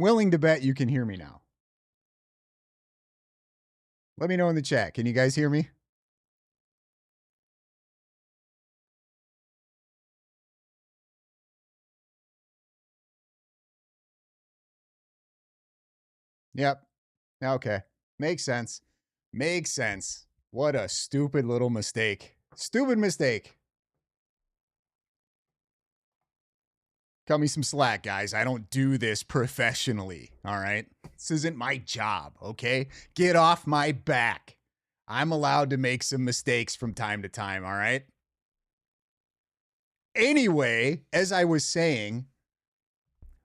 willing to bet you can hear me now. Let me know in the chat. Can you guys hear me? Yep. Okay. Makes sense. Makes sense. What a stupid little mistake. Stupid mistake. Cut me some slack, guys. I don't do this professionally. All right. This isn't my job. Okay. Get off my back. I'm allowed to make some mistakes from time to time. All right. Anyway, as I was saying,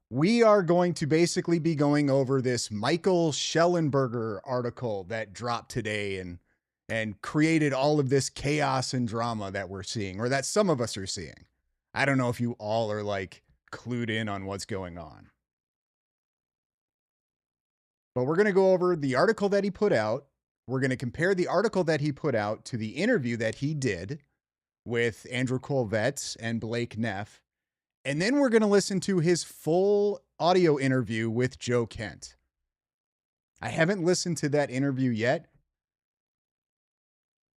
we are going to basically be going over this Michael Schellenberger article that dropped today and created all of this chaos and drama that we're seeing, or that some of us are seeing. I don't know if you all are like clued in on what's going on. But we're going to go over the article that he put out. We're going to compare the article that he put out to the interview that he did with Andrew Colvetts and Blake Neff. And then we're going to listen to his full audio interview with Joe Kent. I haven't listened to that interview yet.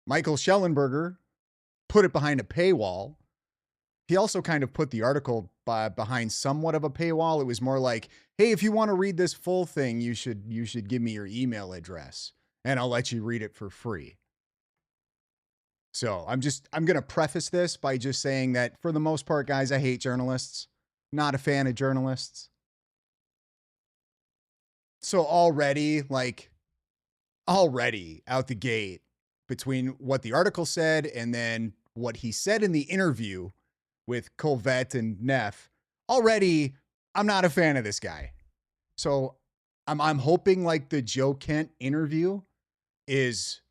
Michael Schellenberger put it behind a paywall. He also kind of put the article behind somewhat of a paywall. It was more like, hey, if you want to read this full thing, you should give me your email address and I'll let you read it for free. So I'm going to preface this by just saying that for the most part, guys, I hate journalists. Not a fan of journalists. So already out the gate between what the article said and then what he said in the interview with Colvette and Neff, already I'm not a fan of this guy. So I'm hoping like the Joe Kent interview is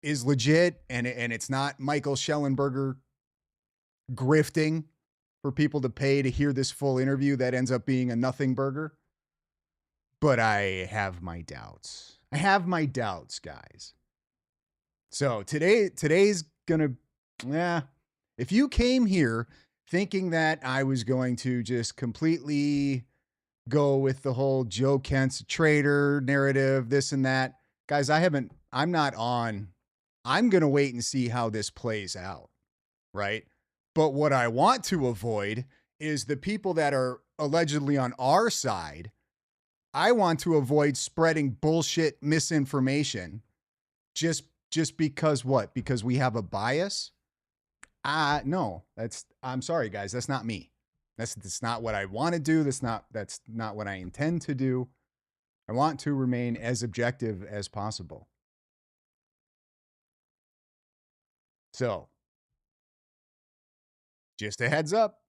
legit and it's not Michael Schellenberger grifting for people to pay to hear this full interview that ends up being a nothing burger. But I have my doubts. Guys. So today's gonna, if you came here thinking that I was going to just completely go with the whole Joe Kent's a traitor narrative, this and that, guys, I'm not on. I'm going to wait and see how this plays out, right? But what I want to avoid is the people that are allegedly on our side. I want to avoid spreading bullshit misinformation just because what? Because we have a bias? No, I'm sorry, guys. That's not me. That's not what I want to do. That's not what I intend to do. I want to remain as objective as possible. So, just a heads up,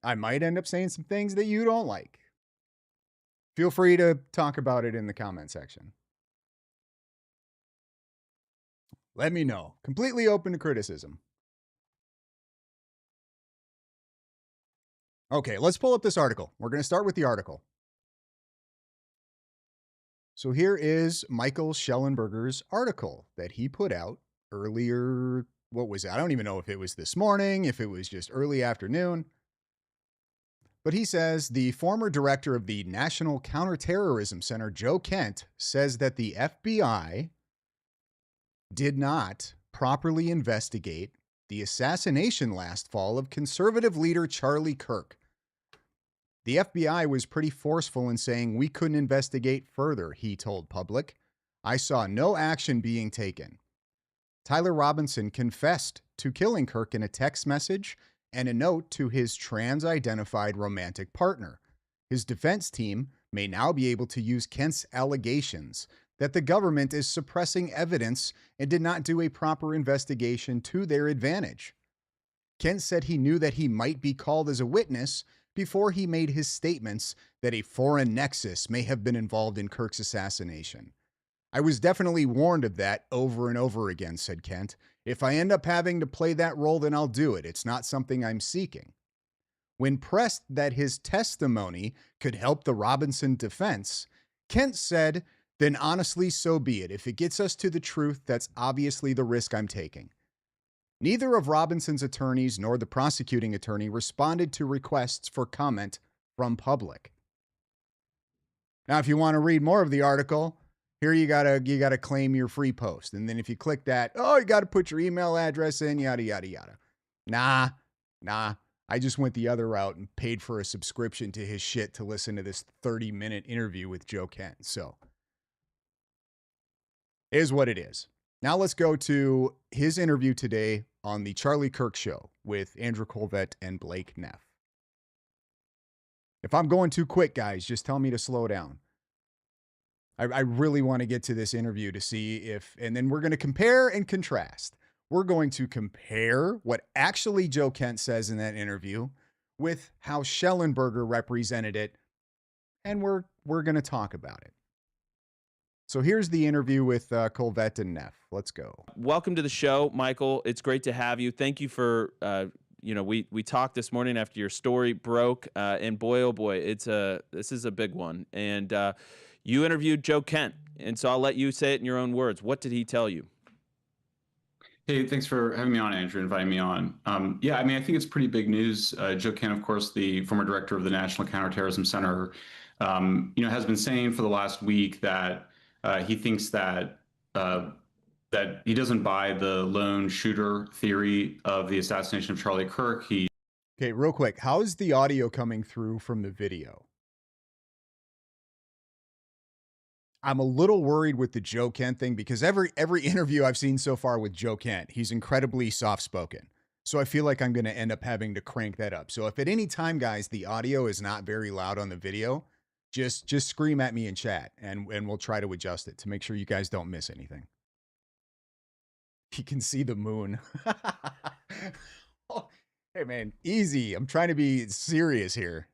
I might end up saying some things that you don't like. Feel free to talk about it in the comment section. Let me know. Completely open to criticism. Okay, let's pull up this article. We're going to start with the article. So here is Michael Schellenberger's article that he put out earlier. What was it? I don't even know if it was this morning, if it was just early afternoon. But he says the former director of the National Counterterrorism Center, Joe Kent, says that the FBI did not properly investigate the assassination last fall of conservative leader Charlie Kirk. The FBI was pretty forceful in saying we couldn't investigate further, he told Public. I saw no action being taken. Tyler Robinson confessed to killing Kirk in a text message and a note to his trans-identified romantic partner. His defense team may now be able to use Kent's allegations that the government is suppressing evidence and did not do a proper investigation to their advantage. Kent said he knew that he might be called as a witness before he made his statements that a foreign nexus may have been involved in Kirk's assassination. I was definitely warned of that over and over again, said Kent. If I end up having to play that role, then I'll do it. It's not something I'm seeking. When pressed that his testimony could help the Robinson defense, Kent said, then honestly, so be it. If it gets us to the truth, that's obviously the risk I'm taking. Neither of Robinson's attorneys nor the prosecuting attorney responded to requests for comment from Public. Now, if you want to read more of the article, here you gotta claim your free post, and then if you click that, oh, you gotta put your email address in, yada yada yada. Nah, nah. I just went the other route and paid for a subscription to his shit to listen to this 30-minute interview with Joe Kent. So, it is what it is. Now let's go to his interview today on the Charlie Kirk show with Andrew Colvett and Blake Neff. If I'm going too quick, guys, just tell me to slow down. I really want to get to this interview to see if, and then we're going to compare and contrast. We're going to compare what actually Joe Kent says in that interview with how Schellenberger represented it, and we're going to talk about it. So here's the interview with Colvett and Neff. Let's go. Welcome to the show, Michael. It's great to have you. Thank you for we talked this morning after your story broke, and boy, oh boy, this is a big one. And you interviewed Joe Kent, and so I'll let you say it in your own words. What did he tell you? Hey, thanks for having me on, Andrew, inviting me on. Yeah, I mean, I think it's pretty big news. Joe Kent, of course, the former director of the National Counterterrorism Center, has been saying for the last week that he thinks that that he doesn't buy the lone shooter theory of the assassination of Charlie Kirk. Okay, real quick, how is the audio coming through from the video? I'm a little worried with the Joe Kent thing because every interview I've seen so far with Joe Kent, he's incredibly soft-spoken. So I feel like I'm going to end up having to crank that up. So if at any time, guys, the audio is not very loud on the video, just scream at me in chat and we'll try to adjust it to make sure you guys don't miss anything. He can see the moon. Oh, hey man, easy. I'm trying to be serious here.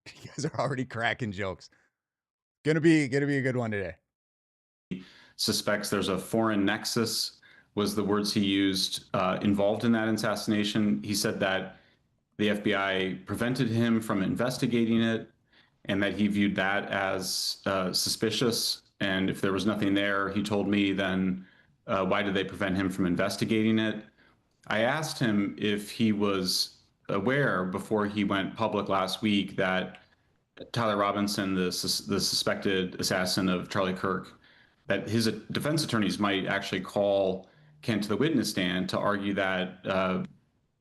You guys are already cracking jokes. Gonna be a good one today. Suspects there's a foreign nexus, was the words he used, involved in that assassination. He said that the FBI prevented him from investigating it and that he viewed that as suspicious. And if there was nothing there, he told me, then why did they prevent him from investigating it? I asked him if he was aware before he went public last week that Tyler Robinson, the suspected assassin of Charlie Kirk, that his defense attorneys might actually call Kent to the witness stand to argue that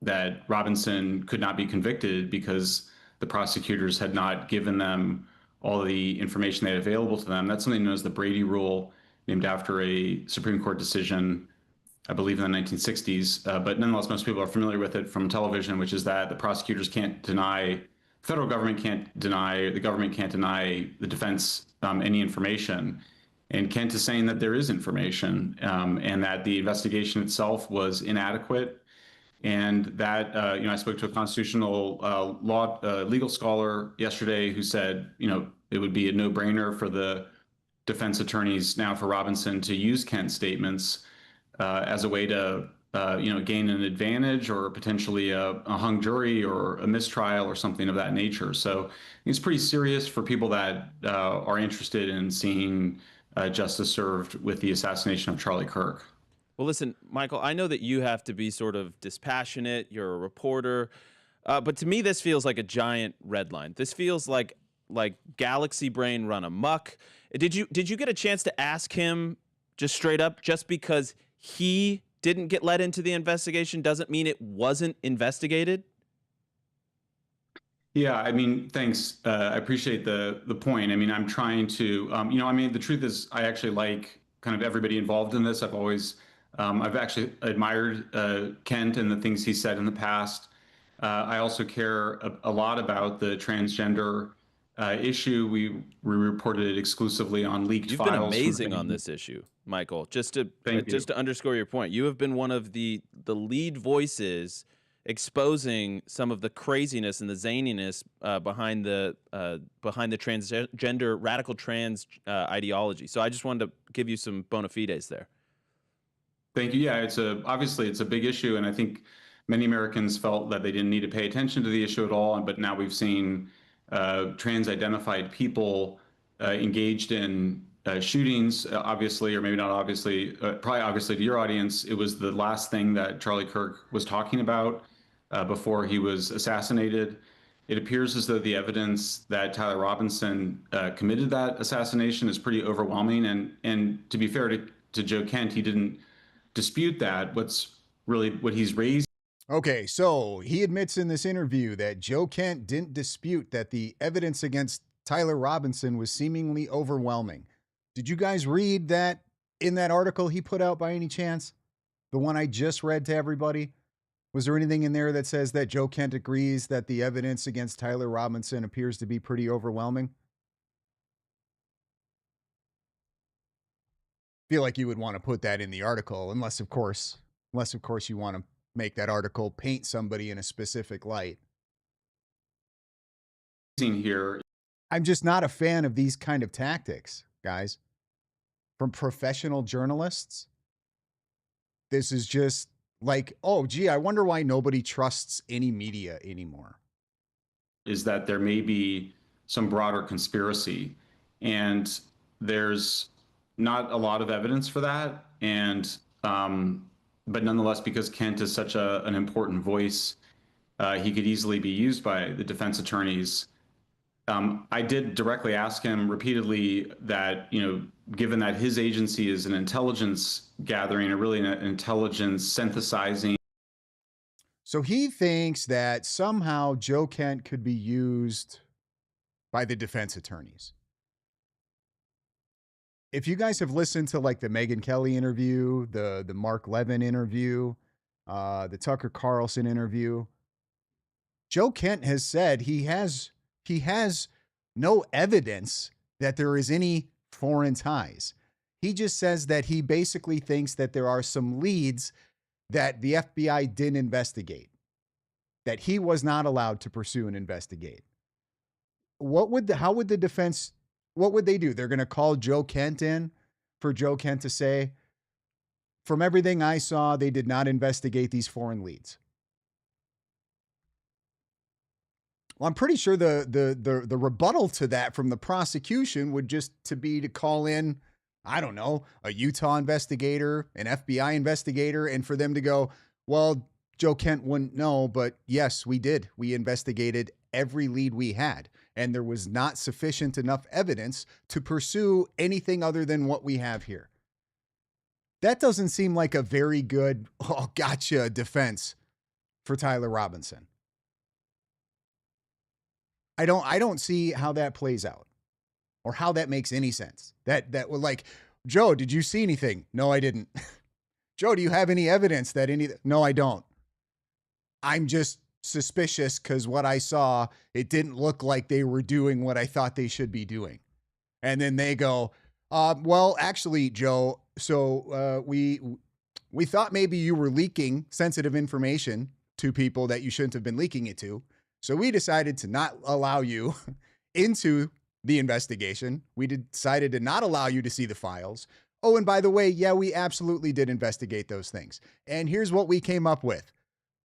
that Robinson could not be convicted because the prosecutors had not given them all the information they had available to them. That's something known as the Brady Rule, named after a Supreme Court decision, I believe in the 1960s. But nonetheless, most people are familiar with it from television, which is that the prosecutors can't deny, federal government can't deny, the government can't deny the defense any information. And Kent is saying that there is information and that the investigation itself was inadequate. And that, I spoke to a constitutional legal scholar yesterday who said, it would be a no-brainer for the defense attorneys now for Robinson to use Kent's statements as a way to, gain an advantage or potentially a hung jury or a mistrial or something of that nature. So it's pretty serious for people that are interested in seeing justice served with the assassination of Charlie Kirk. Well, listen, Michael, I know that you have to be sort of dispassionate. You're a reporter. But to me, this feels like a giant red line. This feels like galaxy brain run amok. Did you get a chance to ask him just straight up, just because he didn't get let into the investigation doesn't mean it wasn't investigated? Yeah, I mean, thanks. I appreciate the point. I mean, I'm trying to, the truth is, I actually like kind of everybody involved in this. I've actually admired Kent and the things he said in the past. I also care a lot about the transgender issue. We reported it exclusively on leaked files. You've been amazing on this issue, Michael. Just to underscore your point, you have been one of the lead voices exposing some of the craziness and the zaniness behind the transgender radical trans ideology. So I just wanted to give you some bona fides there. Thank you. Yeah, obviously it's a big issue, and I think many Americans felt that they didn't need to pay attention to the issue at all. But now we've seen trans-identified people engaged in shootings, obviously, or maybe not obviously, probably obviously to your audience. It was the last thing that Charlie Kirk was talking about before he was assassinated. it appears as though the evidence that Tyler Robinson committed that assassination is pretty overwhelming. And to be fair to Joe Kent, he didn't dispute that. What he's raised. Okay, so he admits in this interview that Joe Kent didn't dispute that the evidence against Tyler Robinson was seemingly overwhelming. Did you guys read that in that article he put out by any chance? The one I just read to everybody? Was there anything in there that says that Joe Kent agrees that the evidence against Tyler Robinson appears to be pretty overwhelming? Feel like you would want to put that in the article, unless of course you want to make that article paint somebody in a specific light. Here, I'm just not a fan of these kind of tactics, guys. From professional journalists, this is just like, oh, gee, I wonder why nobody trusts any media anymore. Is that there may be some broader conspiracy, and there's not a lot of evidence for that. And but nonetheless, because Kent is such an important voice, he could easily be used by the defense attorneys. I did directly ask him repeatedly that, given that his agency is an intelligence gathering, or really an intelligence synthesizing. So he thinks that somehow Joe Kent could be used by the defense attorneys. If you guys have listened to like the Megyn Kelly interview, the Mark Levin interview, the Tucker Carlson interview, Joe Kent has said he has no evidence that there is any foreign ties. He just says that he basically thinks that there are some leads that the FBI didn't investigate, that he was not allowed to pursue and investigate. How would the defense, what would they do? They're going to call Joe Kent in for Joe Kent to say, from everything I saw, they did not investigate these foreign leads. Well, I'm pretty sure the rebuttal to that from the prosecution would just to call in, I don't know, a Utah investigator, an FBI investigator, and for them to go, well, Joe Kent wouldn't know, but yes, we did. We investigated every lead we had, and there was not sufficient enough evidence to pursue anything other than what we have here. That doesn't seem like a very good, oh, gotcha defense for Tyler Robinson. I don't see how that plays out or how that makes any sense. That would like, Joe, did you see anything? No, I didn't. Joe, do you have any evidence that no, I don't. I'm just suspicious because what I saw, it didn't look like they were doing what I thought they should be doing. And then they go, well, actually, Joe, so we thought maybe you were leaking sensitive information to people that you shouldn't have been leaking it to. So we decided to not allow you into the investigation. We decided to not allow you to see the files. Oh, and by the way, yeah, we absolutely did investigate those things. And here's what we came up with.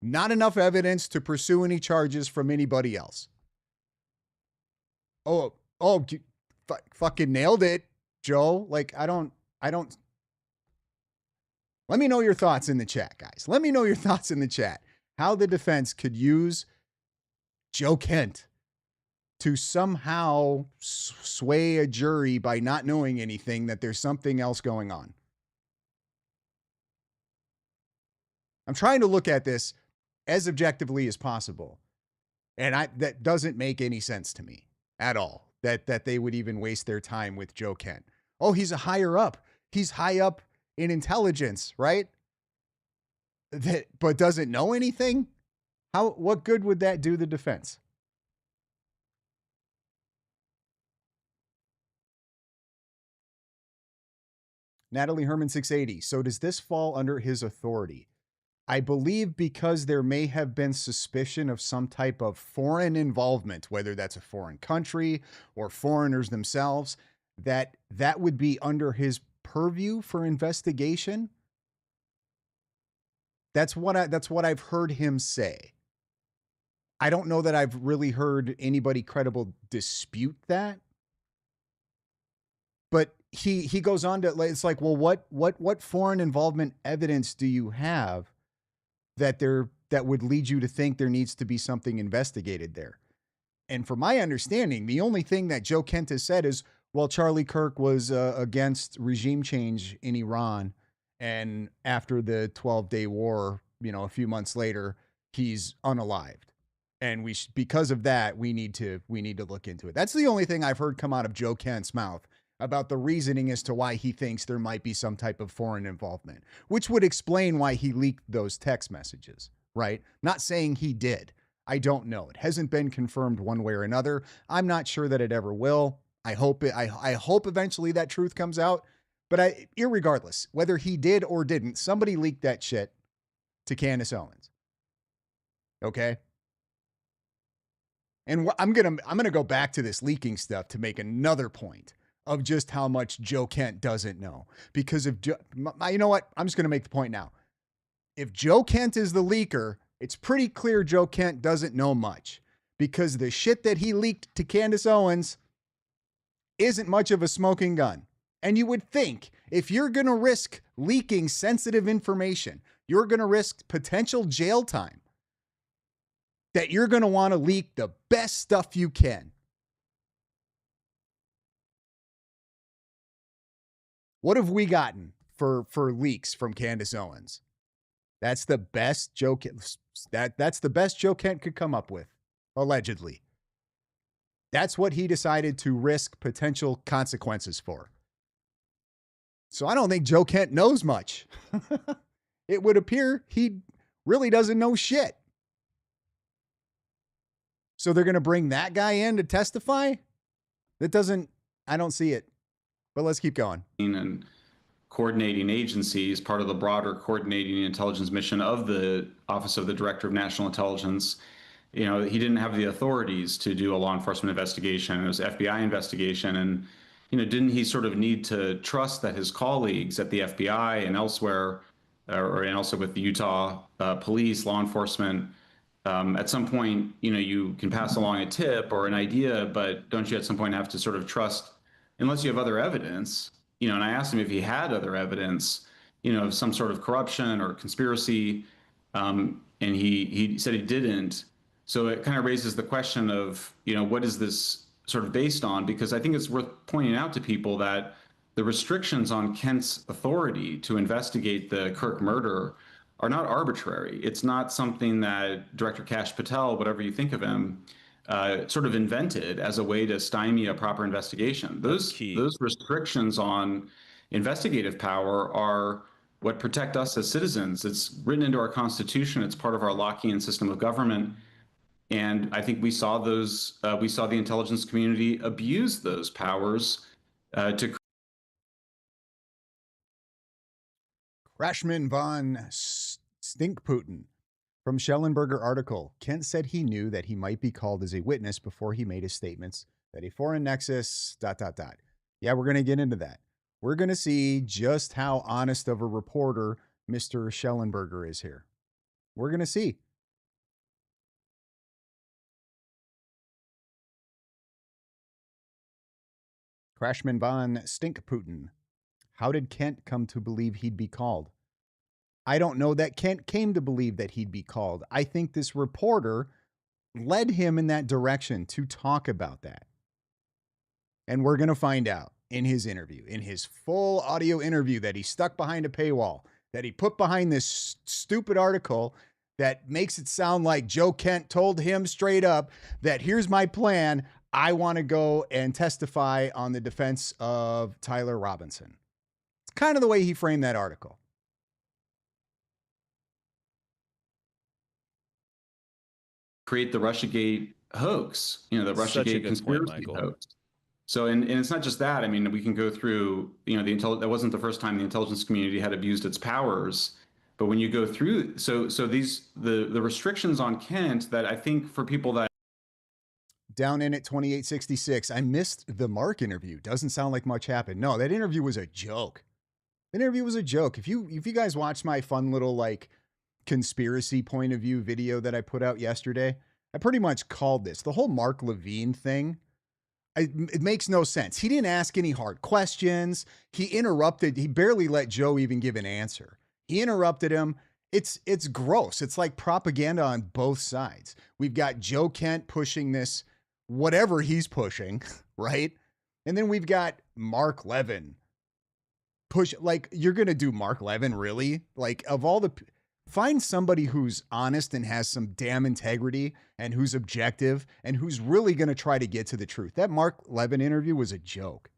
Not enough evidence to pursue any charges from anybody else. Oh, fucking nailed it, Joe. Like, I don't. Let me know your thoughts in the chat, guys. Let me know your thoughts in the chat. How the defense could use Joe Kent to somehow sway a jury by not knowing anything, that there's something else going on. I'm trying to look at this as objectively as possible. And that doesn't make any sense to me at all, that they would even waste their time with Joe Kent. Oh, he's a higher up. He's high up in intelligence, right? But doesn't know anything? What good would that do the defense? Natalie Herman 680. So does this fall under his authority? I believe because there may have been suspicion of some type of foreign involvement, whether that's a foreign country or foreigners themselves, that would be under his purview for investigation. That's what I've heard him say. I don't know that I've really heard anybody credible dispute that. But he goes on to, it's like, well, what foreign involvement evidence do you have that would lead you to think there needs to be something investigated there? And from my understanding, the only thing that Joe Kent has said is, well, Charlie Kirk was against regime change in Iran. And after the 12-day war, a few months later, he's unalived. And because of that, we need to look into it. That's the only thing I've heard come out of Joe Kent's mouth about the reasoning as to why he thinks there might be some type of foreign involvement, which would explain why he leaked those text messages, right? Not saying he did. I don't know. It hasn't been confirmed one way or another. I'm not sure that it ever will. I hope eventually that truth comes out. But irregardless, whether he did or didn't, somebody leaked that shit to Candace Owens. Okay? And I'm gonna go back to this leaking stuff to make another point of just how much Joe Kent doesn't know. Because if you know what, I'm just gonna make the point now. If Joe Kent is the leaker, it's pretty clear Joe Kent doesn't know much, because the shit that he leaked to Candace Owens isn't much of a smoking gun. And you would think if you're going to risk leaking sensitive information, you're going to risk potential jail time, that you're going to want to leak the best stuff you can. What have we gotten for leaks from Candace Owens? That's the best Joe that's the best Joe Kent could come up with, allegedly. That's what he decided to risk potential consequences for. So I don't think Joe Kent knows much. It would appear he really doesn't know shit. So they're going to bring that guy in to testify? I don't see it. But let's keep going. And coordinating agencies, part of the broader coordinating intelligence mission of the Office of the Director of National Intelligence. He didn't have the authorities to do a law enforcement investigation. It was FBI investigation. And, didn't he sort of need to trust that his colleagues at the FBI and elsewhere, and also with the Utah police, law enforcement, at some point, you can pass along a tip or an idea, but don't you at some point have to sort of trust, unless you have other evidence, and I asked him if he had other evidence, of some sort of corruption or conspiracy, and he said he didn't. So it kind of raises the question of, what is this sort of based on? Because I think it's worth pointing out to people that the restrictions on Kent's authority to investigate the Kirk murder are not arbitrary. It's not something that Director Kash Patel, whatever you think of him, sort of invented as a way to stymie a proper investigation. Those restrictions on investigative power are what protect us as citizens. It's written into our Constitution. It's part of our Lockean system of government. And I think we saw those. We saw the intelligence community abuse those powers to. Crashman von Stinkputin from Schellenberger article. Kent said he knew that he might be called as a witness before he made his statements that a foreign nexus ... Yeah, we're going to get into that. We're going to see just how honest of a reporter Mr. Schellenberger is here. We're going to see. Crashman von Stinkputin. How did Kent come to believe he'd be called? I don't know that Kent came to believe that he'd be called. I think this reporter led him in that direction to talk about that. And we're going to find out in his interview, in his full audio interview that he stuck behind a paywall, that he put behind this stupid article that makes it sound like Joe Kent told him straight up that here's my plan. I want to go and testify on the defense of Tyler Robinson. It's kind of the way he framed that article. Create the Russiagate hoax, the Russiagate conspiracy hoax. So, and it's not just that. I mean, we can go through, that wasn't the first time the intelligence community had abused its powers. But when you go through, so the restrictions on Kent that I think for people that. Down in at 2866, I missed the Mark interview. Doesn't sound like much happened. No, that interview was a joke. The interview was a joke. If you guys watched my fun little conspiracy point of view video that I put out yesterday, I pretty much called this. The whole Mark Levine thing, it makes no sense. He didn't ask any hard questions. He interrupted. He barely let Joe even give an answer. He interrupted him. It's gross. It's like propaganda on both sides. We've got Joe Kent pushing this whatever he's pushing, right? And then we've got Mark Levin push. Like, you're going to do Mark Levin, really? Like, of all the, find somebody who's honest and has some damn integrity and who's objective and who's really going to try to get to the truth. That Mark Levin interview was a joke.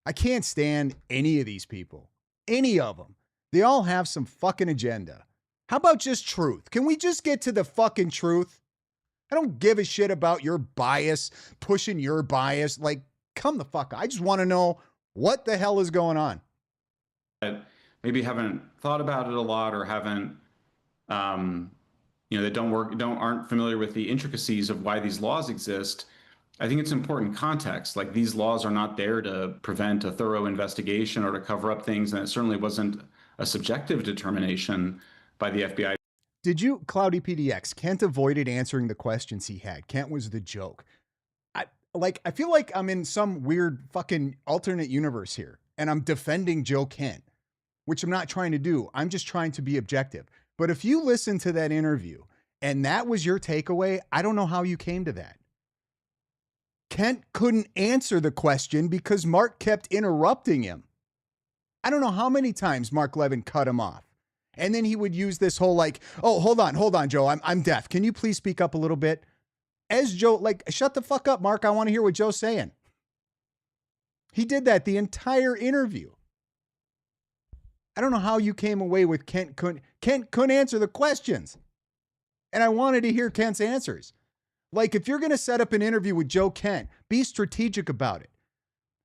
I can't stand any of these people, any of them. They all have some fucking agenda. How about just truth? Can we just get to the fucking truth? I don't give a shit about your bias, pushing your bias. Like, come the fuck. I just want to know what the hell is going on. Maybe haven't thought about it a lot, or haven't, that aren't familiar with the intricacies of why these laws exist. I think it's important context. Like, these laws are not there to prevent a thorough investigation or to cover up things, and it certainly wasn't a subjective determination by the FBI. Did you, Cloudy PDX, Kent avoided answering the questions he had. Kent was the joke. I feel like I'm in some weird fucking alternate universe here, and I'm defending Joe Kent, which I'm not trying to do. I'm just trying to be objective. But if you listen to that interview and that was your takeaway, I don't know how you came to that. Kent couldn't answer the question because Mark kept interrupting him. I don't know how many times Mark Levin cut him off. And then he would use this whole like, oh, hold on, Joe. I'm deaf. Can you please speak up a little bit? As Joe, like, shut the fuck up, Mark. I want to hear what Joe's saying. He did that the entire interview. I don't know how you came away with Kent couldn't answer the questions. And I wanted to hear Kent's answers. Like, if you're going to set up an interview with Joe Kent, be strategic about it.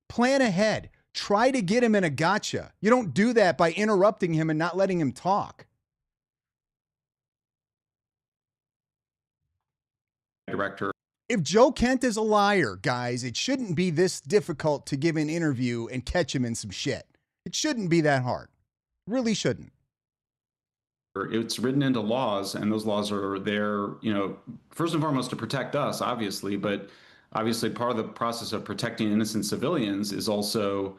Plan ahead. Try to get him in a gotcha. You don't do that by interrupting him and not letting him talk. Director. If Joe Kent is a liar, guys, it shouldn't be this difficult to give an interview and catch him in some shit. It shouldn't be that hard. Really shouldn't. It's written into laws, and those laws are there, first and foremost to protect us, obviously, but obviously part of the process of protecting innocent civilians is also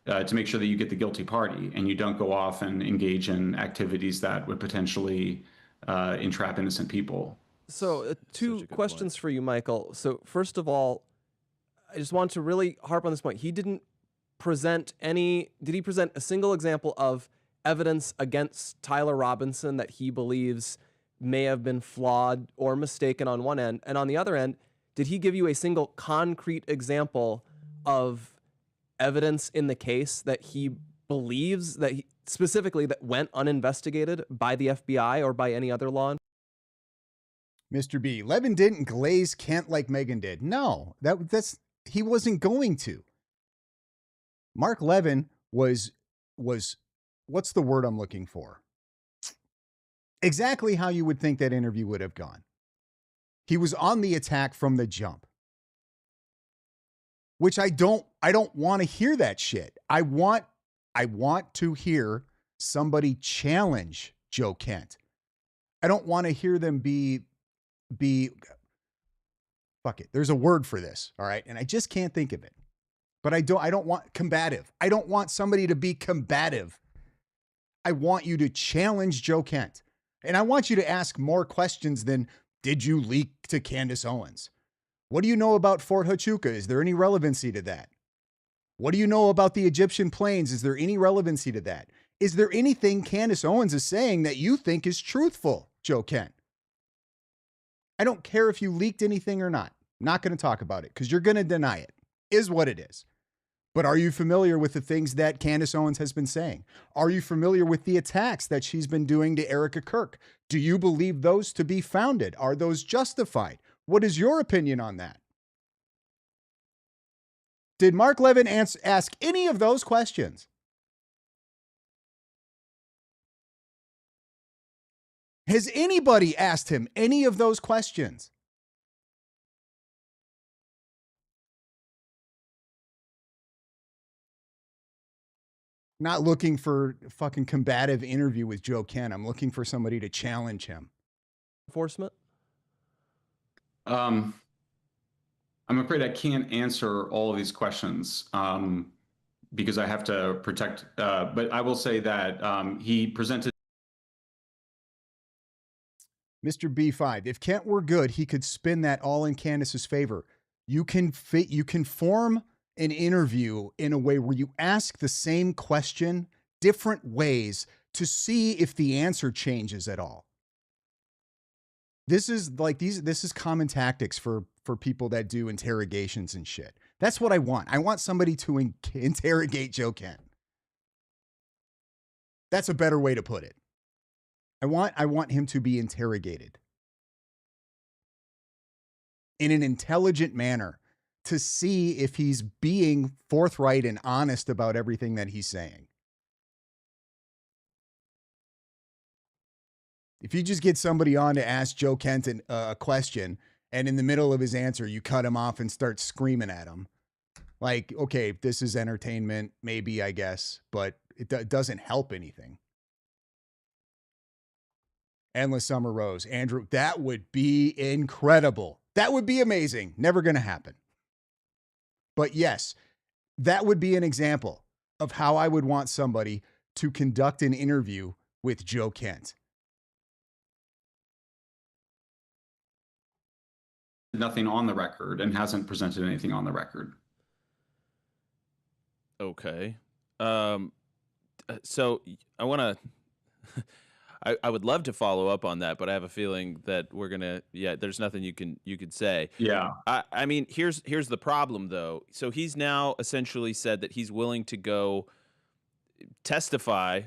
to make sure that you get the guilty party and you don't go off and engage in activities that would potentially entrap innocent people. So two questions for you, Michael. So first of all, I just want to really harp on this point. Did he present a single example of evidence against Tyler Robinson that he believes may have been flawed or mistaken on one end? And on the other end, did he give you a single concrete example of evidence in the case that he believes specifically that went uninvestigated by the FBI or by any other law? Mr. B, Levin didn't glaze Kent like Megan did. No, he wasn't going to. Mark Levin was what's the word I'm looking for? Exactly how you would think that interview would have gone. He was on the attack from the jump. Which I don't want to hear that shit. I want to hear somebody challenge Joe Kent. I don't want to hear them be fuck it. There's a word for this, all right? And I just can't think of it. But I don't want combative. I don't want somebody to be combative. I want you to challenge Joe Kent. And I want you to ask more questions than, did you leak to Candace Owens? What do you know about Fort Huachuca? Is there any relevancy to that? What do you know about the Egyptian planes? Is there any relevancy to that? Is there anything Candace Owens is saying that you think is truthful, Joe Kent? I don't care if you leaked anything or not. I'm not going to talk about it because you're going to deny it. Is what it is. But are you familiar with the things that Candace Owens has been saying? Are you familiar with the attacks that she's been doing to Erica Kirk? Do you believe those to be founded? Are those justified? What is your opinion on that? Did Mark Levin ask any of those questions? Has anybody asked him any of those questions? Not looking for a fucking combative interview with Joe Kent. I'm looking for somebody to challenge him. Enforcement? I'm afraid I can't answer all of these questions because I have to protect, but I will say that he presented. Mr. B5, if Kent were good, he could spin that all in Candace's favor. You can form an interview in a way where you ask the same question different ways to see if the answer changes at all. This is common tactics for people that do interrogations and shit. That's what I want. I want somebody to interrogate Joe Kent. That's a better way to put it. I want him to be interrogated in an intelligent manner to see if he's being forthright and honest about everything that he's saying. If you just get somebody on to ask Joe Kent a question, and in the middle of his answer, you cut him off and start screaming at him, like, okay, this is entertainment, maybe, I guess, but it doesn't help anything. Endless Summer Rose. Andrew, that would be incredible. That would be amazing. Never going to happen. But yes, that would be an example of how I would want somebody to conduct an interview with Joe Kent. Nothing on the record and hasn't presented anything on the record. Okay. So I want to... I would love to follow up on that, but I have a feeling that we're gonna. Yeah, there's nothing you could say. Yeah. I mean, here's the problem though. So he's now essentially said that he's willing to go testify,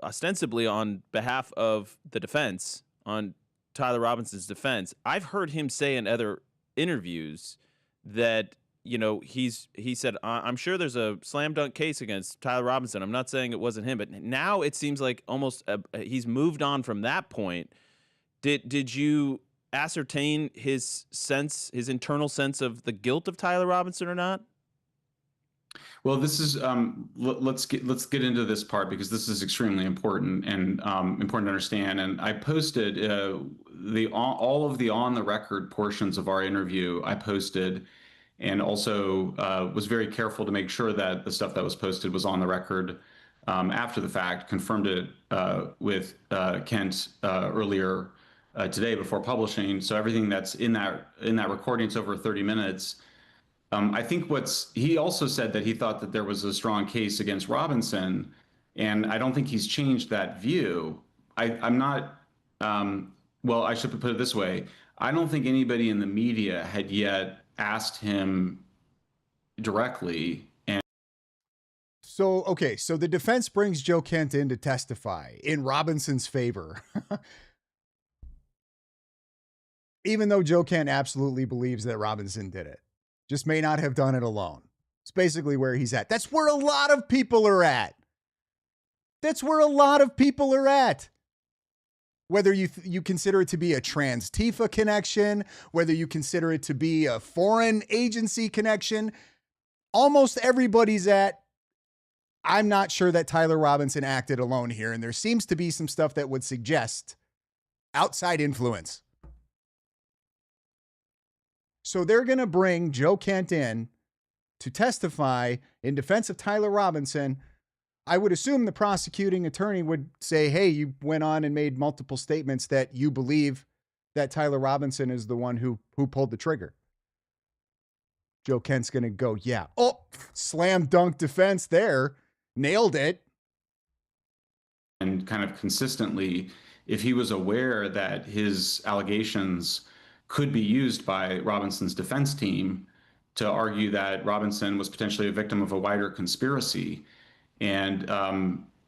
ostensibly on behalf of the defense, on Tyler Robinson's defense. I've heard him say in other interviews that, you know, he said, I'm sure there's a slam dunk case against Tyler Robinson. I'm not saying it wasn't him, but now it seems like almost he's moved on from that point. Did you ascertain his internal sense of the guilt of Tyler Robinson or not? Well, this is let's get into this part because this is extremely important and important to understand. And I posted all of the on the record portions of our interview. I posted. And also was very careful to make sure that the stuff that was posted was on the record after the fact, confirmed it with Kent earlier today before publishing. So everything that's in that recording, it's over 30 minutes. I think he also said that he thought that there was a strong case against Robinson, and I don't think he's changed that view. I'm not, well, I should put it this way. I don't think anybody in the media had yet asked him directly. And so the defense brings Joe Kent in to testify in Robinson's favor. Even though Joe Kent absolutely believes that Robinson did it, just may not have done it alone. It's basically where he's at. That's where a lot of people are at. Whether you consider it to be a trans-Tifa connection, whether you consider it to be a foreign agency connection, almost everybody's at, I'm not sure that Tyler Robinson acted alone here. And there seems to be some stuff that would suggest outside influence. So they're going to bring Joe Kent in to testify in defense of Tyler Robinson. I would assume the prosecuting attorney would say, hey, you went on and made multiple statements that you believe that Tyler Robinson is the one who pulled the trigger. Joe Kent's going to go, yeah. Oh, slam dunk defense there. Nailed it. And kind of consistently, if he was aware that his allegations could be used by Robinson's defense team to argue that Robinson was potentially a victim of a wider conspiracy. And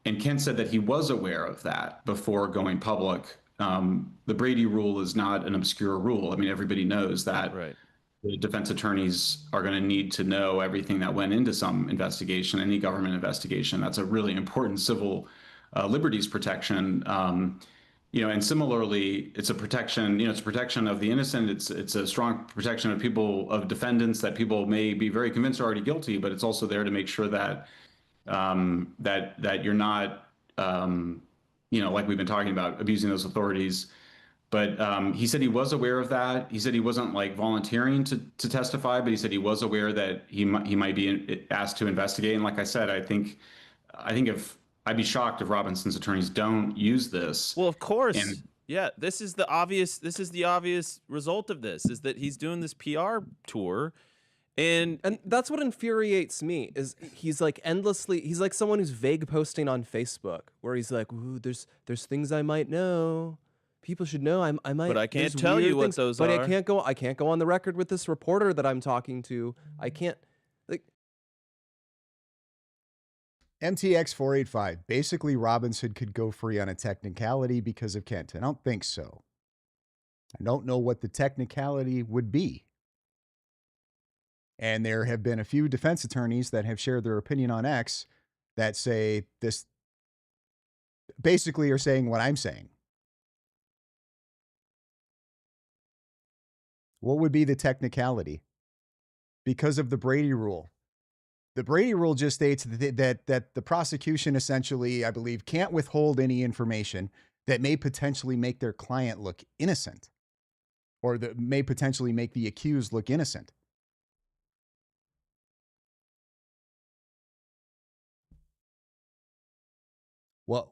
Kent said that he was aware of that before going public. The Brady rule is not an obscure rule. I mean, everybody knows that. Right. The defense attorneys are going to need to know everything that went into some investigation, any government investigation. That's a really important civil liberties protection. And similarly, it's a protection. It's a protection of the innocent. It's a strong protection of defendants that people may be very convinced are already guilty, but it's also there to make sure that that you're not, like we've been talking about, abusing those authorities. But he said he was aware of that. He said he wasn't volunteering to testify, but he said he was aware that he might be asked to investigate. And like I said, I think if I'd be shocked if Robinson's attorneys don't use this. Well, of course. Yeah, this is the obvious result of this, is that he's doing this PR tour. And that's what infuriates me, is he's like endlessly, he's like someone who's vague posting on Facebook where he's like, ooh, there's things I might know. People should know I might, but I can't tell you what those but are. I can't go on the record with this reporter that I'm talking to. I can't, like, MTX 485. Basically, Robinson could go free on a technicality because of Kent. I don't think so. I don't know what the technicality would be. And there have been a few defense attorneys that have shared their opinion on X that say this, basically are saying what I'm saying. What would be the technicality? Because of the Brady rule. The Brady rule just states that the prosecution essentially, I believe, can't withhold any information that may potentially make their client look innocent, or that may potentially make the accused look innocent. What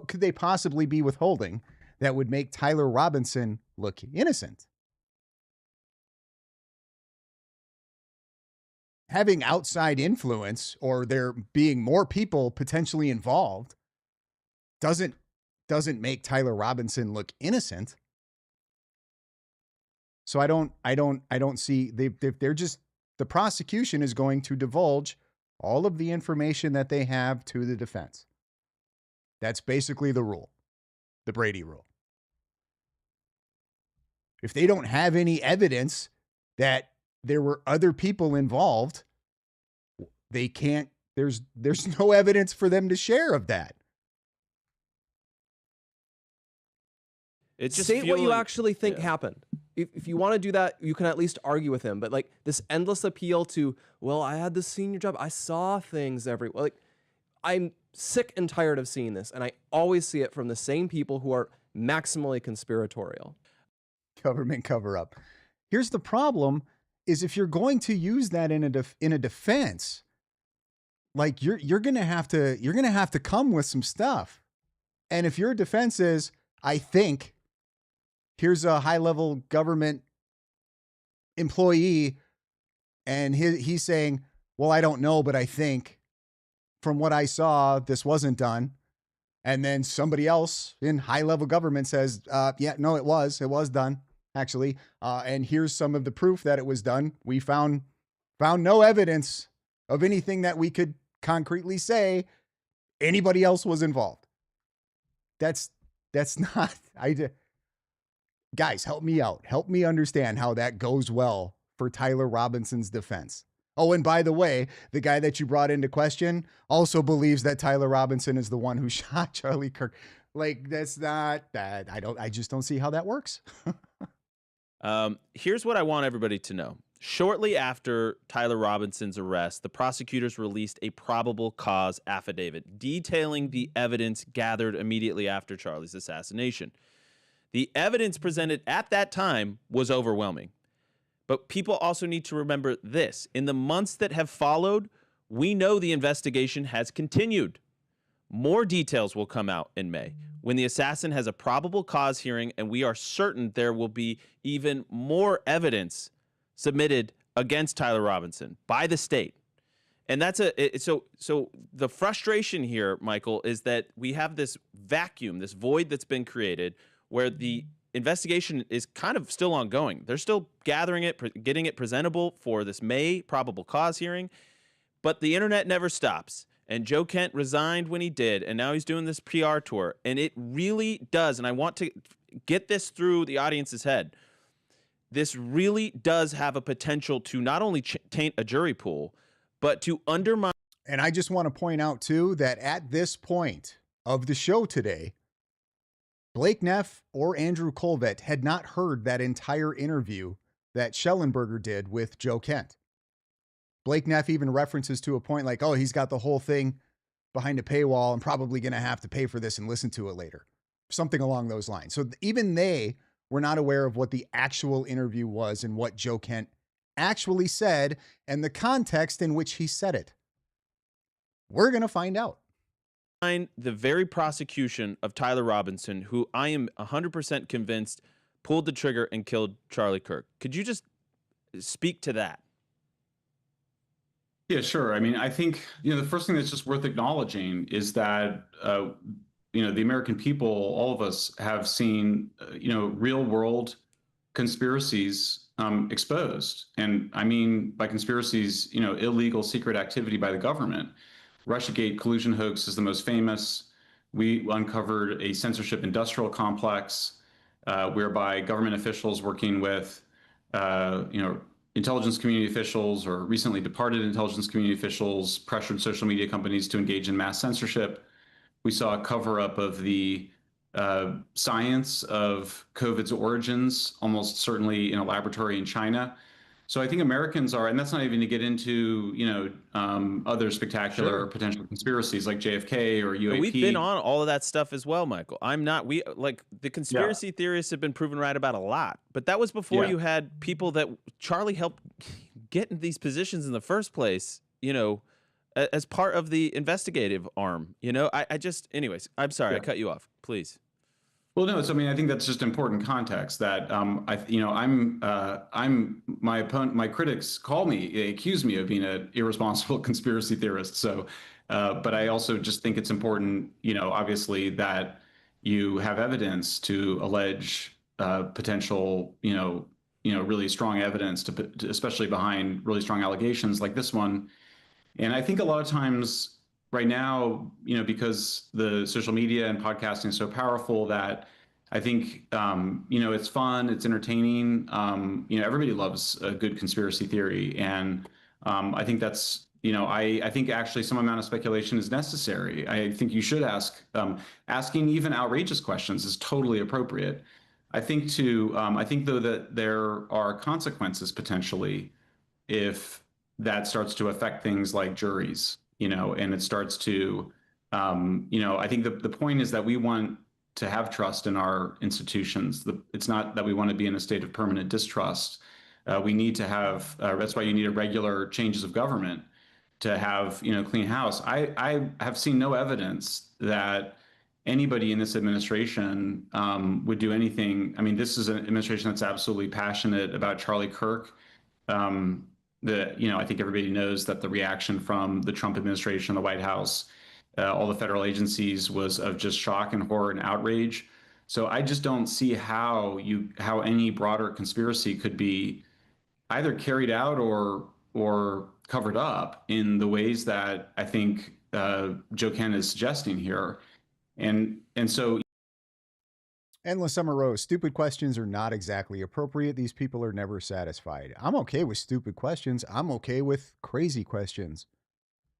could they possibly be withholding that would make Tyler Robinson look innocent? Having outside influence, or there being more people potentially involved, doesn't make Tyler Robinson look innocent. So I don't see, they're just, the prosecution is going to divulge all of the information that they have to the defense. That's basically the rule, the Brady rule. If they don't have any evidence that there were other people involved, they can't, there's no evidence for them to share of that. It's just state what you actually think happened. If you want to do that, you can at least argue with him. But like this endless appeal to, well, I had this senior job, I saw things everywhere. Like, I'm sick and tired of seeing this, and I always see it from the same people who are maximally conspiratorial. Government cover up. Here's the problem: is if you're going to use that in a defense, like you're gonna have to come with some stuff. And if your defense is, I think, here's a high-level government employee, and he's saying, well, I don't know, but I think from what I saw, this wasn't done. And then somebody else in high-level government says, yeah, no, it was done, actually. And here's some of the proof that it was done. We found no evidence of anything that we could concretely say anybody else was involved. That's not, guys, help me out. Help me understand how that goes well for Tyler Robinson's defense. Oh, and by the way, the guy that you brought into question also believes that Tyler Robinson is the one who shot Charlie Kirk. Like, that's not that. I just don't see how that works. Here's what I want everybody to know. Shortly after Tyler Robinson's arrest, the prosecutors released a probable cause affidavit detailing the evidence gathered immediately after Charlie's assassination. The evidence presented at that time was overwhelming. But people also need to remember this. In the months that have followed, we know the investigation has continued. More details will come out in May when the assassin has a probable cause hearing, and we are certain there will be even more evidence submitted against Tyler Robinson by the state. And that's so the frustration here, Michael, is that we have this vacuum, this void that's been created where the investigation is kind of still ongoing. They're still gathering it, getting it presentable for this May probable cause hearing, but the internet never stops. And Joe Kent resigned when he did, and now he's doing this PR tour. And it really does, and I want to get this through the audience's head, this really does have a potential to not only taint a jury pool, but to undermine. And I just want to point out, too, that at this point of the show today, Blake Neff or Andrew Colvett had not heard that entire interview that Schellenberger did with Joe Kent. Blake Neff even references to a point like, oh, he's got the whole thing behind a paywall. I'm probably going to have to pay for this and listen to it later. Something along those lines. So even they were not aware of what the actual interview was and what Joe Kent actually said and the context in which he said it. We're going to find out. The very prosecution of Tyler Robinson, who I am 100% convinced pulled the trigger and killed Charlie Kirk. Could you just speak to that? Yeah, sure. I mean, I think, the first thing that's just worth acknowledging is that, the American people, all of us have seen, real world conspiracies exposed. And I mean, by conspiracies, illegal secret activity by the government. Russiagate collusion hoax is the most famous. We uncovered a censorship industrial complex whereby government officials working with, intelligence community officials or recently departed intelligence community officials pressured social media companies to engage in mass censorship. We saw a cover up of the science of COVID's origins, almost certainly in a laboratory in China. So I think Americans are, and that's not even to get into, other spectacular potential conspiracies like JFK or UAP. We've been on all of that stuff as well, Michael. The conspiracy theorists have been proven right about a lot, but that was before you had people that Charlie helped get in these positions in the first place, as part of the investigative arm. Anyways, I'm sorry, I cut you off. Please. Well, no. So I mean, I think that's just important context. That my opponent, my critics they accuse me of being an irresponsible conspiracy theorist. So, but I also just think it's important, obviously that you have evidence to allege potential, really strong evidence especially behind really strong allegations like this one. And I think a lot of times right now, because the social media and podcasting is so powerful that I think, it's fun, it's entertaining. Everybody loves a good conspiracy theory. And I think that's, I think actually some amount of speculation is necessary. I think you should asking even outrageous questions is totally appropriate. I think though that there are consequences potentially if that starts to affect things like juries, and it starts to, I think the point is that we want to have trust in our institutions. It's not that we want to be in a state of permanent distrust. We need to have, that's why you need a regular changes of government to have, clean house. I have seen no evidence that anybody in this administration would do anything. I mean, this is an administration that's absolutely passionate about Charlie Kirk. I think everybody knows that the reaction from the Trump administration, the White House, all the federal agencies was of just shock and horror and outrage. So I just don't see how any broader conspiracy could be either carried out or covered up in the ways that I think Joe Ken is suggesting here. And so Endless Summer Rose, stupid questions are not exactly appropriate. These people are never satisfied. I'm okay with stupid questions. I'm okay with crazy questions.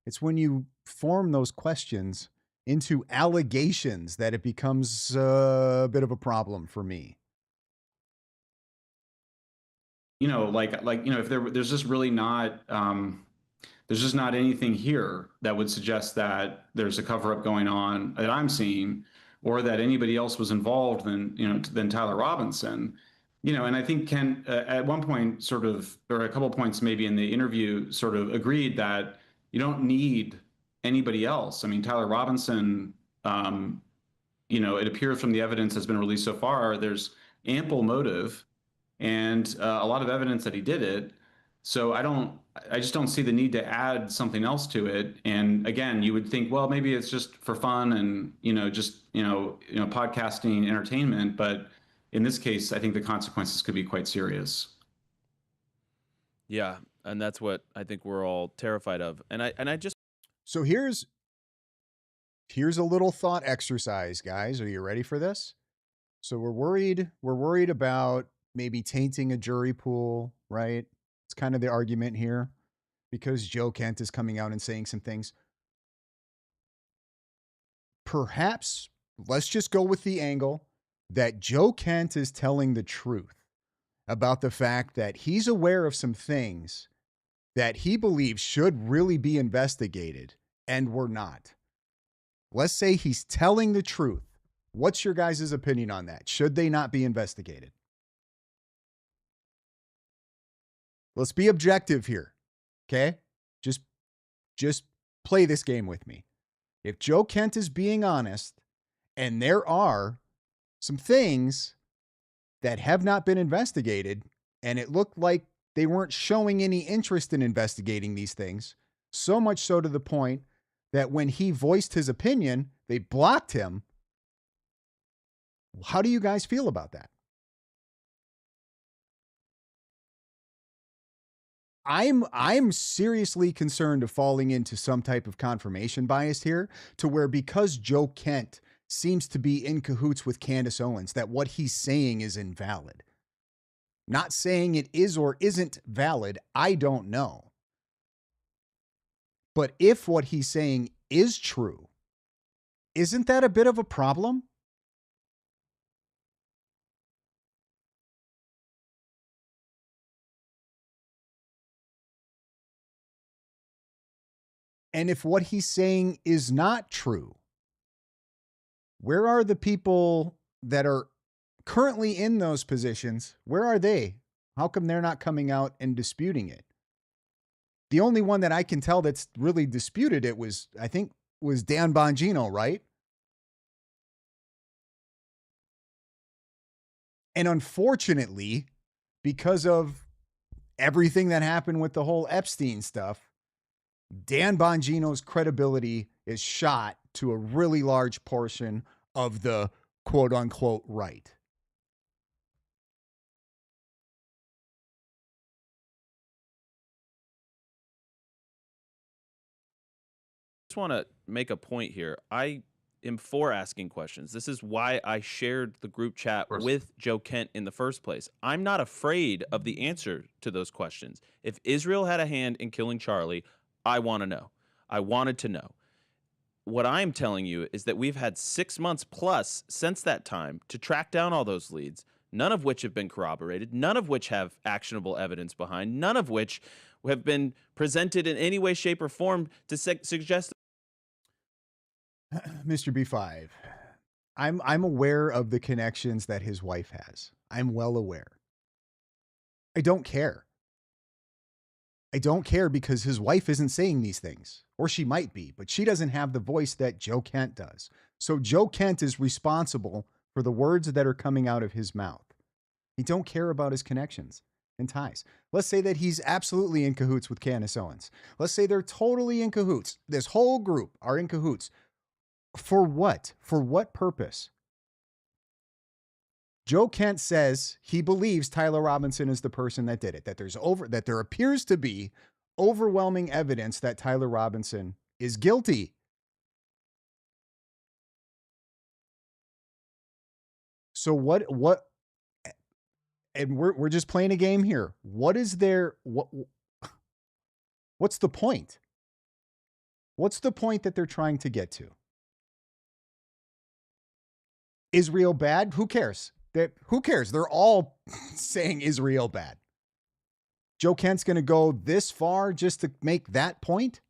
It's when you form those questions into allegations that it becomes a bit of a problem for me. If there's just really not, there's just not anything here that would suggest that there's a cover up going on that I'm seeing, or that anybody else was involved than Tyler Robinson. And I think Ken at one point or a couple of points maybe in the interview sort of agreed that you don't need anybody else. I mean, Tyler Robinson, it appears from the evidence that's been released so far, there's ample motive and a lot of evidence that he did it. So I just don't see the need to add something else to it. And again, you would think, well, maybe it's just for fun and, podcasting entertainment. But in this case, I think the consequences could be quite serious. Yeah. And that's what I think we're all terrified of. So here's a little thought exercise, guys. Are you ready for this? So we're worried about maybe tainting a jury pool, right? It's kind of the argument here because Joe Kent is coming out and saying some things. Perhaps let's just go with the angle that Joe Kent is telling the truth about the fact that he's aware of some things that he believes should really be investigated and were not. Let's say he's telling the truth. What's your guys' opinion on that? Should they not be investigated? Let's be objective here. Okay? Just play this game with me. If Joe Kent is being honest, and there are some things that have not been investigated, and it looked like they weren't showing any interest in investigating these things, so much so to the point that when he voiced his opinion, they blocked him. How do you guys feel about that? I'm seriously concerned of falling into some type of confirmation bias here, to where because Joe Kent seems to be in cahoots with Candace Owens, that what he's saying is invalid. Not saying it is or isn't valid, I don't know. But if what he's saying is true, isn't that a bit of a problem? And if what he's saying is not true, where are the people that are currently in those positions? Where are they? How come they're not coming out and disputing it? The only one that I can tell that's really disputed it was, I think, was Dan Bongino, right? And unfortunately, because of everything that happened with the whole Epstein stuff, Dan Bongino's credibility is shot to a really large portion of the quote unquote right. I just want to make a point here. I am for asking questions. This is why I shared the group chat with Joe Kent in the first place. I'm not afraid of the answer to those questions. If Israel had a hand in killing Charlie, I want to know. I wanted to know. What I'm telling you is that we've had 6 months plus since that time to track down all those leads, none of which have been corroborated, none of which have actionable evidence behind, none of which have been presented in any way, shape, or form to suggest. Mr. B5, I'm aware of the connections that his wife has. I'm well aware. I don't care. I don't care because his wife isn't saying these things, or she might be, but she doesn't have the voice that Joe Kent does. So Joe Kent is responsible for the words that are coming out of his mouth. I don't care about his connections and ties. Let's say that he's absolutely in cahoots with Candace Owens. Let's say they're totally in cahoots. This whole group are in cahoots. For what? For what purpose? Joe Kent says he believes Tyler Robinson is the person that did it, that there appears to be overwhelming evidence that Tyler Robinson is guilty. So what and we're just playing a game here. What's the point? What's the point that they're trying to get to? Israel bad? Who cares? Who cares? They're all saying Israel bad. Joe Kent's going to go this far just to make that point?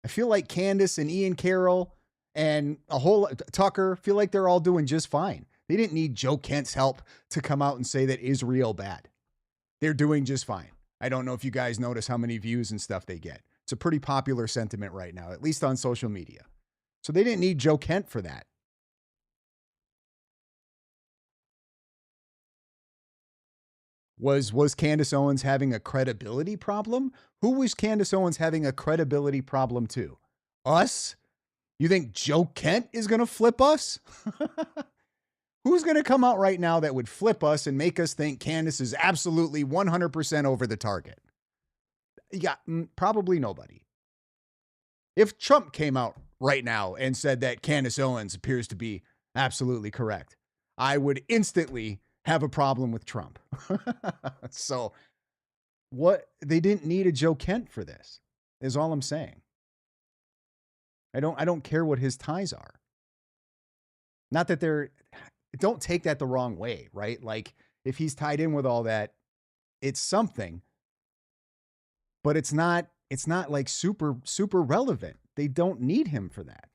I feel like Candace and Ian Carroll and Tucker feel like they're all doing just fine. They didn't need Joe Kent's help to come out and say that Israel bad. They're doing just fine. I don't know if you guys notice how many views and stuff they get. It's a pretty popular sentiment right now, at least on social media. So they didn't need Joe Kent for that. Was Candace Owens having a credibility problem? Who was Candace Owens having a credibility problem to? Us? You think Joe Kent is going to flip us? Who's going to come out right now that would flip us and make us think Candace is absolutely 100% over the target? Yeah, probably nobody. If Trump came out right now and said that Candace Owens appears to be absolutely correct, I would instantly have a problem with Trump. So they didn't need a Joe Kent for this is all I'm saying. I don't care what his ties are. Not that don't take that the wrong way, right? Like if he's tied in with all that, it's something, but it's not like super relevant. They don't need him for that.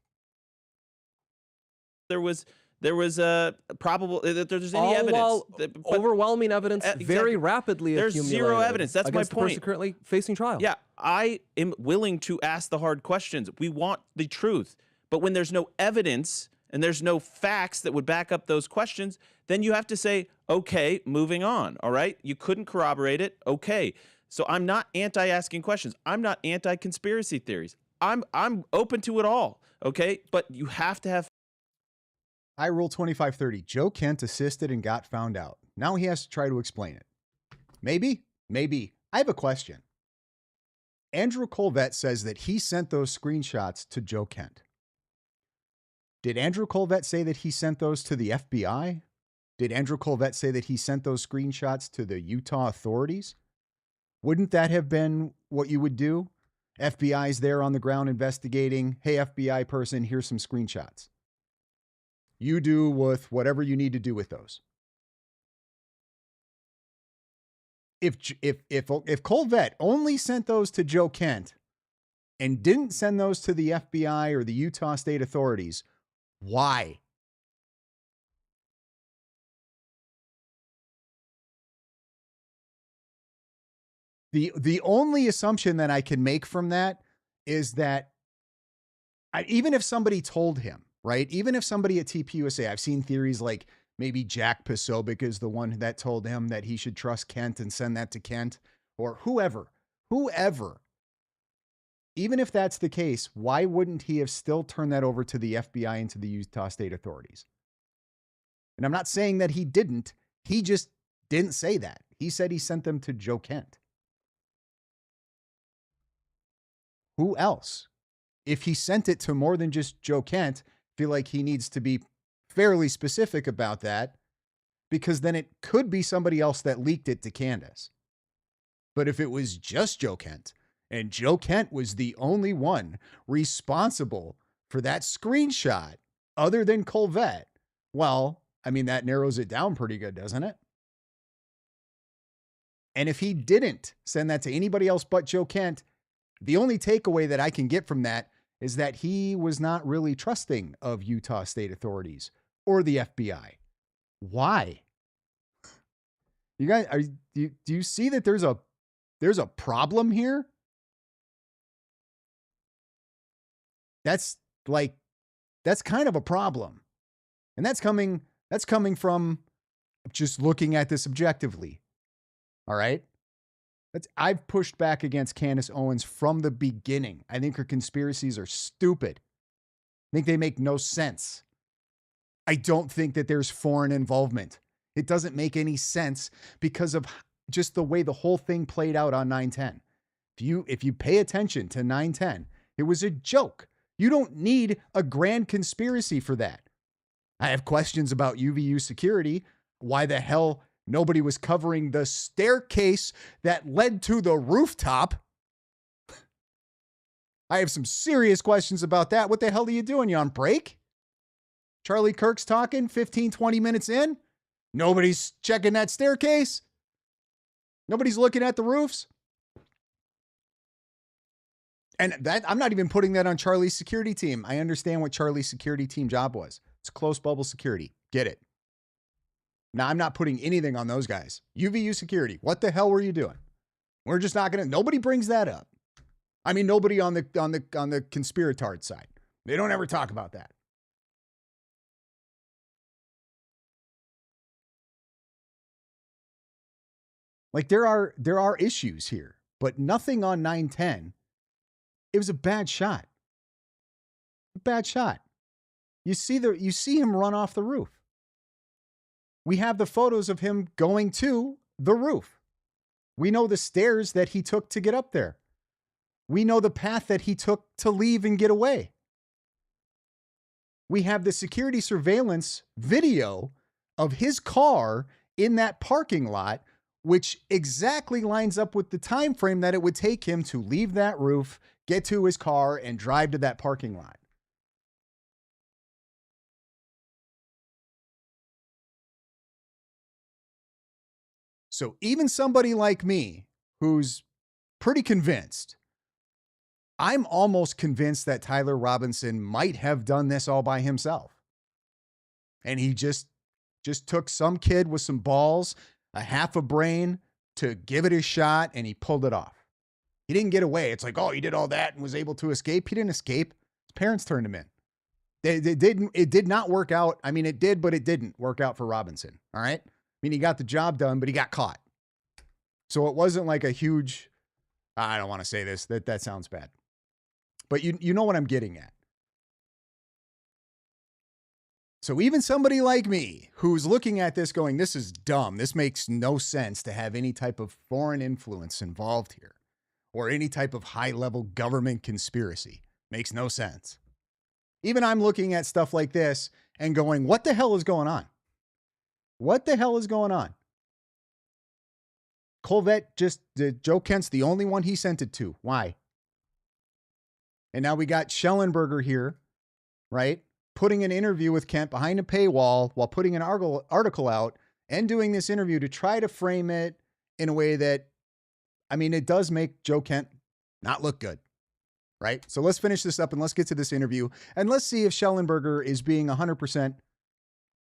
There was there was a probable that there's any evidence. While overwhelming evidence exactly. very rapidly There's accumulated. Zero evidence. That's my against the point. person currently facing trial. Yeah, I am willing to ask the hard questions. We want the truth. But when there's no evidence and there's no facts that would back up those questions, then you have to say, okay, moving on. All right? You couldn't corroborate it. Okay. So I'm not anti-asking questions. I'm not anti-conspiracy theories. I'm open to it all. Okay? But you have to have. I Rule 2530. Joe Kent assisted and got found out. Now he has to try to explain it. Maybe. I have a question. Andrew Colvett says that he sent those screenshots to Joe Kent. Did Andrew Colvett say that he sent those to the FBI? Did Andrew Colvett say that he sent those screenshots to the Utah authorities? Wouldn't that have been what you would do? FBI's there on the ground investigating. Hey, FBI person, here's some screenshots. You do with whatever you need to do with those. If Colvett only sent those to Joe Kent and didn't send those to the FBI or the Utah state authorities, why? The only assumption that I can make from that is that even if somebody told him, right? Even if somebody at TPUSA, I've seen theories like maybe Jack Posobiec is the one that told him that he should trust Kent and send that to Kent, or whoever. Even if that's the case, why wouldn't he have still turned that over to the FBI and to the Utah state authorities? And I'm not saying that he didn't. He just didn't say that. He said he sent them to Joe Kent. Who else? If he sent it to more than just Joe Kent, I feel like he needs to be fairly specific about that, because then it could be somebody else that leaked it to Candace. But if it was just Joe Kent, and Joe Kent was the only one responsible for that screenshot other than Colvett, well, I mean, that narrows it down pretty good, doesn't it? And if he didn't send that to anybody else but Joe Kent, the only takeaway that I can get from that is that he was not really trusting of Utah state authorities or the FBI. Why? You guys, do you see that there's a problem here? That's kind of a problem. And that's coming from just looking at this objectively. All right? I've pushed back against Candace Owens from the beginning. I think her conspiracies are stupid. I think they make no sense. I don't think that there's foreign involvement. It doesn't make any sense because of just the way the whole thing played out on 9/10. If you pay attention to 9/10, it was a joke. You don't need a grand conspiracy for that. I have questions about UVU security. Why the hell nobody was covering the staircase that led to the rooftop? I have some serious questions about that. What the hell are you doing? You on break? Charlie Kirk's talking 15, 20 minutes in. Nobody's checking that staircase. Nobody's looking at the roofs. And that, I'm not even putting that on Charlie's security team. I understand what Charlie's security team job was. It's close bubble security. Get it. Now, I'm not putting anything on those guys. UVU security. What the hell were you doing? We're just not going to, nobody brings that up. I mean, nobody on the conspiratard side. They don't ever talk about that. Like there are issues here, but nothing on 9/10. It was a bad shot. A bad shot. You see him run off the roof. We have the photos of him going to the roof. We know the stairs that he took to get up there. We know the path that he took to leave and get away. We have the security surveillance video of his car in that parking lot, which exactly lines up with the time frame that it would take him to leave that roof, get to his car, and drive to that parking lot. So even somebody like me, who's pretty convinced, I'm almost convinced that Tyler Robinson might have done this all by himself. And he just took some kid with some balls, a half a brain, to give it a shot, and he pulled it off. He didn't get away. It's like, oh, he did all that and was able to escape. He didn't escape. His parents turned him in. It did not work out. I mean, it did, but it didn't work out for Robinson. All right. I mean, he got the job done, but he got caught. So it wasn't like a huge, I don't want to say this, that sounds bad, but you know what I'm getting at. So even somebody like me who's looking at this going, this is dumb. This makes no sense to have any type of foreign influence involved here or any type of high level government conspiracy. Makes no sense. Even I'm looking at stuff like this and going, what the hell is going on? What the hell is going on? Colvette Joe Kent's the only one he sent it to. Why? And now we got Schellenberger here, right? Putting an interview with Kent behind a paywall while putting an article out and doing this interview to try to frame it in a way that, I mean, it does make Joe Kent not look good. Right? So let's finish this up and let's get to this interview and let's see if Schellenberger is being 100%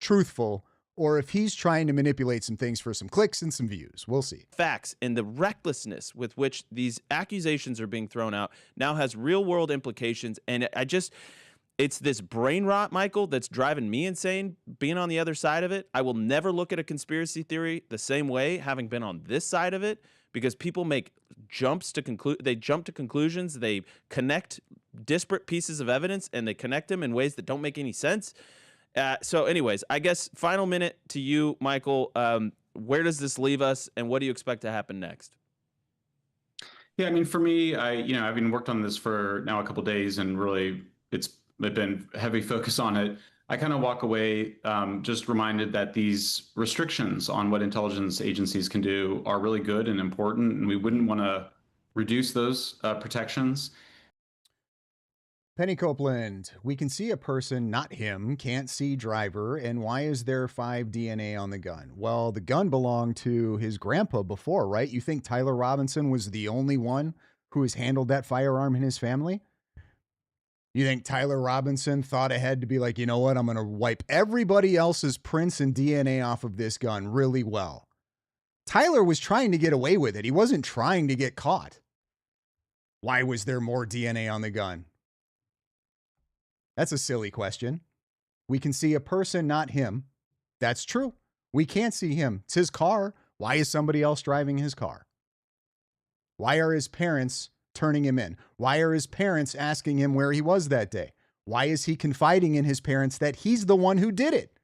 truthful or if he's trying to manipulate some things for some clicks and some views. We'll see. Facts and the recklessness with which these accusations are being thrown out now has real world implications. And it's this brain rot, Michael, that's driving me insane being on the other side of it. I will never look at a conspiracy theory the same way, having been on this side of it, because people make they jump to conclusions, they connect disparate pieces of evidence, and they connect them in ways that don't make any sense. So anyways, I guess final minute to you, Michael. Where does this leave us, and what do you expect to happen next? Yeah, I mean, for me, I've been worked on this for now a couple of days, and really it's been heavy focus on it. I kind of walk away just reminded that these restrictions on what intelligence agencies can do are really good and important, and we wouldn't want to reduce those protections. Penny Copeland, we can see a person, not him, can't see driver, and why is there 5 DNA on the gun? Well, the gun belonged to his grandpa before, right? You think Tyler Robinson was the only one who has handled that firearm in his family? You think Tyler Robinson thought ahead to be like, you know what, I'm going to wipe everybody else's prints and DNA off of this gun really well. Tyler was trying to get away with it. He wasn't trying to get caught. Why was there more DNA on the gun? That's a silly question. We can see a person, not him. That's true. We can't see him. It's his car. Why is somebody else driving his car? Why are his parents turning him in? Why are his parents asking him where he was that day? Why is he confiding in his parents that he's the one who did it?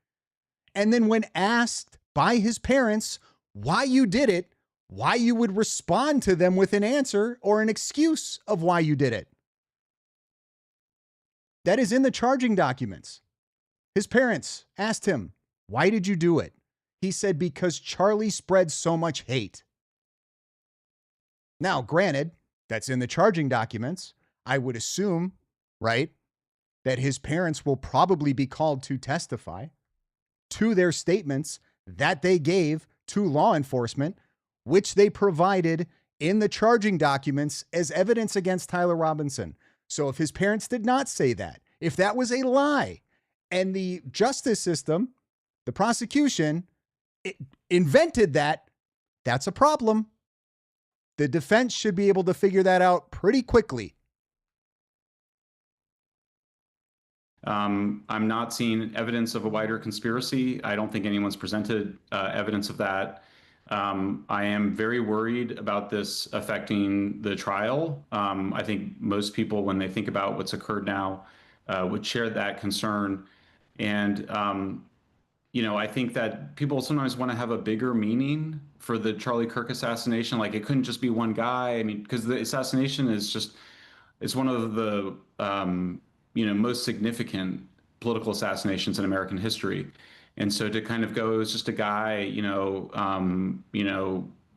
And then when asked by his parents why you did it, why you would respond to them with an answer or an excuse of why you did it. That is in the charging documents. His parents asked him, why did you do it? He said, because Charlie spread so much hate. Now, granted, that's in the charging documents. I would assume, right, that his parents will probably be called to testify to their statements that they gave to law enforcement, which they provided in the charging documents as evidence against Tyler Robinson. So if his parents did not say that, if that was a lie, and the justice system, the prosecution, invented that, that's a problem. The defense should be able to figure that out pretty quickly. I'm not seeing evidence of a wider conspiracy. I don't think anyone's presented evidence of that. I am very worried about this affecting the trial. I think most people, when they think about what's occurred now, would share that concern. And, I think that people sometimes want to have a bigger meaning for the Charlie Kirk assassination. Like, it couldn't just be one guy. I mean, because the assassination is just, it's one of the, most significant political assassinations in American history. And so to kind of go, it was just a guy,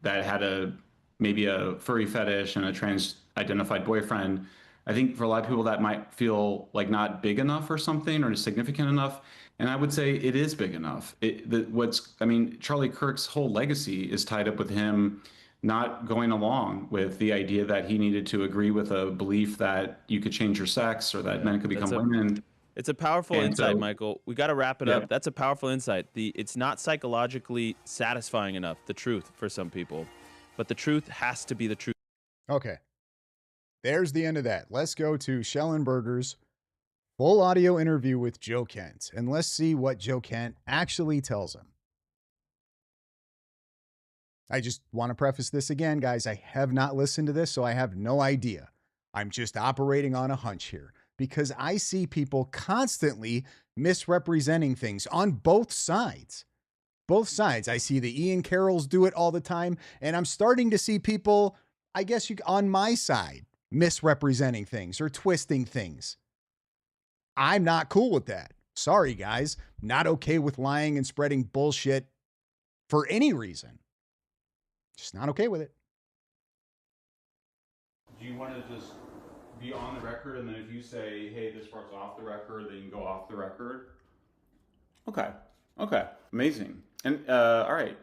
that had maybe a furry fetish and a trans-identified boyfriend. I think for a lot of people that might feel like not big enough or something, or significant enough. And I would say it is big enough. Charlie Kirk's whole legacy is tied up with him not going along with the idea that he needed to agree with a belief that you could change your sex or that men could become women. It's a powerful And insight, so- Michael. We got to wrap it Yeah. up. That's a powerful insight. It's not psychologically satisfying enough, the truth, for some people. But the truth has to be the truth. Okay. There's the end of that. Let's go to Schellenberger's full audio interview with Joe Kent, and let's see what Joe Kent actually tells him. I just want to preface this again, guys. I have not listened to this, so I have no idea. I'm just operating on a hunch here because I see people constantly misrepresenting things on both sides. Both sides. I see the Ian Carrolls do it all the time, and I'm starting to see people, I guess, on my side misrepresenting things or twisting things. I'm not cool with that. Sorry, guys. Not okay with lying and spreading bullshit for any reason. Just not okay with it. Do you want to just be on the record, and then if you say, hey, this part's off the record, then you can go off the record? Okay. Amazing. And all right.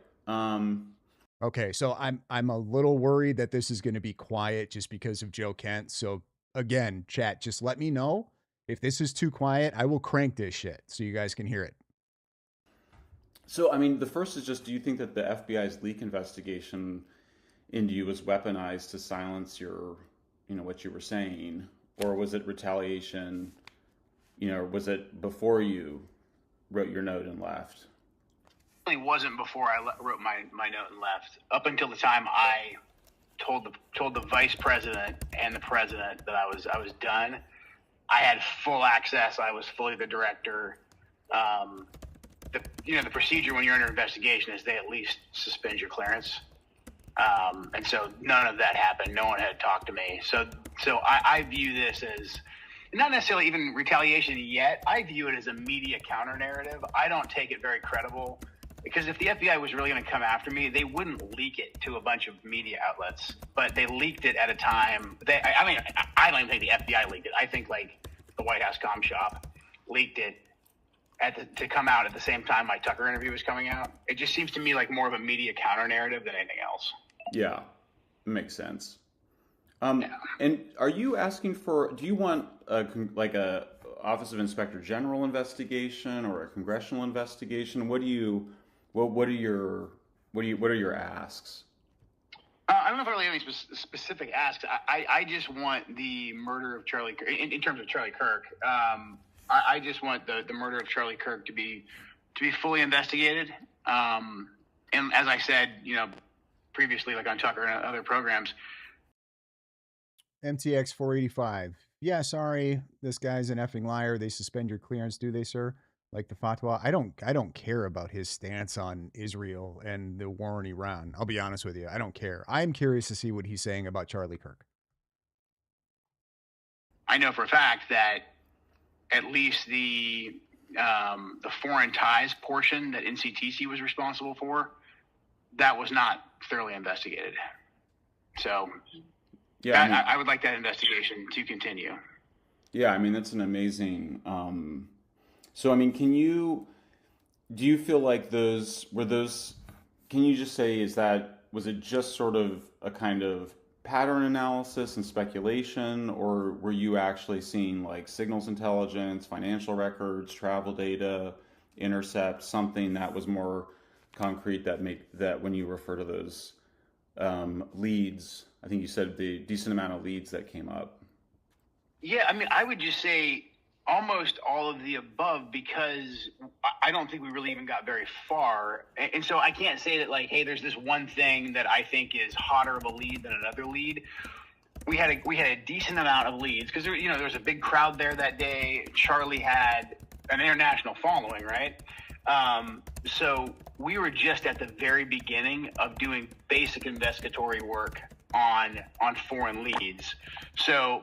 Okay, so I'm a little worried that this is going to be quiet just because of Joe Kent. So again, chat, just let me know if this is too quiet. I will crank this shit so you guys can hear it. So, I mean, the first is just, do you think that the FBI's leak investigation into you was weaponized to silence your, what you were saying? Or was it retaliation? Was it before you wrote your note and left? It wasn't before I wrote my note and left. Up until the time I told the vice president and the president that I was done, I had full access. I was fully the director. The procedure when you're under investigation is they at least suspend your clearance. And so none of that happened. No one had talked to me. So I view this as not necessarily even retaliation yet. I view it as a media counter narrative. I don't take it very credible because if the FBI was really going to come after me, they wouldn't leak it to a bunch of media outlets, but they leaked it at a time. I don't even think the FBI leaked it. I think like the White House comm shop leaked it to come out at the same time my Tucker interview was coming out. It just seems to me like more of a media counter narrative than anything else. Yeah, makes sense. And are you asking do you want a Office of Inspector General investigation or a congressional investigation? What are your asks? I don't know if I really have any specific asks. I just want the murder of Charlie Kirk, in terms of Charlie Kirk. I just want the murder of Charlie Kirk to be fully investigated. And as I said, previously, like on Tucker and other programs. MTX 485. Yeah, sorry. This guy's an effing liar. They suspend your clearance, do they, sir? Like the fatwa. I don't care about his stance on Israel and the war in Iran. I'll be honest with you. I don't care. I'm curious to see what he's saying about Charlie Kirk. I know for a fact that at least the foreign ties portion that NCTC was responsible for, that was not thoroughly investigated. So yeah, I would like that investigation to continue. Yeah, I mean, that's an amazing. So, I mean, do you feel like can you just say, was it just sort of a kind of pattern analysis and speculation, or were you actually seeing like signals intelligence, financial records, travel data, intercept, something that was more concrete that when you refer to those leads, I think you said the decent amount of leads that came up? Yeah, I mean, I would just say almost all of the above, because I don't think we really even got very far. And so I can't say that like, hey, there's this one thing that I think is hotter of a lead than another lead. We had a decent amount of leads because there was a big crowd there that day. Charlie had an international following, right? So we were just at the very beginning of doing basic investigatory work on foreign leads. So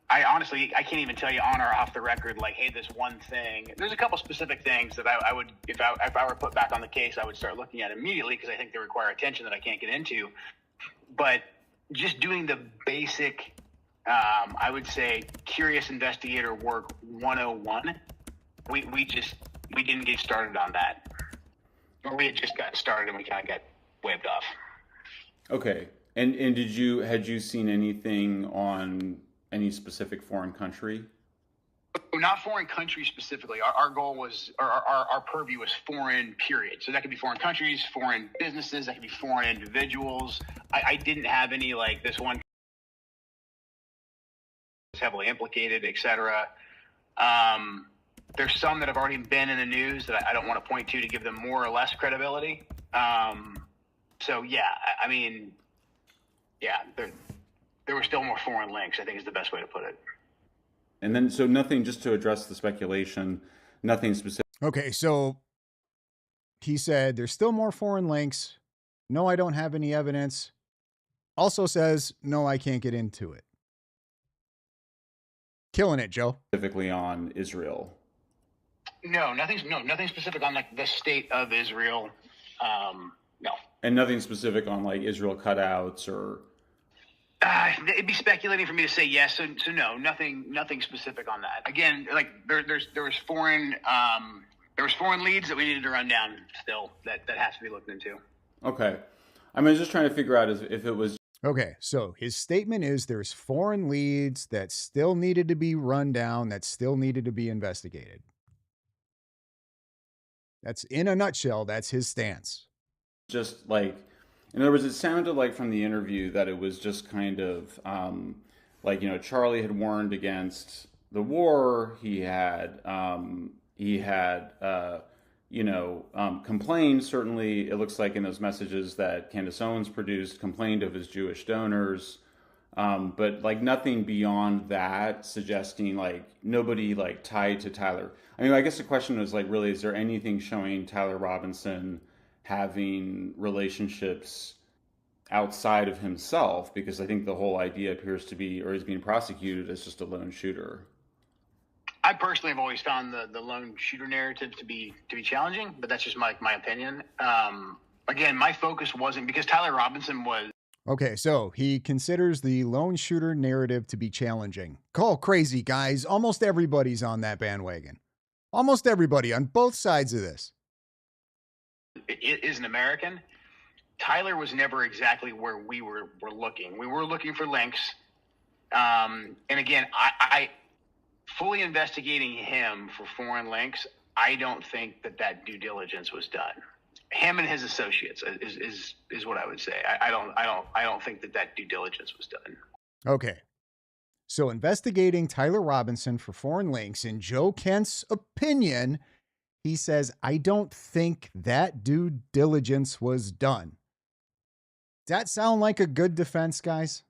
I honestly can't even tell you on or off the record, like, hey, this one thing. There's a couple specific things that I would, if I were put back on the case, I would start looking at immediately because I think they require attention that I can't get into. But just doing the basic, I would say, curious investigator work 101, we didn't get started on that. Or we had just got started and we kind of got waved off. Okay. And had you seen anything on any specific foreign country? Not foreign countries specifically. Our goal was, or our purview was foreign, period. So that could be foreign countries, foreign businesses, that could be foreign individuals. I didn't have any like this one was heavily implicated, et cetera. There's some that have already been in the news that I don't want to point to give them more or less credibility. So yeah, I mean, yeah, there were still more foreign links, I think is the best way to put it. And then, so nothing, just to address the speculation, nothing specific. Okay, so he said there's still more foreign links. No, I don't have any evidence. Also says, no, I can't get into it. Killing it, Joe. Specifically on Israel. No, nothing specific on like the state of Israel. No. And nothing specific on like Israel cutouts or. It'd be speculating for me to say yes. So no, nothing specific on that. Again, like there was foreign leads that we needed to run down still that has to be looked into. Okay. I mean, I was just trying to figure out if it was. Okay, so his statement is there's foreign leads that still needed to be run down, that still needed to be investigated. That's, in a nutshell, that's his stance. Just like, in other words, it sounded like from the interview that it was just kind of like, you know, Charlie had warned against the war. He had complained, certainly, it looks like in those messages that Candace Owens produced, complained of his Jewish donors. But like nothing beyond that, suggesting like nobody like tied to Tyler. I mean, I guess the question is like, really, is there anything showing Tyler Robinson having relationships outside of himself? Because I think the whole idea appears to be, or he's being prosecuted as just a lone shooter. I personally have always found the lone shooter narrative to be challenging, but that's just my opinion. Again, my focus wasn't because Tyler Robinson was. Okay, so he considers the lone shooter narrative to be challenging. Call crazy, guys. Almost everybody's on that bandwagon. Almost everybody on both sides of this. It is an American. Tyler was never exactly where we were looking. We were looking for links. And again, I fully investigating him for foreign links, I don't think that due diligence was done. Him and his associates is what I would say. I don't think that due diligence was done. Okay. So investigating Tyler Robinson for foreign links, in Joe Kent's opinion, he says, I don't think that due diligence was done. Does that sound like a good defense, guys?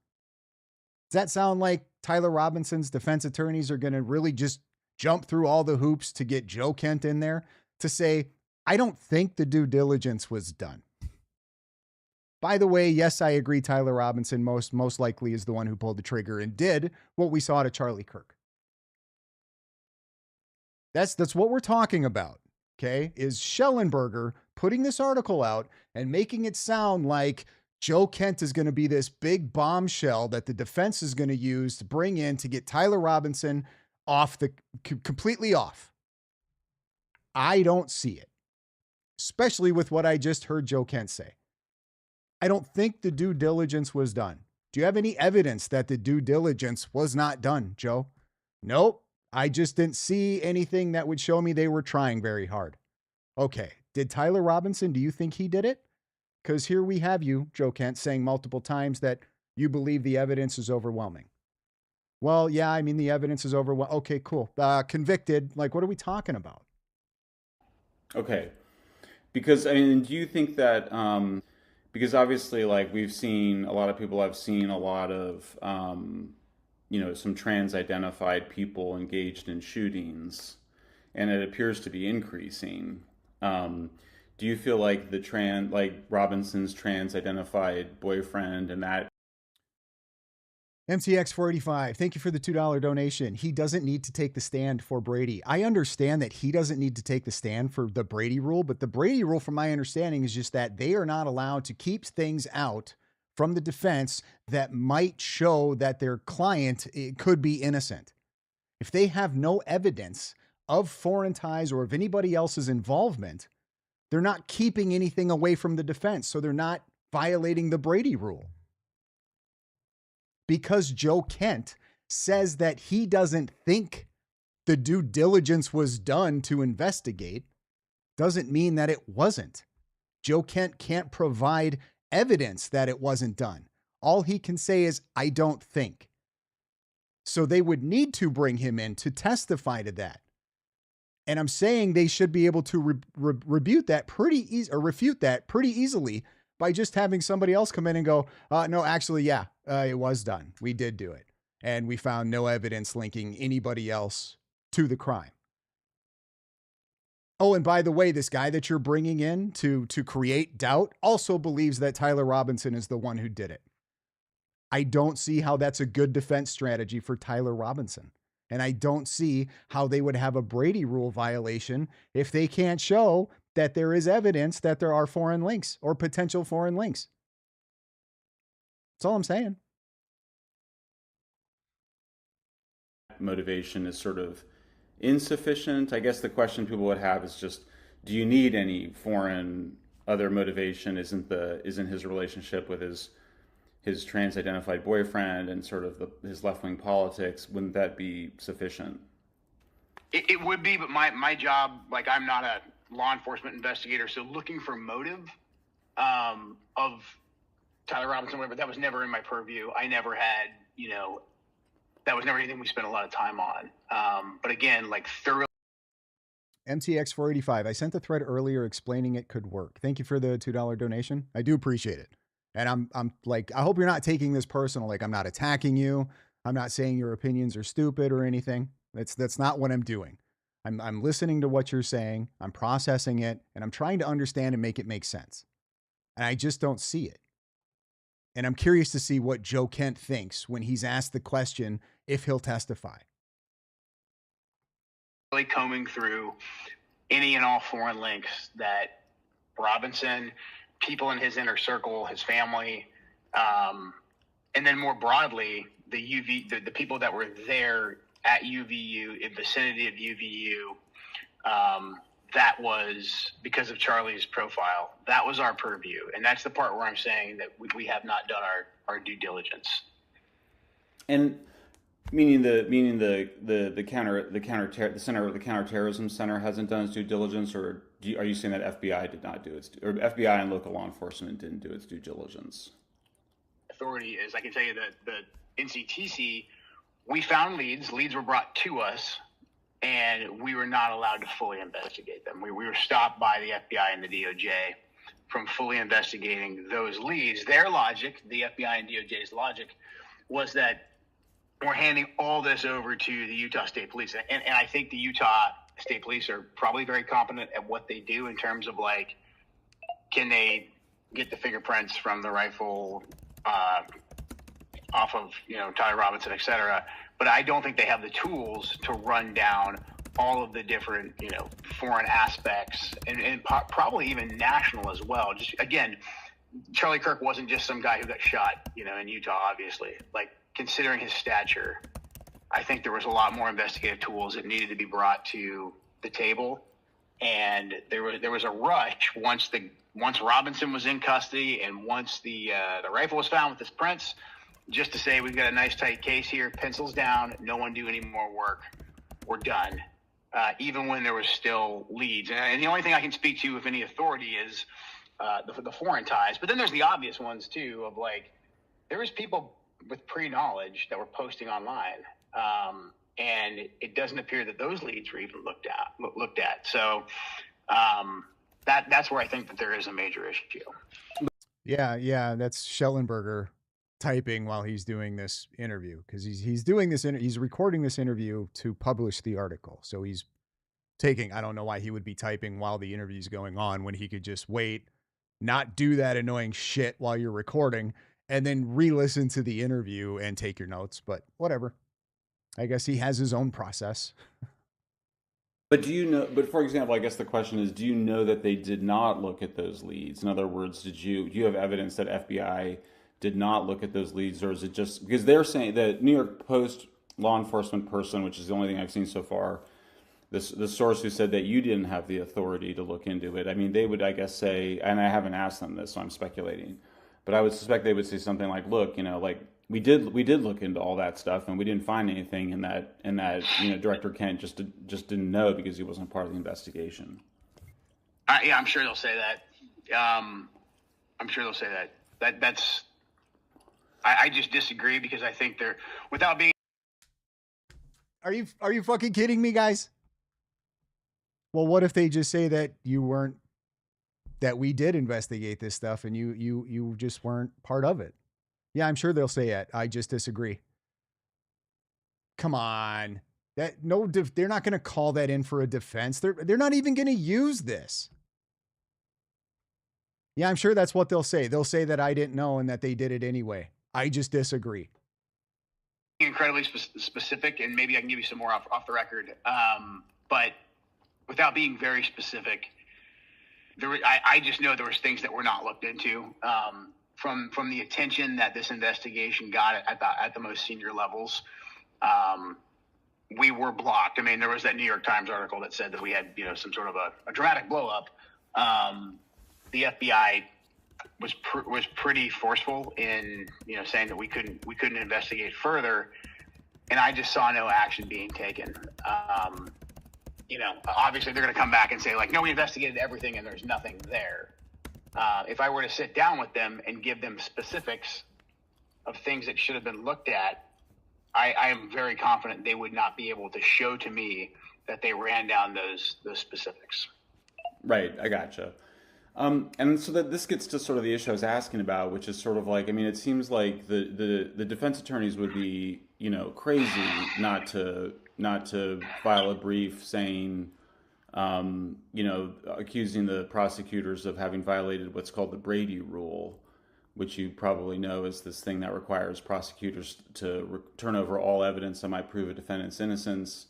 Does that sound like Tyler Robinson's defense attorneys are going to really just jump through all the hoops to get Joe Kent in there to say, I don't think the due diligence was done? By the way, yes, I agree. Tyler Robinson most likely is the one who pulled the trigger and did what we saw to Charlie Kirk. That's what we're talking about. Okay, is Schellenberger putting this article out and making it sound like Joe Kent is going to be this big bombshell that the defense is going to use to bring in to get Tyler Robinson completely off. I don't see it, especially with what I just heard Joe Kent say. I don't think the due diligence was done. Do you have any evidence that the due diligence was not done, Joe? Nope. I just didn't see anything that would show me they were trying very hard. Okay. Did Tyler Robinson, do you think he did it? Because here we have you, Joe Kent, saying multiple times that you believe the evidence is overwhelming. Well, yeah, I mean, the evidence is overwhelming. Okay, cool. Convicted. Like, what are we talking about? Okay. Because, I mean, do you think that, because obviously, like, we've seen, a lot of people have seen a lot of, some trans-identified people engaged in shootings, and it appears to be increasing. Do you feel like Robinson's trans-identified boyfriend and that? MTX485, thank you for the $2 donation. He doesn't need to take the stand for Brady. I understand that he doesn't need to take the stand for the Brady rule, but the Brady rule, from my understanding, is just that they are not allowed to keep things out from the defense that might show that their client could be innocent. If they have no evidence of foreign ties or of anybody else's involvement, they're not keeping anything away from the defense, so they're not violating the Brady rule. Because Joe Kent says that he doesn't think the due diligence was done to investigate doesn't mean that it wasn't. Joe Kent can't provide evidence that it wasn't done. All he can say is, I don't think. So they would need to bring him in to testify to that. And I'm saying they should be able to refute that pretty easily by just having somebody else come in and go, no, actually, yeah, it was done. We did do it. And we found no evidence linking anybody else to the crime. Oh, and by the way, this guy that you're bringing in to create doubt also believes that Tyler Robinson is the one who did it. I don't see how that's a good defense strategy for Tyler Robinson. And I don't see how they would have a Brady rule violation if they can't show that there is evidence that there are foreign links or potential foreign links. That's all I'm saying. Motivation is sort of insufficient. I guess the question people would have is just, do you need any foreign other motivation? Isn't his relationship with his trans-identified boyfriend and sort of his left-wing politics, wouldn't that be sufficient? It would be, but my job, like, I'm not a law enforcement investigator, so looking for motive of Tyler Robinson, whatever, that was never in my purview. I never had, that was never anything we spent a lot of time on. But again, like, thoroughly. MTX 485, I sent a thread earlier explaining it could work. Thank you for the $2 donation. I do appreciate it. And I'm like, I hope you're not taking this personal. Like, I'm not attacking you. I'm not saying your opinions are stupid or anything. That's not what I'm doing. I'm listening to what you're saying. I'm processing it, and I'm trying to understand and make it make sense. And I just don't see it. And I'm curious to see what Joe Kent thinks when he's asked the question if he'll testify. Really combing through any and all foreign links that Robinson, people in his inner circle, his family, and then more broadly, the people that were there at UVU, in vicinity of UVU, that was because of Charlie's profile. That was our purview, and that's the part where I'm saying that we have not done our due diligence. And meaning the counterterrorism center hasn't done its due diligence, or are you saying that FBI did not do its, or FBI and local law enforcement didn't do its due diligence? Authority is, I can tell you that the NCTC, we found leads were brought to us, and we were not allowed to fully investigate them. We were stopped by the FBI and the DOJ from fully investigating those leads. Their logic, the FBI and DOJ's logic, was that we're handing all this over to the Utah State Police. And I think the Utah State Police are probably very competent at what they do in terms of, like, can they get the fingerprints from the rifle off of, Tyler Robinson, et cetera. But I don't think they have the tools to run down all of the different, foreign aspects and probably even national as well. Just, again, Charlie Kirk wasn't just some guy who got shot, in Utah, obviously. Like, considering his stature, I think there was a lot more investigative tools that needed to be brought to the table. And there was a rush once Robinson was in custody and once the rifle was found with his prints, just to say, we've got a nice tight case here, pencils down, no one do any more work, we're done. Even when there was still leads. And the only thing I can speak to with any authority is the foreign ties. But then there's the obvious ones too, of, like, there was people with pre-knowledge that were posting online. And it doesn't appear that those leads were even looked at. So that's where I think that there is a major issue. Yeah, that's Schellenberger typing while he's doing this interview, because he's doing this he's recording this interview to publish the article. So he's taking, I don't know why he would be typing while the interview's going on when he could just wait, not do that annoying shit while you're recording, and then re-listen to the interview and take your notes. But whatever. I guess he has his own process. But but for example, I guess the question is, do you know that they did not look at those leads? In other words, do you have evidence that FBI did not look at those leads, or is it just because they're saying that New York Post law enforcement person, which is the only thing I've seen so far, the source who said that you didn't have the authority to look into it, I mean, they would, I guess, say, and I haven't asked them this, so I'm speculating, but I would suspect they would say something like, look, like, we did look into all that stuff, and we didn't find anything in that Director Kent just didn't know because he wasn't part of the investigation. Yeah, I'm sure they'll say that. I'm sure they'll say that. That's. I just disagree because I think they're without being. Are you fucking kidding me, guys? Well, what if they just say that that we did investigate this stuff and you just weren't part of it? Yeah, I'm sure they'll say it. I just disagree. Come on. They're not going to call that in for a defense. They're not even going to use this. Yeah, I'm sure that's what they'll say. They'll say that I didn't know and that they did it anyway. I just disagree. Incredibly specific, and maybe I can give you some more off the record. But without being very specific, I just know there was things that were not looked into. From the attention that this investigation got at the most senior levels, we were blocked. I mean, there was that New York Times article that said that we had, some sort of a dramatic blow up. The FBI was pretty forceful in, saying that we couldn't investigate further, and I just saw no action being taken. Obviously they're going to come back and say, like, no, we investigated everything and there's nothing there. If I were to sit down with them and give them specifics of things that should have been looked at, I am very confident they would not be able to show to me that they ran down those specifics. Right, I gotcha. And so that this gets to sort of the issue I was asking about, which is sort of like, I mean, it seems like the defense attorneys would be, crazy not to file a brief saying, accusing the prosecutors of having violated what's called the Brady Rule, which you probably know is this thing that requires prosecutors to turn over all evidence that might prove a defendant's innocence.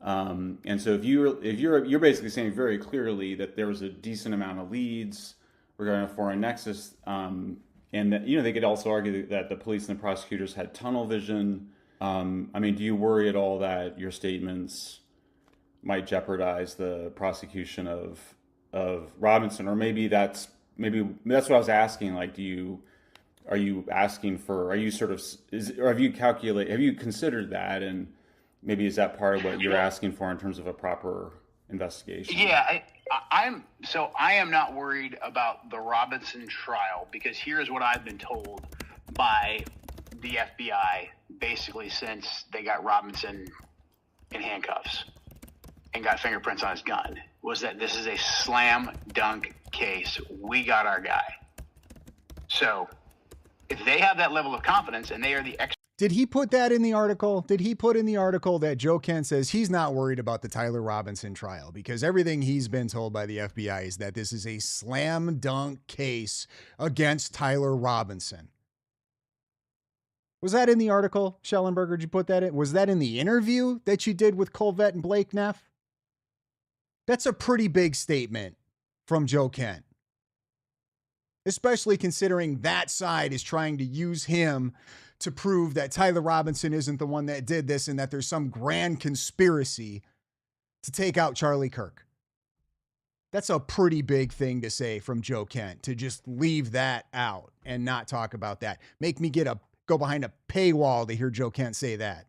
And so if you're basically saying very clearly that there was a decent amount of leads regarding a foreign nexus, and that, they could also argue that the police and the prosecutors had tunnel vision. I mean, do you worry at all that your statements might jeopardize the prosecution of Robinson? Or maybe that's what I was asking. Like, have you considered that, and maybe is that part of what you're asking for in terms of a proper investigation? Yeah, I am not worried about the Robinson trial, because here's what I've been told by the FBI basically since they got Robinson in handcuffs and got fingerprints on his gun, was that this is a slam dunk case. We got our guy. So if they have that level of confidence and they are the Did he put that in the article? Did he put in the article that Joe Kent says he's not worried about the Tyler Robinson trial because everything he's been told by the FBI is that this is a slam dunk case against Tyler Robinson? Was that in the article, Schellenberger? Did you put that in? Was that in the interview that you did with Colvette and Blake Neff? That's a pretty big statement from Joe Kent, especially considering that side is trying to use him to prove that Tyler Robinson isn't the one that did this and that there's some grand conspiracy to take out Charlie Kirk. That's a pretty big thing to say from Joe Kent, to just leave that out and not talk about that. Make me go behind a paywall to hear Joe Kent say that.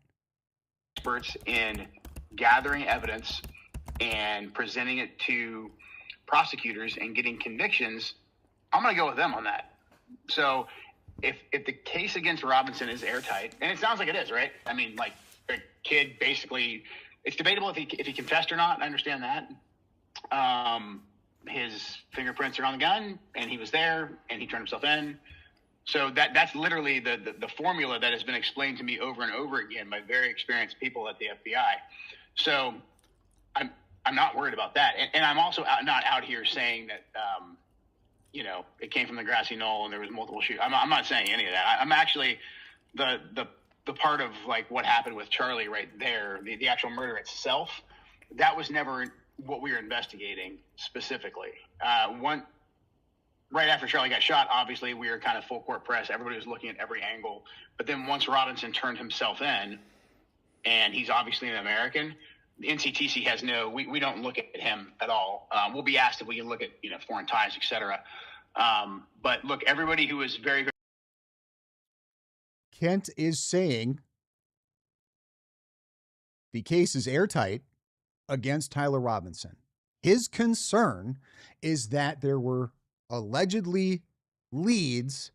Experts in gathering evidence and presenting it to prosecutors and getting convictions. I'm going to go with them on that. So if the case against Robinson is airtight, and it sounds like it is, right? I mean, like, the kid basically, it's debatable if he confessed or not. I understand that. His fingerprints are on the gun, and he was there, and he turned himself in. So that's literally the formula that has been explained to me over and over again by very experienced people at the FBI. So I'm not worried about that, and I'm also not out here saying that it came from the grassy knoll and there was multiple shooters. I'm not saying any of that. I'm actually the part of, like, what happened with Charlie right there, the actual murder itself. That was never what we were investigating specifically. Right after Charlie got shot, obviously we were kind of full court press. Everybody was looking at every angle. But then once Robinson turned himself in, and he's obviously an American, the NCTC has we don't look at him at all. We'll be asked if we can look at, foreign ties, et cetera. But look, everybody who was very, very Kent is saying the case is airtight against Tyler Robinson. His concern is that there were allegedly leads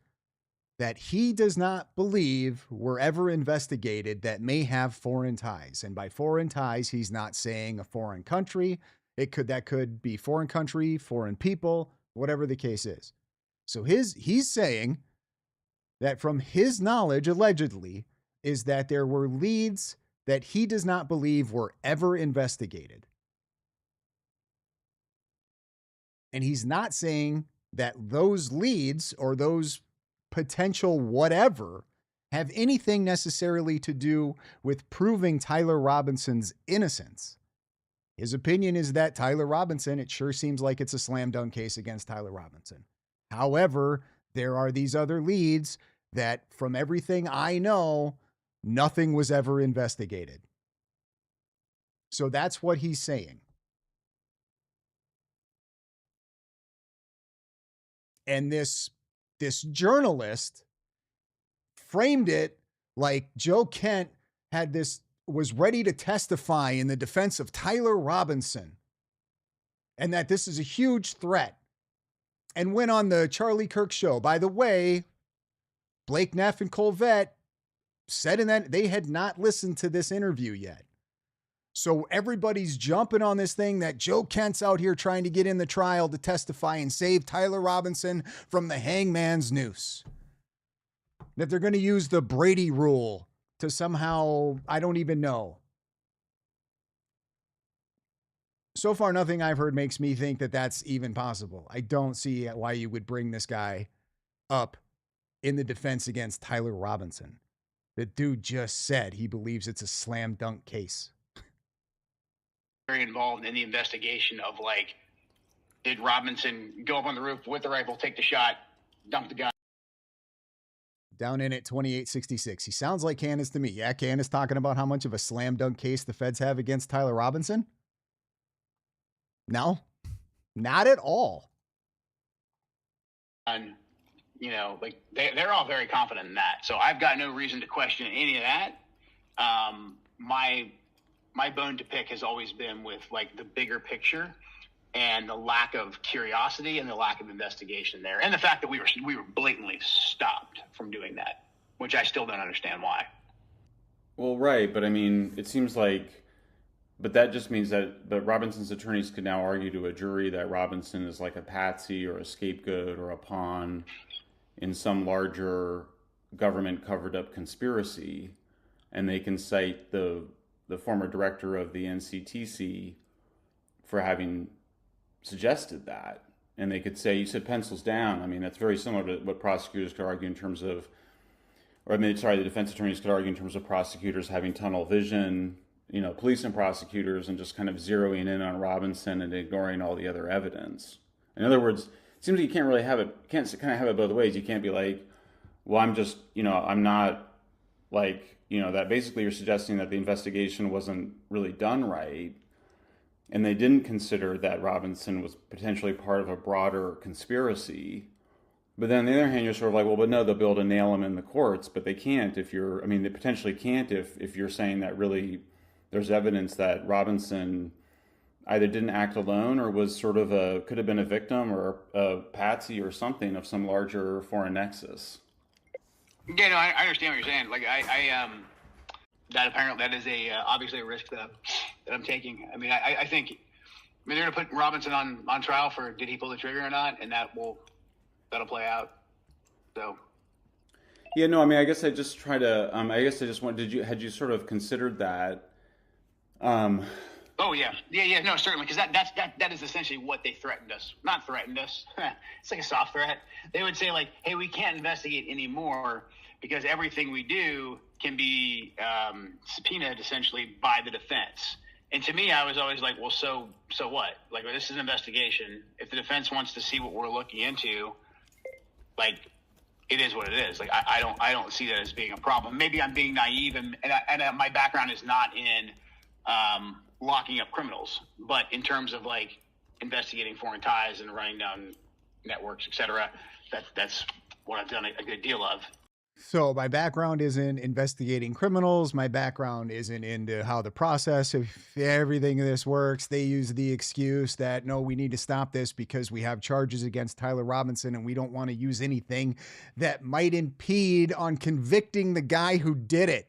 that he does not believe were ever investigated that may have foreign ties. And by foreign ties, he's not saying a foreign country. That could be foreign country, foreign people, whatever the case is. So he's saying that from his knowledge, allegedly, is that there were leads that he does not believe were ever investigated. And he's not saying that those leads or those potential whatever have anything necessarily to do with proving Tyler Robinson's innocence. His opinion is that Tyler Robinson, it sure seems like it's a slam dunk case against Tyler Robinson. However, there are these other leads that, from everything I know, nothing was ever investigated. So that's what he's saying. And this journalist framed it like Joe Kent was ready to testify in the defense of Tyler Robinson, and that this is a huge threat, and went on the Charlie Kirk show. By the way, Blake Neff and Colvette said in that they had not listened to this interview yet. So everybody's jumping on this thing that Joe Kent's out here trying to get in the trial to testify and save Tyler Robinson from the hangman's noose. That they're going to use the Brady rule to somehow, I don't even know. So far, nothing I've heard makes me think that that's even possible. I don't see why you would bring this guy up in the defense against Tyler Robinson. The dude just said he believes it's a slam dunk case. Very involved in the investigation of, like, did Robinson go up on the roof with the rifle, take the shot, dump the gun? Down in at 2866. He sounds like Candace to me. Yeah, Candace talking about how much of a slam dunk case the feds have against Tyler Robinson? No, not at all. And, you know, like, they're all very confident in that. So I've got no reason to question any of that. My bone to pick has always been with, like, the bigger picture and the lack of curiosity and the lack of investigation there, and the fact that we were blatantly stopped from doing that, which I still don't understand why. Well, right, but I mean, it seems like, but that just means that Robinson's attorneys could now argue to a jury that Robinson is like a patsy or a scapegoat or a pawn in some larger government covered up conspiracy, and they can cite the former director of the NCTC for having suggested that. And they could say, you said pencils down. I mean, that's very similar to what prosecutors could argue in terms of, the defense attorneys could argue in terms of prosecutors having tunnel vision, you know, police and prosecutors, and just kind of zeroing in on Robinson and ignoring all the other evidence. In other words, it seems like you can't kind of have it both ways. You can't be like, well, I'm not like, you know, that basically you're suggesting that the investigation wasn't really done right, and they didn't consider that Robinson was potentially part of a broader conspiracy. But then on the other hand, you're sort of like, well, but no, they'll be able to nail him in the courts, but they can't they potentially can't if you're saying that really there's evidence that Robinson either didn't act alone or was sort of could have been a victim or a patsy or something of some larger foreign nexus. Yeah, no, I understand what you're saying. Like, that is obviously a risk that I'm taking. I mean, I think they're going to put Robinson on trial for did he pull the trigger or not, and that'll play out. So. Yeah, no, I mean, I guess I just try to. Had you sort of considered that? Oh yeah, no, certainly, because that is essentially what they threatened us. Not threatened us. It's like a soft threat. They would say, like, hey, we can't investigate anymore because everything we do can be subpoenaed essentially by the defense. And to me, I was always like, well, so what? Like, well, this is an investigation. If the defense wants to see what we're looking into, like, it is what it is. Like, I don't see that as being a problem. Maybe I'm being naive, and my background is not in locking up criminals, but in terms of, like, investigating foreign ties and running down networks, et cetera, that's what I've done a good deal of. So my background isn't investigating criminals. My background isn't into how the process of everything of this works. They use the excuse that, no, we need to stop this because we have charges against Tyler Robinson and we don't want to use anything that might impede on convicting the guy who did it.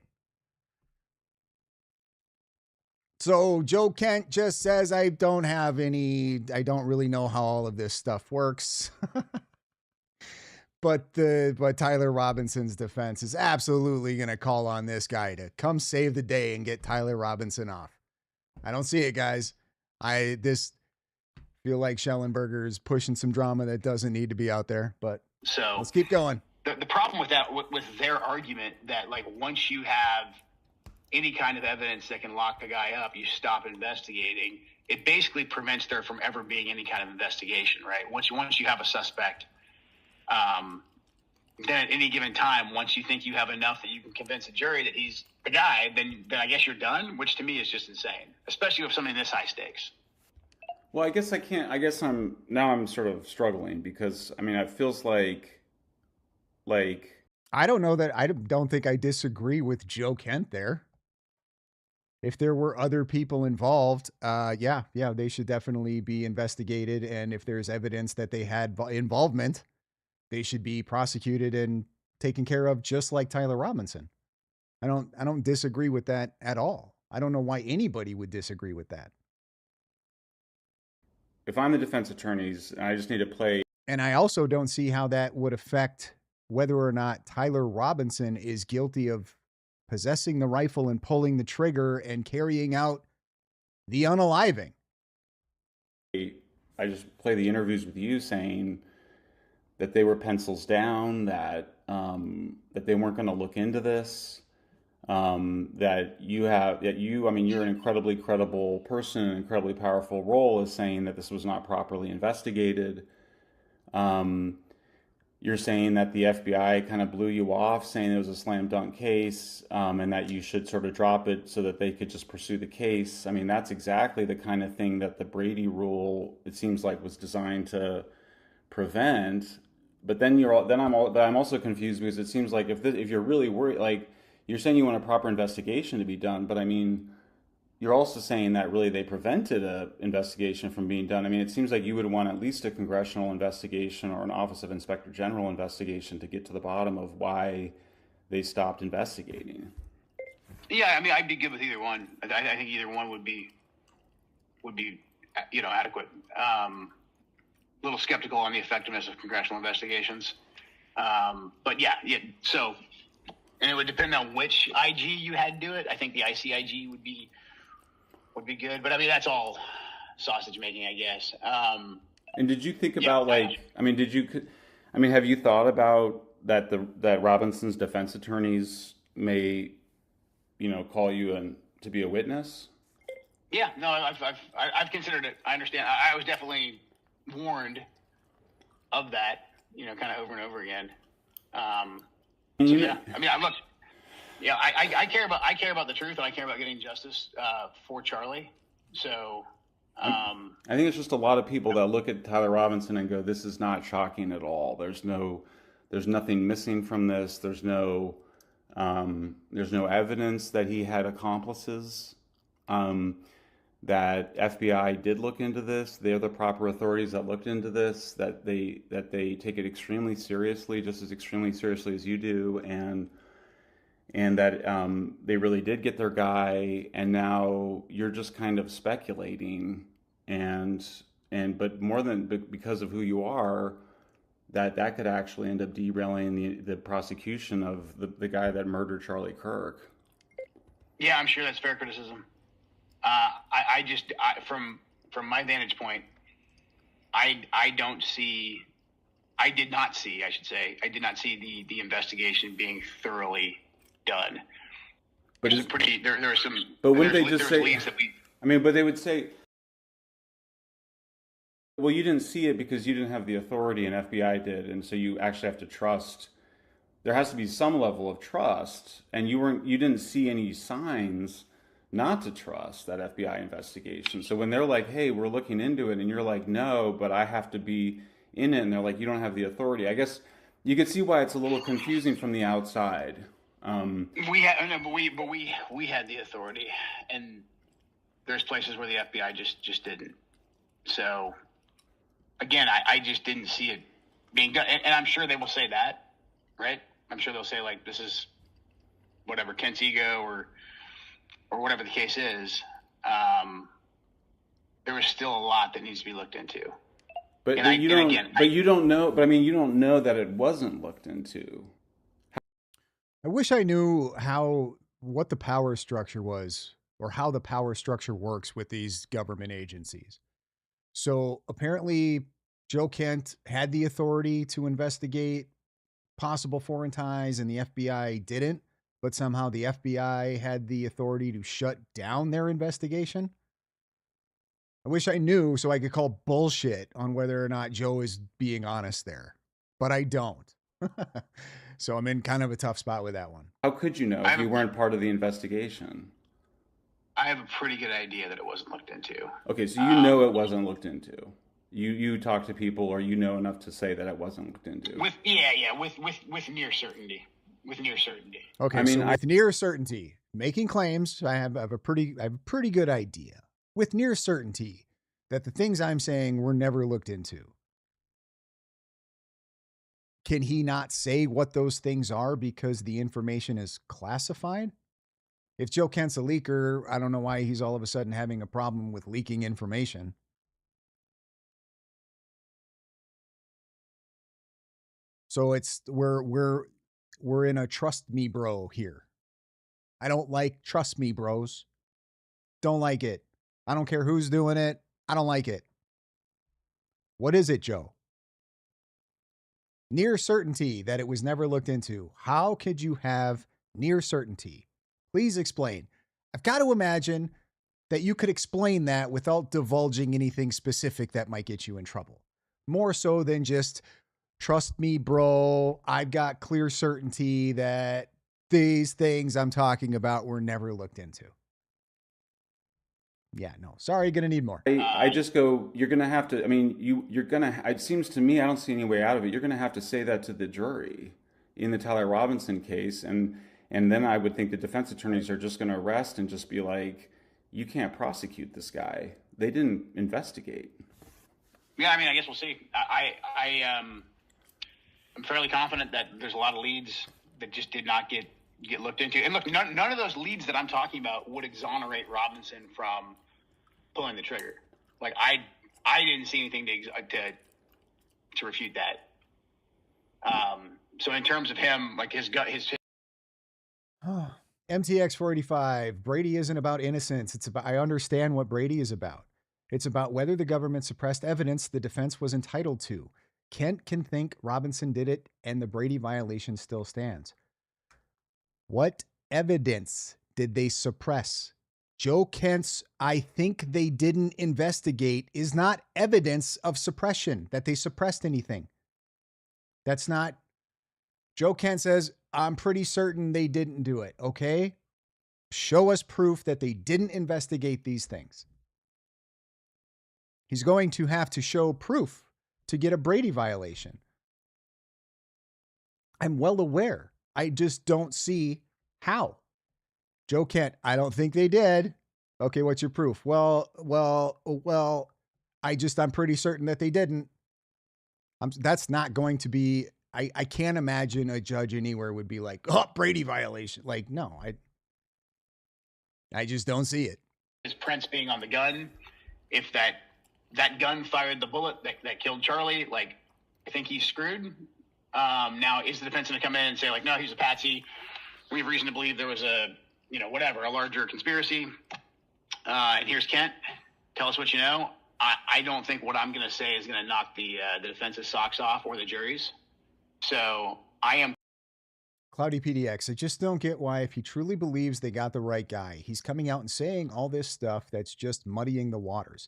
So Joe Kent just says, I don't really know how all of this stuff works. But Tyler Robinson's defense is absolutely going to call on this guy to come save the day and get Tyler Robinson off. I don't see it, guys. I feel like Schellenberger is pushing some drama that doesn't need to be out there, but so let's keep going. The problem with that, with their argument that like once you have any kind of evidence that can lock the guy up, you stop investigating. It basically prevents there from ever being any kind of investigation, right? Once you have a suspect, then at any given time, once you think you have enough that you can convince a jury that he's the guy, then I guess you're done, which to me is just insane, especially with something this high stakes. Well, I guess I'm sort of struggling because, I mean, it feels like I don't know that I don't think I disagree with Joe Kent there. If there were other people involved, yeah, they should definitely be investigated. And if there's evidence that they had involvement, they should be prosecuted and taken care of, just like Tyler Robinson. I don't disagree with that at all. I don't know why anybody would disagree with that. If I'm the defense attorneys, I just need to play. And I also don't see how that would affect whether or not Tyler Robinson is guilty of possessing the rifle and pulling the trigger and carrying out the unaliving. I just play the interviews with you saying that they were pencils down, that they weren't going to look into this, I mean, you're an incredibly credible person, an incredibly powerful role, is saying that this was not properly investigated. You're saying that the FBI kind of blew you off, saying it was a slam dunk case, and that you should sort of drop it so that they could just pursue the case. I mean, that's exactly the kind of thing that the Brady rule, it seems like, was designed to prevent. But then I'm also confused because it seems like if you're really worried, like you're saying you want a proper investigation to be done, but I mean, you're also saying that really they prevented an investigation from being done. I mean, it seems like you would want at least a congressional investigation or an Office of Inspector General investigation to get to the bottom of why they stopped investigating. Yeah, I mean, I'd be good with either one. I think either one would be adequate. A little skeptical on the effectiveness of congressional investigations, but yeah. So, and it would depend on which IG you had to do it. I think the ICIG would be good, but I mean that's all sausage making, I guess. And did you think about have you thought about that Robinson's defense attorneys may, call you to be a witness? Yeah, no, I've considered it. I understand. I was definitely warned of that, kind of over and over again. I care about the truth, and I care about getting justice for Charlie. So, I think it's just a lot of people that look at Tyler Robinson and go, "This is not shocking at all. There's nothing missing from this. There's no evidence that he had accomplices." That FBI did look into this. They're the proper authorities that looked into this. That they take it extremely seriously, just as extremely seriously as you do, and that they really did get their guy. And now you're just kind of speculating, but because of who you are, that could actually end up derailing the prosecution of the guy that murdered Charlie Kirk. Yeah, I'm sure that's fair criticism. From my vantage point, I did not see the investigation being thoroughly done. But there are some. But wouldn't they just say? But they would say, well, you didn't see it because you didn't have the authority, and FBI did, and so you actually have to trust. There has to be some level of trust, and you didn't see any signs not to trust that FBI investigation. So when they're like, "Hey, we're looking into it," and you're like, "No, but I have to be in it," and they're like, "You don't have the authority." I guess You can see why it's a little confusing from the outside. We had no, but we had the authority, and there's places where the FBI just didn't. So again, I just didn't see it being done, and I'm sure they will say that, right? I'm sure they'll say like this is whatever Kent's ego or whatever the case is. There was still a lot that needs to be looked into. But you don't know. But I mean, you don't know that it wasn't looked into. I wish I knew what the power structure was, or how the power structure works with these government agencies. So apparently Joe Kent had the authority to investigate possible foreign ties and the FBI didn't, but somehow the FBI had the authority to shut down their investigation. I wish I knew so I could call bullshit on whether or not Joe is being honest there, but I don't. So I'm in kind of a tough spot with that one. How could you know if you weren't part of the investigation? I have a pretty good idea that it wasn't looked into. Okay, so you know it wasn't looked into. You talk to people, or you know enough to say that it wasn't looked into. With near certainty. With near certainty. Okay, so with near certainty, making claims, I have a pretty good idea. With near certainty that the things I'm saying were never looked into. Can he not say what those things are because the information is classified? If Joe Kent's a leaker, I don't know why he's all of a sudden having a problem with leaking information. So we're in a trust me bro here. I don't like trust me bros. Don't like it. I don't care who's doing it. I don't like it. What is it, Joe? Near certainty that it was never looked into. How could you have near certainty? Please explain. I've got to imagine that you could explain that without divulging anything specific that might get you in trouble. More so than just, trust me, bro, I've got clear certainty that these things I'm talking about were never looked into. Yeah, no, sorry, gonna need more. I just go, you're gonna have to, I mean, you're gonna, it seems to me, I don't see any way out of it. You're gonna have to say that to the jury in the Tyler Robinson case. And then I would think the defense attorneys are just gonna arrest and just be like, you can't prosecute this guy. They didn't investigate. Yeah, I mean, I guess we'll see. I'm fairly confident that there's a lot of leads that just did not get looked into. And look, none of those leads that I'm talking about would exonerate Robinson from pulling the trigger. Like I didn't see anything to refute that. So in terms of him, like his MTX 485, Brady isn't about innocence. It's about, I understand what Brady is about. It's about whether the government suppressed evidence the defense was entitled to. Kent can think Robinson did it and the Brady violation still stands. What evidence did they suppress? Joe Kent's, I think they didn't investigate, is not evidence of suppression, that they suppressed anything. That's not. Joe Kent says, I'm pretty certain they didn't do it. Okay. Show us proof that they didn't investigate these things. He's going to have to show proof to get a Brady violation. I'm well aware. I just don't see how. Joe Kent, I don't think they did. Okay, what's your proof? Well, I'm pretty certain that they didn't. That's not going to be, I can't imagine a judge anywhere would be like, oh, Brady violation. Like, no, I just don't see it. His prints being on the gun, if that gun fired the bullet that killed Charlie, like, I think he's screwed. Now, is the defense going to come in and say, like, no, he's a patsy? We have reason to believe there was a larger conspiracy. And here's Kent. Tell us what you know. I don't think what I'm going to say is going to knock the defense's socks off or the jury's. So I am. Cloudy PDX, I just don't get why, if he truly believes they got the right guy, he's coming out and saying all this stuff that's just muddying the waters.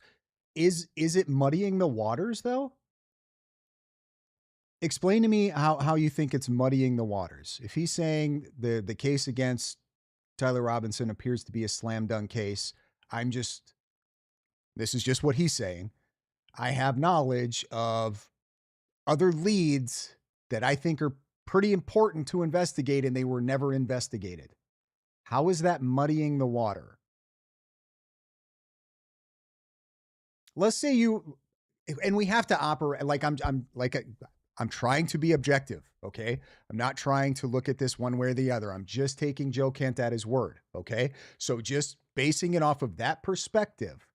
Is it muddying the waters, though? Explain to me how you think it's muddying the waters. If he's saying the case against Tyler Robinson appears to be a slam dunk case, this is just what he's saying. I have knowledge of other leads that I think are pretty important to investigate, and they were never investigated. How is that muddying the water? Let's say you, and we have to operate like I'm trying to be objective, okay? I'm not trying to look at this one way or the other. I'm just taking Joe Kent at his word, okay? So just basing it off of that perspective,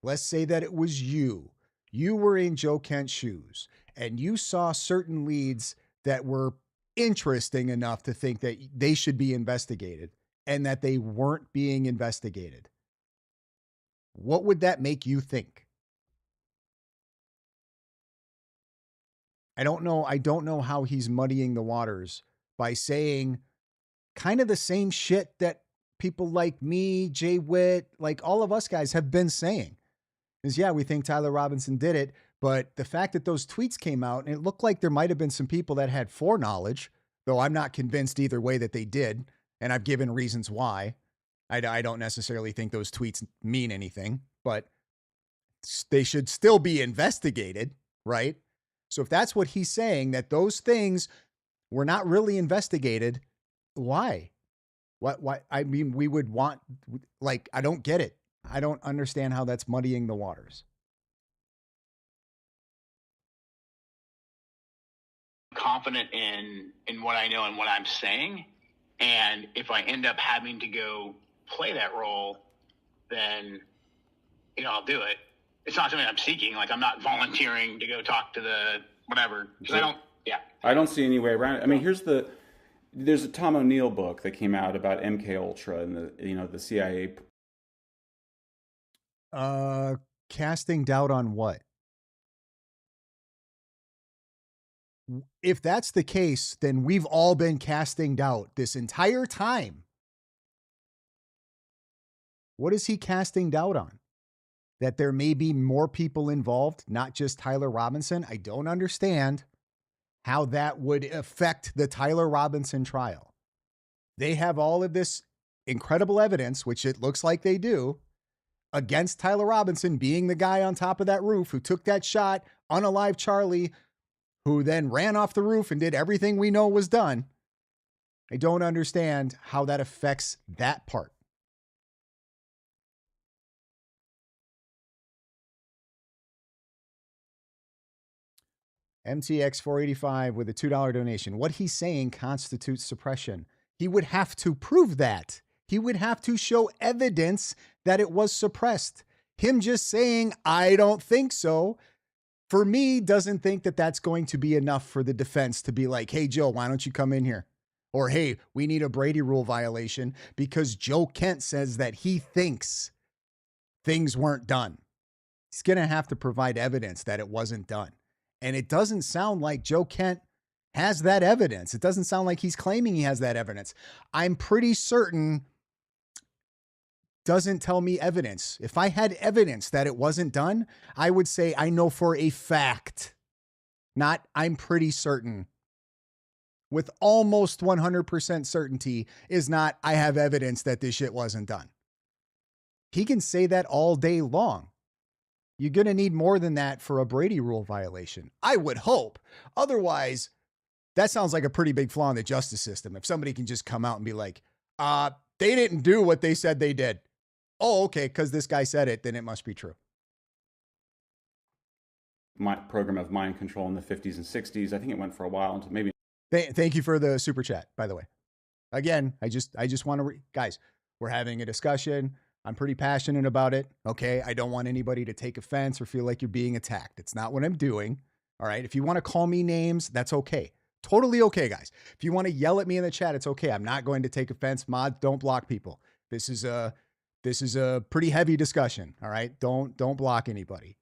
let's say that it was you. You were in Joe Kent's shoes, and you saw certain leads that were interesting enough to think that they should be investigated and that they weren't being investigated. What would that make you think? I don't know how he's muddying the waters by saying kind of the same shit that people like me, Jay Witt, like all of us guys have been saying. Is yeah, we think Tyler Robinson did it, but the fact that those tweets came out and it looked like there might have been some people that had foreknowledge, though I'm not convinced either way that they did, and I've given reasons why. I don't necessarily think those tweets mean anything, but they should still be investigated, right? So if that's what he's saying, that those things were not really investigated, why? What? I mean, we would want, like, I don't get it. I don't understand how that's muddying the waters. Confident in what I know and what I'm saying. And if I end up having to go play that role, then, I'll do it. It's not something I'm seeking. Like, I'm not volunteering to go talk to the whatever. Because I don't see any way around it. I mean, there's a Tom O'Neill book that came out about MK Ultra and the CIA. Casting doubt on what? If that's the case, then we've all been casting doubt this entire time. What is he casting doubt on? That there may be more people involved, not just Tyler Robinson? I don't understand how that would affect the Tyler Robinson trial. They have all of this incredible evidence, which it looks like they do, against Tyler Robinson being the guy on top of that roof who took that shot, unalive Charlie, who then ran off the roof and did everything we know was done. I don't understand how that affects that part. MTX 485 with a $2 donation. What he's saying constitutes suppression. He would have to prove that. He would have to show evidence that it was suppressed. Him just saying, I don't think so, for me, doesn't think that that's going to be enough for the defense to be like, hey, Joe, why don't you come in here? Or, hey, we need a Brady rule violation because Joe Kent says that he thinks things weren't done. He's going to have to provide evidence that it wasn't done. And it doesn't sound like Joe Kent has that evidence. It doesn't sound like he's claiming he has that evidence. I'm pretty certain doesn't tell me evidence. If I had evidence that it wasn't done, I would say I know for a fact, not I'm pretty certain. With almost 100% certainty is not I have evidence that this shit wasn't done. He can say that all day long. You're going to need more than that for a Brady rule violation, I would hope. Otherwise, that sounds like a pretty big flaw in the justice system. If somebody can just come out and be like, they didn't do what they said they did. Oh, okay, because this guy said it, then it must be true. My program of mind control in the 50s and 60s. I think it went for a while until maybe. Thank you for the super chat, by the way. Again, I just want to, guys, we're having a discussion. I'm pretty passionate about it. Okay. I don't want anybody to take offense or feel like you're being attacked. It's not what I'm doing. All right. If you want to call me names, that's okay. Totally okay, guys. If you want to yell at me in the chat, it's okay. I'm not going to take offense. Mods, don't block people. This is a pretty heavy discussion. All right. Don't block anybody.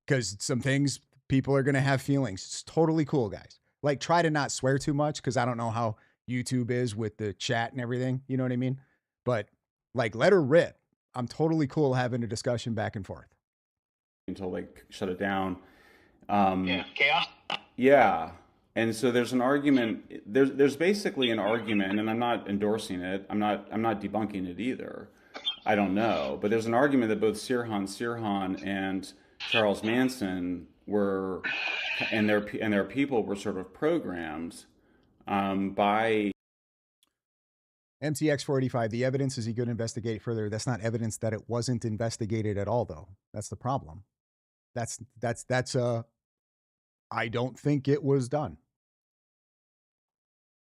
Because some things, people are going to have feelings. It's totally cool, guys. Like, try to not swear too much, because I don't know how YouTube is with the chat and everything. You know what I mean? But, like, let her rip. I'm totally cool having a discussion back and forth. Until they shut it down. Chaos? Yeah. And so there's an argument. There's basically an argument, and I'm not endorsing it. I'm not debunking it either. I don't know. But there's an argument that both Sirhan and Charles Manson were and their people were sort of programmed by MTX 485. The evidence is he could investigate further. That's not evidence that it wasn't investigated at all, though. That's the problem. That's I don't think it was done.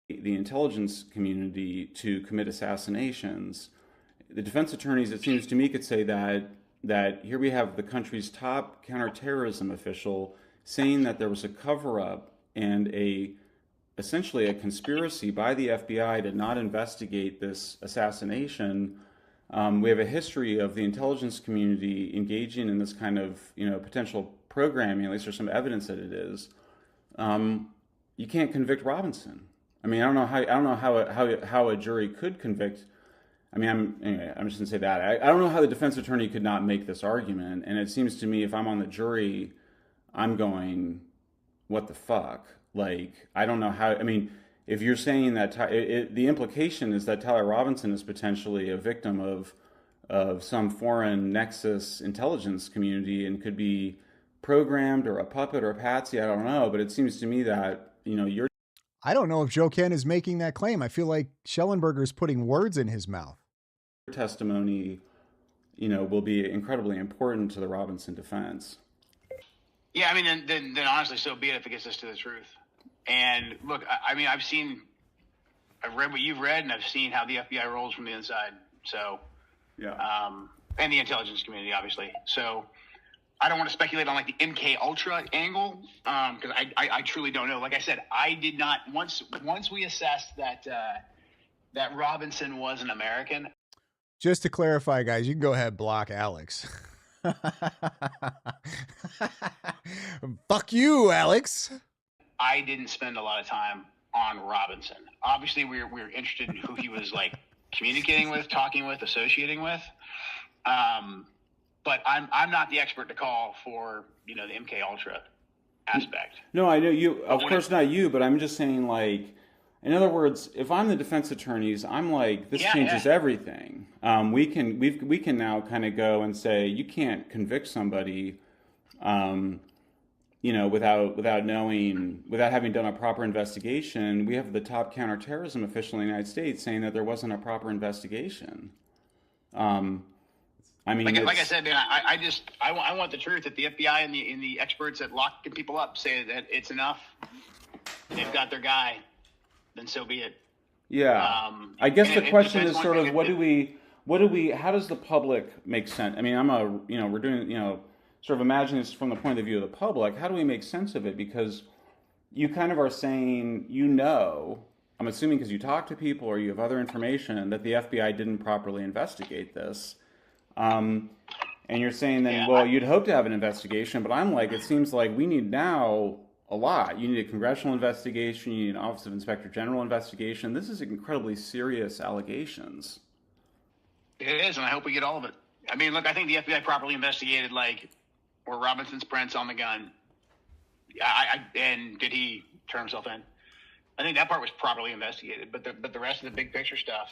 The intelligence community to commit assassinations. The defense attorneys, it seems to me, could say that here we have the country's top counterterrorism official saying that there was a cover-up and essentially a conspiracy by the FBI to not investigate this assassination. We have a history of the intelligence community engaging in this kind of potential programming. At least there's some evidence that it is. You can't convict Robinson. I mean, I don't know how a jury could convict. I mean, I'm just gonna say that I don't know how the defense attorney could not make this argument. And it seems to me, if I'm on the jury, I'm going, what the fuck? Like, I don't know how. I mean, if you're saying that the implication is that Tyler Robinson is potentially a victim of some foreign nexus intelligence community and could be programmed or a puppet or a patsy. I don't know, but it seems to me that you're. I don't know if Joe Ken is making that claim. I feel like Schellenberger is putting words in his mouth. Testimony, will be incredibly important to the Robinson defense. Yeah, I mean, then honestly, so be it if it gets us to the truth. And look, I mean, I've read what you've read, and I've seen how the FBI rolls from the inside. So, yeah, and the intelligence community, obviously. So, I don't want to speculate on like the MK Ultra angle, because I truly don't know. Like I said, I did not once we assessed that Robinson was an American. Just to clarify, guys, you can go ahead and block Alex. Fuck you, Alex. I didn't spend a lot of time on Robinson. Obviously, we were interested in who he was like communicating with, talking with, associating with. But I'm not the expert to call for the MK Ultra aspect. No, I know you. Of course, not you. But I'm just saying, like, in other words, if I'm the defense attorneys, I'm like, this changes everything. We can now kind of go and say you can't convict somebody, without knowing, without having done a proper investigation. We have the top counterterrorism official in the United States saying that there wasn't a proper investigation. I mean, like I said, man, I want the truth. That the FBI and the experts that locking people up say that it's enough, they've got their guy, then so be it. Yeah. I guess the question is sort of how does the public make sense? I mean, we're doing, sort of imagine this from the point of view of the public. How do we make sense of it? Because you kind of are saying, I'm assuming because you talk to people or you have other information that the FBI didn't properly investigate this. And you're saying then, you'd hope to have an investigation, but I'm like, it seems like we need now a lot. You need a congressional investigation. You need an Office of Inspector General investigation. This is incredibly serious allegations. It is, and I hope we get all of it. I mean, look, I think the FBI properly investigated, were Robinson's prints on the gun. And did he turn himself in? I think that part was properly investigated, but the rest of the big picture stuff,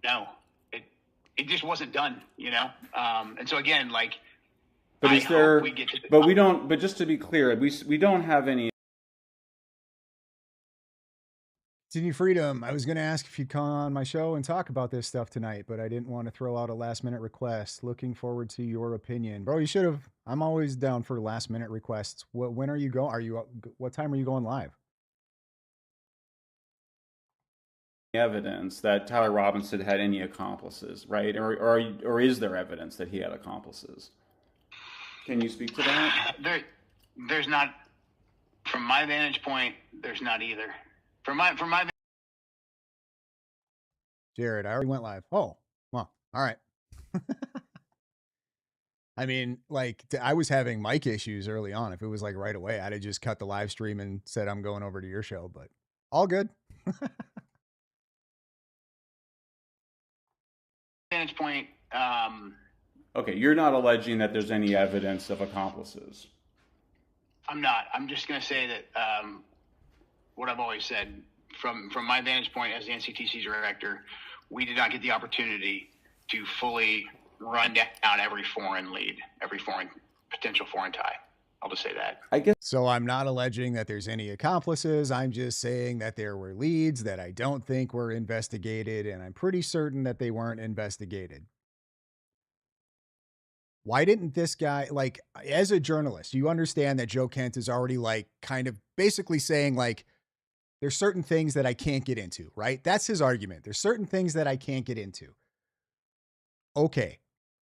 no. It just wasn't done, and so again, but is there? But we don't. But just to be clear, we don't have any. Sydney Freedom, I was going to ask if you'd come on my show and talk about this stuff tonight, but I didn't want to throw out a last minute request. Looking forward to your opinion, bro. You should have. I'm always down for last minute requests. When are you going? What time are you going live? Evidence that Tyler Robinson had any accomplices, right? Or is there evidence that he had accomplices? Can you speak to that? There's not. From my vantage point, there's not either. From my. Jared, I already went live. Oh, well, all right. I mean, I was having mic issues early on. If it was right away, I'd have just cut the live stream and said I'm going over to your show, but all good. Vantage point. Okay, you're not alleging that there's any evidence of accomplices. I'm not. I'm just going to say that what I've always said from my vantage point as the NCTC director, we did not get the opportunity to fully run down every foreign lead, every potential foreign tie. I'll just say that. I guess So I'm not alleging that there's any accomplices. I'm just saying that there were leads that I don't think were investigated, and I'm pretty certain that they weren't investigated. Why didn't this guy, like, as a journalist, you understand that Joe Kent is already, like, kind of basically saying, like, there's certain things that I can't get into, right? That's his argument. There's certain things that I can't get into. Okay.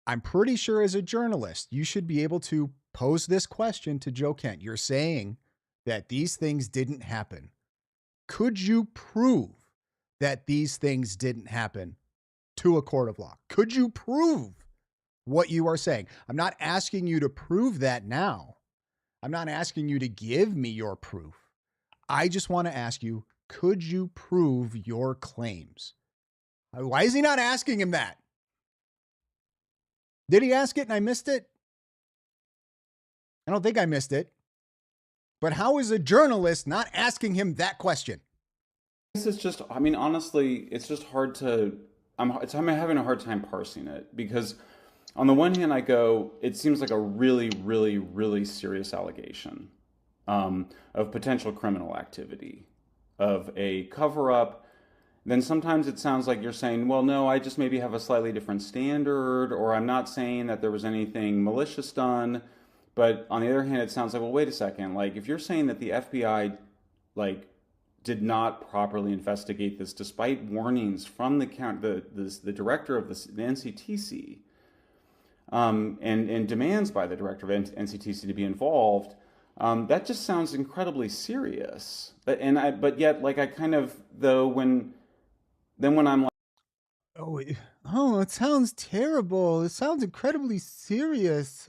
I'm pretty sure as a journalist, you should be able to pose this question to Joe Kent. You're saying that these things didn't happen. Could you prove that these things didn't happen to a court of law? Could you prove what you are saying? I'm not asking you to prove that now. I'm not asking you to give me your proof. I just want to ask you, could you prove your claims? Why is he not asking him that? Did he ask it and I missed it? I don't think I missed it. But how is a journalist not asking him that question? this is just, I mean, honestly, it's just hard to, I'm having a hard time parsing it because on the one hand, I go, it seems like a really, really, really serious allegation of potential criminal activity, of a cover up. Then sometimes it sounds like you're saying, well, no, I just maybe have a slightly different standard, or I'm not saying that there was anything malicious done. But on the other hand, it sounds like, well, wait a second. Like, if you're saying that the FBI, like, did not properly investigate this, despite warnings from the director of the NCTC, and demands by the director of NCTC to be involved, that just sounds incredibly serious. But yet, like, I kind of, though, when I'm like, oh, it sounds terrible. It sounds incredibly serious.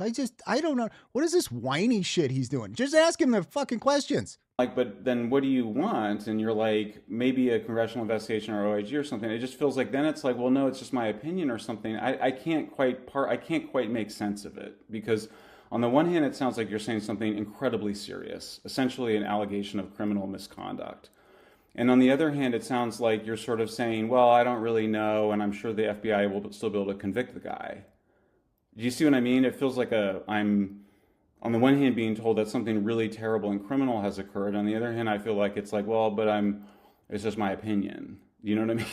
I don't know. What is this whiny shit he's doing? Just ask him the fucking questions. like, but then what do you want? And you're like, maybe a congressional investigation or OIG or something. It just feels like then it's like, well, no, it's just my opinion or something. I can't quite make sense of it because on the one hand, it sounds like you're saying something incredibly serious, essentially an allegation of criminal misconduct. And on the other hand, it sounds like you're sort of saying, well, I don't really know, and I'm sure the FBI will still be able to convict the guy. Do you see what I mean? It feels like I'm, on the one hand, being told that something really terrible and criminal has occurred. On the other hand, I feel like it's like, well, but it's just my opinion. You know what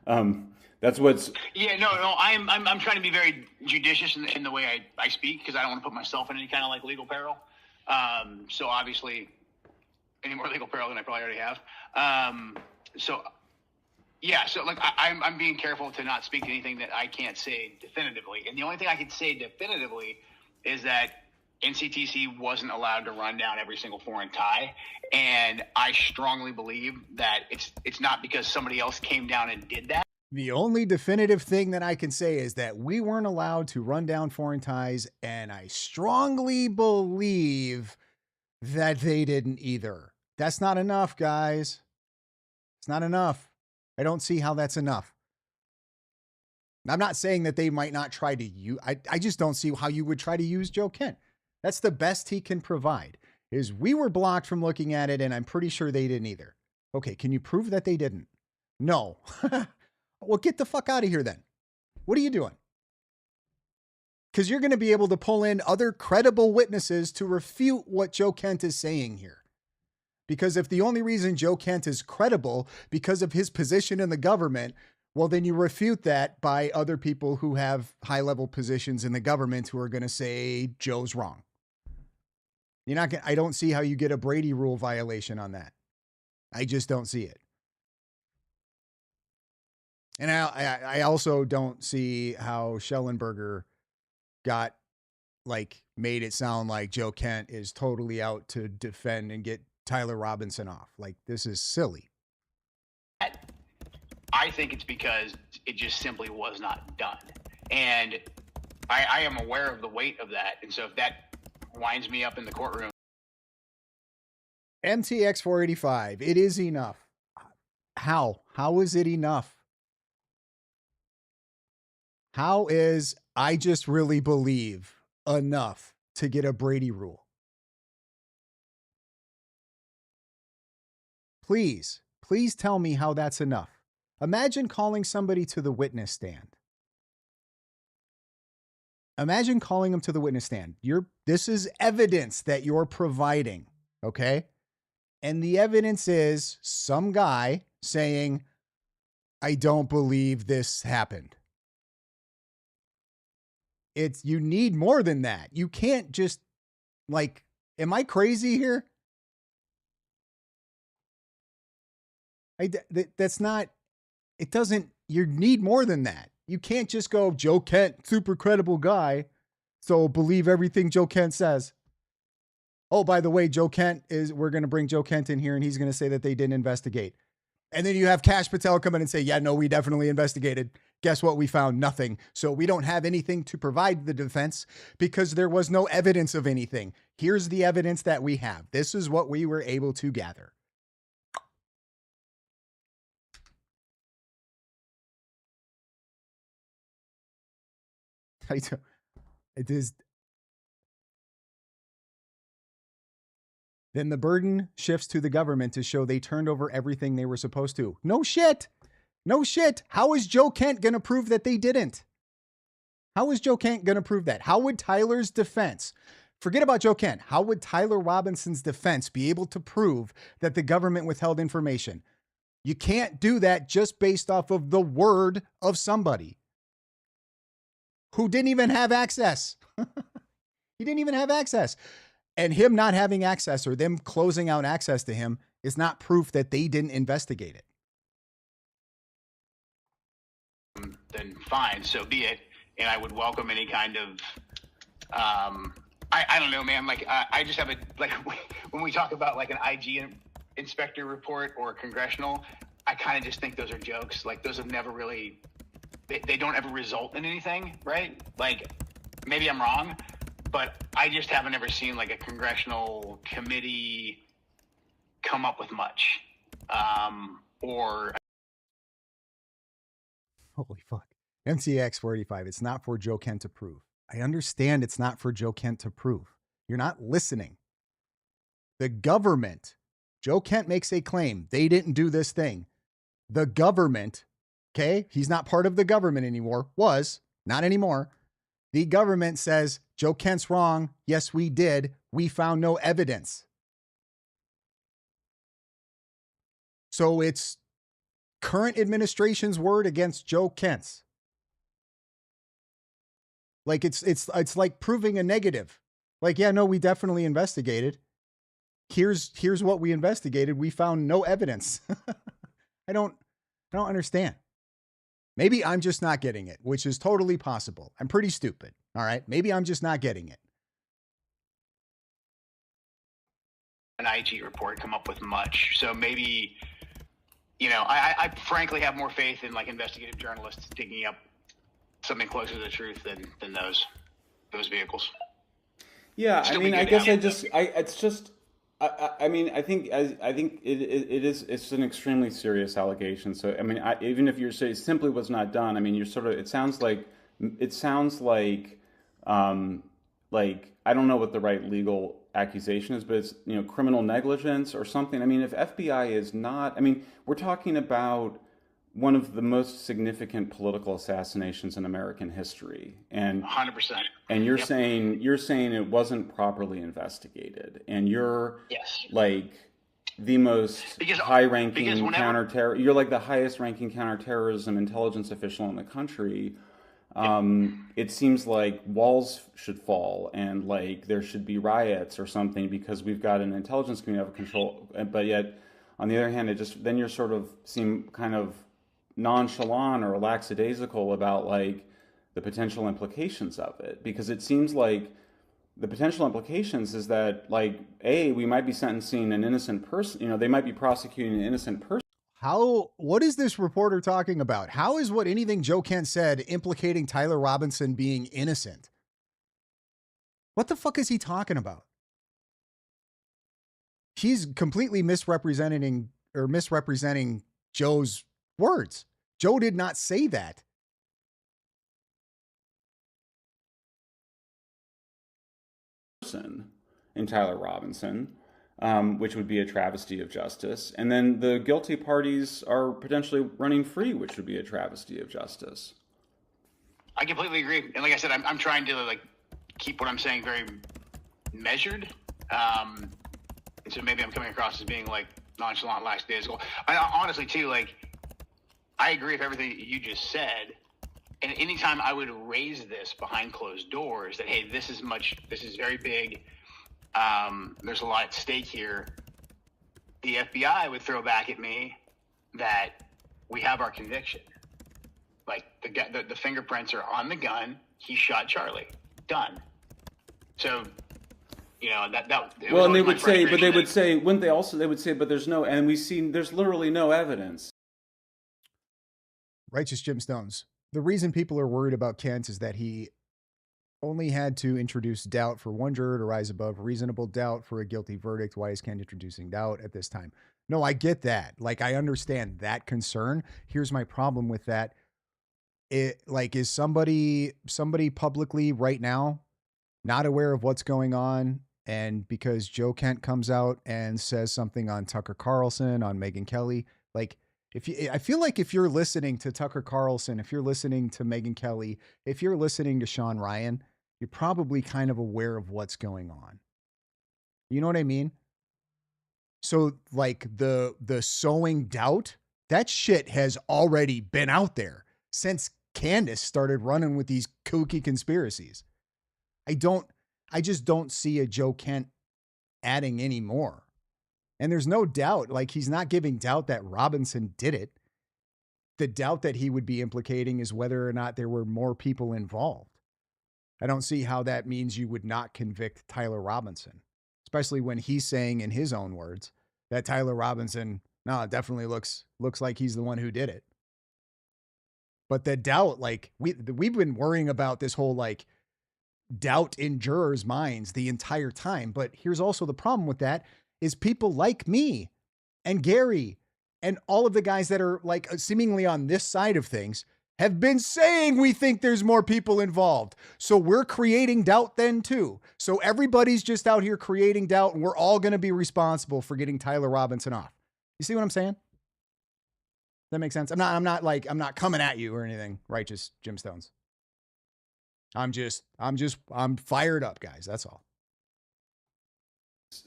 I mean? That's what's... Yeah, no, I'm trying to be very judicious in the way I speak because I don't want to put myself in any kind of like legal peril. So obviously... any more legal peril than I probably already have. So like I'm being careful to not speak to anything that I can't say definitively. And the only thing I can say definitively is that NCTC wasn't allowed to run down every single foreign tie. And I strongly believe that it's not because somebody else came down and did that. The only definitive thing that I can say is that we weren't allowed to run down foreign ties. And I strongly believe that they didn't either. That's not enough, guys. It's not enough. I don't see how that's enough. I'm not saying that they might not try to use, I just don't see how you would try to use Joe Kent. That's the best he can provide, is we were blocked from looking at it, and I'm pretty sure they didn't either. Okay, can you prove that they didn't? No. Well, get the fuck out of here then. What are you doing? Because you're going to be able to pull in other credible witnesses to refute what Joe Kent is saying here. Because if the only reason Joe Kent is credible because of his position in the government, well, then you refute that by other people who have high-level positions in the government who are going to say Joe's wrong. You're not going. I don't see how you get a Brady rule violation on that. I just don't see it. And I also don't see how Schellenberger got, like, made it sound like Joe Kent is totally out to defend and get Tyler Robinson off. Like, this is silly. I think it's because it just simply was not done. And I am aware of the weight of that. And so if that winds me up in the courtroom. MTX 485, it is enough. How? How is it enough? How is I just really believe enough to get a Brady rule? Please tell me how that's enough. Imagine calling somebody to the witness stand. Imagine calling him to the witness stand. This is evidence that you're providing, okay? And the evidence is some guy saying, I don't believe this happened. You need more than that. You can't just, like, am I crazy here? That's not, it doesn't, you need more than that. You can't just go, Joe Kent, super credible guy, so believe everything Joe Kent says. Oh, by the way, we're going to bring Joe Kent in here and he's going to say that they didn't investigate. And then you have Kash Patel come in and say, yeah, no, we definitely investigated. Guess what? We found nothing. So we don't have anything to provide the defense because there was no evidence of anything. Here's the evidence that we have. This is what we were able to gather. It is. Then the burden shifts to the government to show they turned over everything they were supposed to. No shit. No shit. How is Joe Kent going to prove that they didn't? How is Joe Kent going to prove that? How would Tyler's defense, forget about Joe Kent, how would Tyler Robinson's defense be able to prove that the government withheld information? You can't do that just based off of the word of somebody who didn't even have access. He didn't even have access. And him not having access or them closing out access to him is not proof that they didn't investigate it. Then fine, so be it. And I would welcome any kind of, I don't know, man. Like, I just have when we talk about like an IG inspector report or a congressional, I kind of just think those are jokes. Like, those have never really, they don't ever result in anything, right? Like, maybe I'm wrong, but I just haven't ever seen like a congressional committee come up with much. Or holy fuck. MCX 485. It's not for Joe Kent to prove. I understand it's not for Joe Kent to prove. You're not listening. The government, Joe Kent makes a claim. They didn't do this thing. The government, okay? He's not part of the government anymore. Was, not anymore. The government says, Joe Kent's wrong. Yes, we did. We found no evidence. So it's current administration's word against Joe Kent's. Like it's like proving a negative. Like, yeah, no, we definitely investigated. Here's what we investigated. We found no evidence. I don't understand. Maybe I'm just not getting it, which is totally possible. I'm pretty stupid. All right. Maybe I'm just not getting it. An IG report come up with much. So maybe, I frankly have more faith in like investigative journalists digging up something closer to the truth than those vehicles. Yeah. I mean, I guess I think it's an extremely serious allegation. So, I mean, even if you're saying simply was not done, I mean, you're sort of, it sounds like, I don't know what the right legal accusation is, but it's, criminal negligence or something. I mean, if FBI is not, I mean, we're talking about one of the most significant political assassinations in American history. And 100%. And you're saying it wasn't properly investigated. And you're like the most high-ranking counterterror. You're like the highest-ranking counterterrorism intelligence official in the country. It seems like walls should fall and like there should be riots or something because we've got an intelligence community out of control. But yet, on the other hand, then you're sort of seem kind of nonchalant or lackadaisical about like the potential implications of it, because it seems like the potential implications is that like we might be sentencing an innocent person, they might be prosecuting an innocent person. What is this reporter talking about? How is what anything Joe Kent said implicating Tyler Robinson being innocent? What the fuck is he talking about? He's completely misrepresenting Joe's words. Joe did not say that. In Tyler Robinson, which would be a travesty of justice. And then the guilty parties are potentially running free, which would be a travesty of justice. I completely agree. And like I said, I'm trying to like keep what I'm saying very measured. And so maybe I'm coming across as being like nonchalant, lackadaisical. I honestly too, like, I agree with everything you just said. And anytime I would raise this behind closed doors that, hey, this is very big. There's a lot at stake here. The FBI would throw back at me that we have our conviction. Like the fingerprints are on the gun. He shot Charlie. Done. So, you know, that well, and they would say, but they would say, wouldn't they also? They would say, but there's no, and we've seen there's literally no evidence. Righteous Gemstones. The reason people are worried about Kent is that he only had to introduce doubt for one juror to rise above reasonable doubt for a guilty verdict. Why is Kent introducing doubt at this time? No, I get that. Like, I understand that concern. Here's my problem with that. Is somebody publicly right now not aware of what's going on? And because Joe Kent comes out and says something on Tucker Carlson, on Megyn Kelly, like, I feel like if you're listening to Tucker Carlson, if you're listening to Megyn Kelly, if you're listening to Sean Ryan, you're probably kind of aware of what's going on. You know what I mean? So like the sowing doubt, that shit has already been out there since Candace started running with these kooky conspiracies. I just don't see a Joe Kent adding any more. And there's no doubt, like, he's not giving doubt that Robinson did it. The doubt that he would be implicating is whether or not there were more people involved. I don't see how that means you would not convict Tyler Robinson, especially when he's saying in his own words that Tyler Robinson, no, it definitely looks like he's the one who did it. But the doubt, like, we've been worrying about this whole, like, doubt in jurors' minds the entire time. But here's also the problem with that is people like me and Gary and all of the guys that are like seemingly on this side of things have been saying we think there's more people involved. So we're creating doubt then too. So everybody's just out here creating doubt and we're all going to be responsible for getting Tyler Robinson off. You see what I'm saying? That makes sense. I'm not coming at you or anything, Righteous Gemstones. I'm fired up, guys. That's all.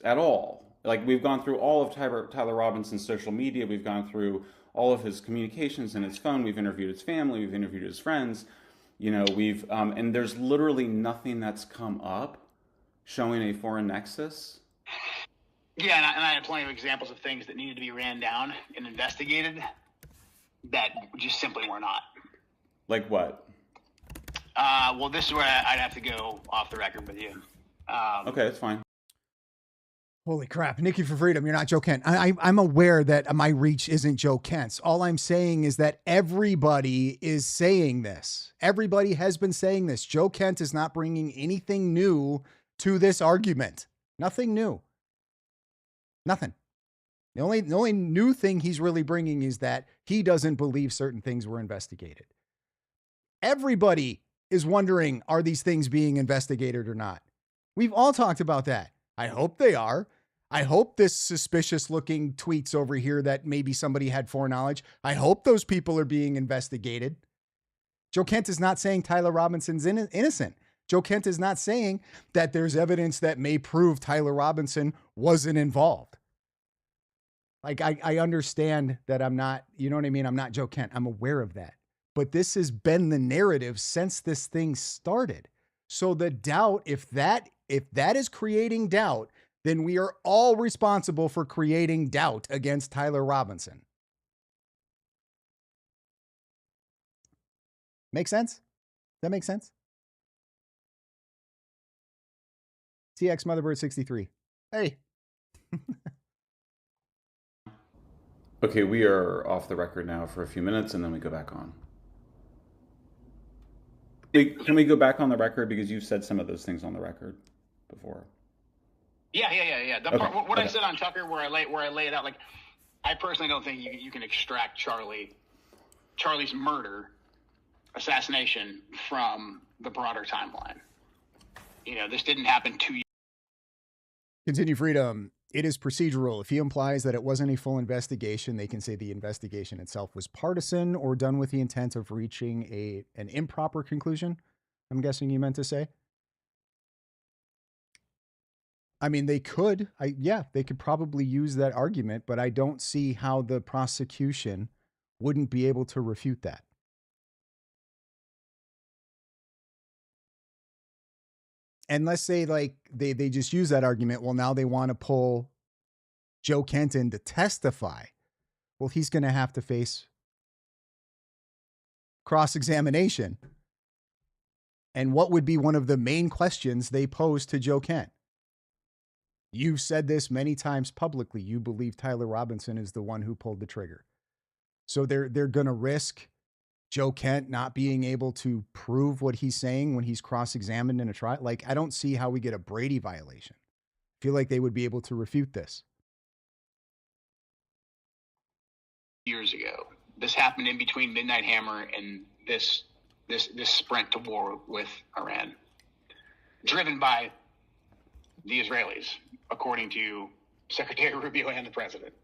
At all. Like, we've gone through all of Tyler Robinson's social media. We've gone through all of his communications in his phone. We've interviewed his family. We've interviewed his friends. You know, and there's literally nothing that's come up showing a foreign nexus. Yeah, and I had plenty of examples of things that needed to be ran down and investigated that just simply were not. Like what? Well, this is where I'd have to go off the record with you. Okay, that's fine. Holy crap. Nikki for Freedom, you're not Joe Kent. I'm aware that my reach isn't Joe Kent's. All I'm saying is that everybody is saying this. Everybody has been saying this. Joe Kent is not bringing anything new to this argument. Nothing new. Nothing. The only new thing he's really bringing is that he doesn't believe certain things were investigated. Everybody is wondering, are these things being investigated or not? We've all talked about that. I hope they are. I hope this suspicious looking tweets over here that maybe somebody had foreknowledge. I hope those people are being investigated. Joe Kent is not saying Tyler Robinson's innocent. Joe Kent is not saying that there's evidence that may prove Tyler Robinson wasn't involved. Like, I understand that I'm not, you know what I mean? I'm not Joe Kent. I'm aware of that. But this has been the narrative since this thing started. So the doubt, if that is creating doubt, then we are all responsible for creating doubt against Tyler Robinson. Make sense? That makes sense? TX Motherbird 63. Hey. Okay, we are off the record now for a few minutes and then we go back on. Can we go back on the record because you've said some of those things on the record before? Yeah. The part, what I said on Tucker, where I lay it out, like, I personally don't think you can extract Charlie's murder, assassination from the broader timeline. You know, this didn't happen 2 years. Continue Freedom. It is procedural. If he implies that it wasn't a full investigation, they can say the investigation itself was partisan or done with the intent of reaching an improper conclusion. I'm guessing you meant to say. I mean, they could. They could probably use that argument, but I don't see how the prosecution wouldn't be able to refute that. And let's say like they just use that argument. Well, now they want to pull Joe Kenton to testify. Well, he's going to have to face cross-examination. And what would be one of the main questions they pose to Joe Kent? You've said this many times publicly. You believe Tyler Robinson is the one who pulled the trigger. So they're going to risk Joe Kent not being able to prove what he's saying when he's cross-examined in a trial. Like, I don't see how we get a Brady violation. I feel like they would be able to refute this. Years ago, this happened in between Midnight Hammer and this sprint to war with Iran, driven by the Israelis, according to Secretary Rubio and the president.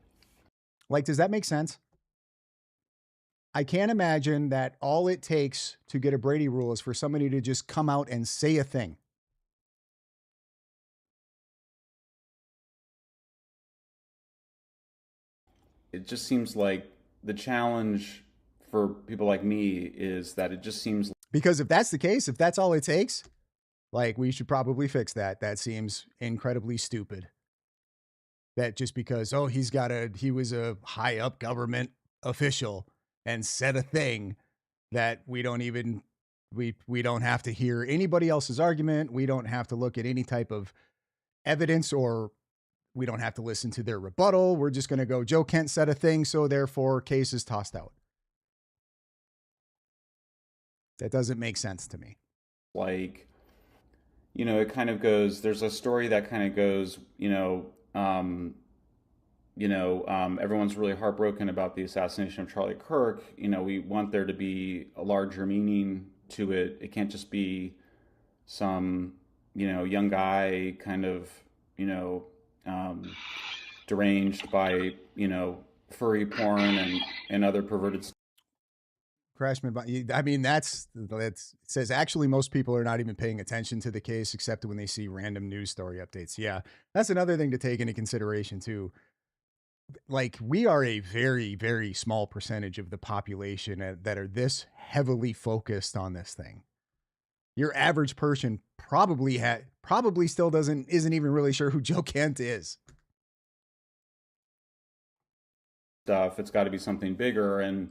Like, does that make sense? I can't imagine that all it takes to get a Brady rule is for somebody to just come out and say a thing. It just seems like the challenge for people like me is that it just seems... Because if that's the case, if that's all it takes, like, we should probably fix that. That seems incredibly stupid. That just because, he was a high up government official and said a thing that we don't have to hear anybody else's argument. We don't have to look at any type of evidence, or we don't have to listen to their rebuttal. We're just going to go, Joe Kent said a thing, so therefore case is tossed out. That doesn't make sense to me. Like, it kind of goes, there's a story that kind of goes, everyone's really heartbroken about the assassination of Charlie Kirk. We want there to be a larger meaning to it. It can't just be some, young guy kind of, deranged by, furry porn and other perverted stuff. Crashman, I mean, that's it says actually most people are not even paying attention to the case except when they see random news story updates. Yeah, that's another thing to take into consideration too. Like, we are a very, very small percentage of the population that are this heavily focused on this thing. Your average person probably still isn't even really sure who Joe Kent is. It's got to be something bigger,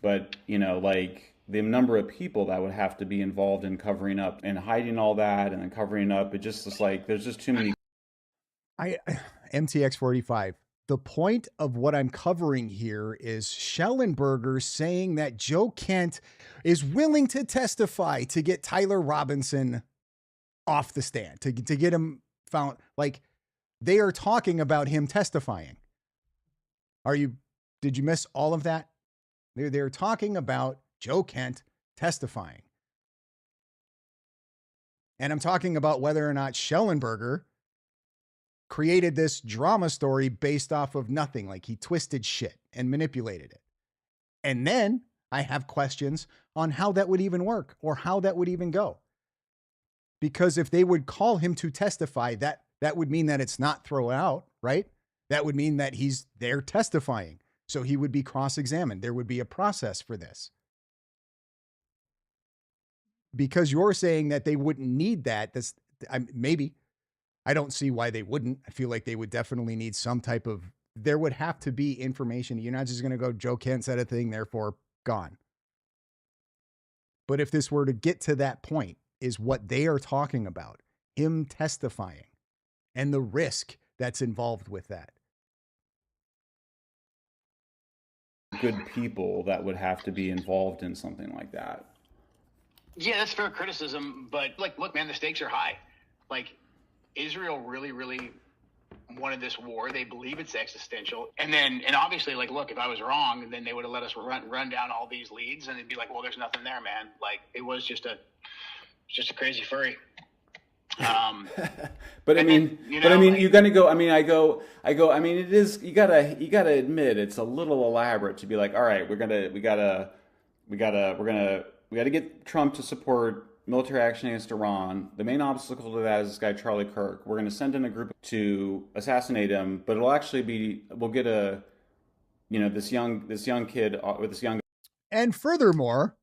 but like the number of people that would have to be involved in covering up and hiding all that and then covering up, it just is like there's just too many. MTX 45. The point of what I'm covering here is Schellenberger saying that Joe Kent is willing to testify to get Tyler Robinson off the stand, to get him found. Like, they are talking about him testifying. Did you miss all of that? They're talking about Joe Kent testifying. And I'm talking about whether or not Schellenberger created this drama story based off of nothing. Like, he twisted shit and manipulated it. And then I have questions on how that would even work or how that would even go. Because if they would call him to testify, that would mean that it's not thrown out, right? That would mean that he's there testifying. So he would be cross-examined. There would be a process for this. Because you're saying that they wouldn't need that, maybe. I don't see why they wouldn't. I feel like they would definitely need some type of, there would have to be information. You're not just going to go, Joe Kent said a thing, therefore gone. But if this were to get to that point, is what they are talking about, him testifying and the risk that's involved with that. Good people that would have to be involved in something like that. Yeah, that's fair criticism, but look, man, the stakes are high. Like, Israel really, really wanted this war. They believe it's existential. And obviously, look, if I was wrong, then they would have let us run down all these leads, and it'd be like, well, there's nothing there, man. Like, it was just a crazy furry. But I mean, you're gonna go. I mean, I go. I mean, it is. You gotta admit it's a little elaborate to be like, all right, we gotta get Trump to support military action against Iran. The main obstacle to that is this guy Charlie Kirk. We're gonna send in a group to assassinate him, but it'll actually be we'll get this young kid with this young. And furthermore,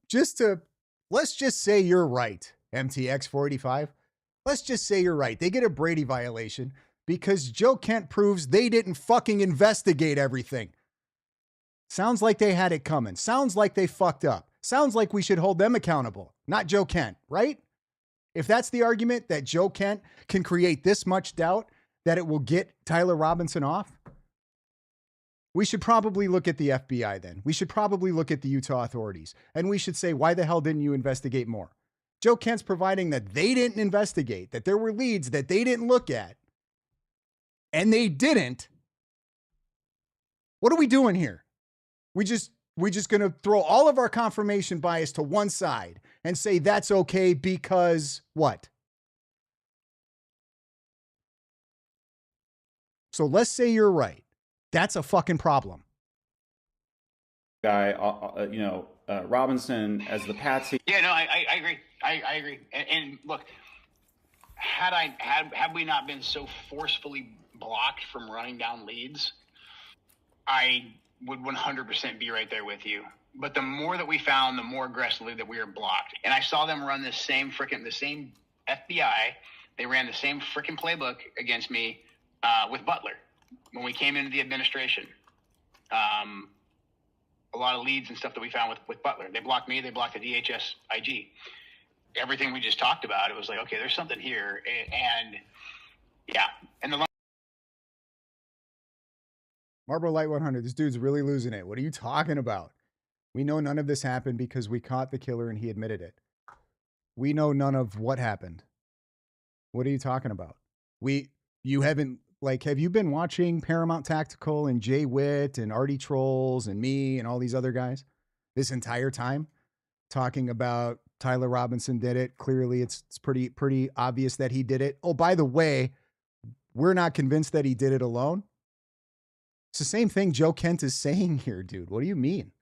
let's just say you're right, MTX 485. Let's just say you're right. They get a Brady violation because Joe Kent proves they didn't fucking investigate everything. Sounds like they had it coming. Sounds like they fucked up. Sounds like we should hold them accountable, not Joe Kent, right? If that's the argument that Joe Kent can create this much doubt that it will get Tyler Robinson off, we should probably look at the FBI then. We should probably look at the Utah authorities. And we should say, why the hell didn't you investigate more? Joe Kent's providing that they didn't investigate, that there were leads that they didn't look at. And they didn't. What are we doing here? We're just going to throw all of our confirmation bias to one side and say that's okay because what? So let's say you're right. That's a fucking problem. Guy, Robinson as the patsy. Yeah, no, I agree. I agree. And look, had we not been so forcefully blocked from running down leads, I would 100% be right there with you. But the more that we found, the more aggressively that we were blocked. And I saw them run the same FBI. They ran the same freaking playbook against me with Butler when we came into the administration. A lot of leads and stuff that we found with Butler. They blocked me. They blocked the DHS IG. Everything we just talked about, it was like, okay, there's something here. And yeah. And the Marlboro Light 100, this dude's really losing it. What are you talking about? We know none of this happened because we caught the killer and he admitted it. We know none of what happened. What are you talking about? You haven't, have you been watching Paramount Tactical and Jay Witt and Artie Trolls and me and all these other guys this entire time talking about Tyler Robinson did it? Clearly it's pretty obvious that he did it. Oh, by the way, we're not convinced that he did it alone. It's the same thing Joe Kent is saying here, dude. What do you mean?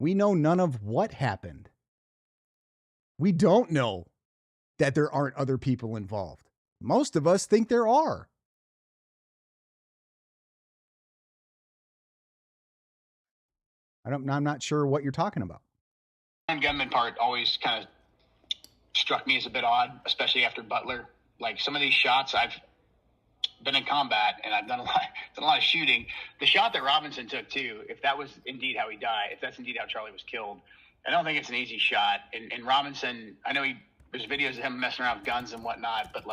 We know none of what happened. We don't know that there aren't other people involved. Most of us think there are. I'm not sure what you're talking about. The gunman part always kind of struck me as a bit odd, especially after Butler. Like some of these shots, I've been in combat and I've done a lot of shooting. The shot that Robinson took too, if that was indeed how he died, if that's indeed how Charlie was killed, I don't think it's an easy shot. And Robinson, I know there's videos of him messing around with guns and whatnot, but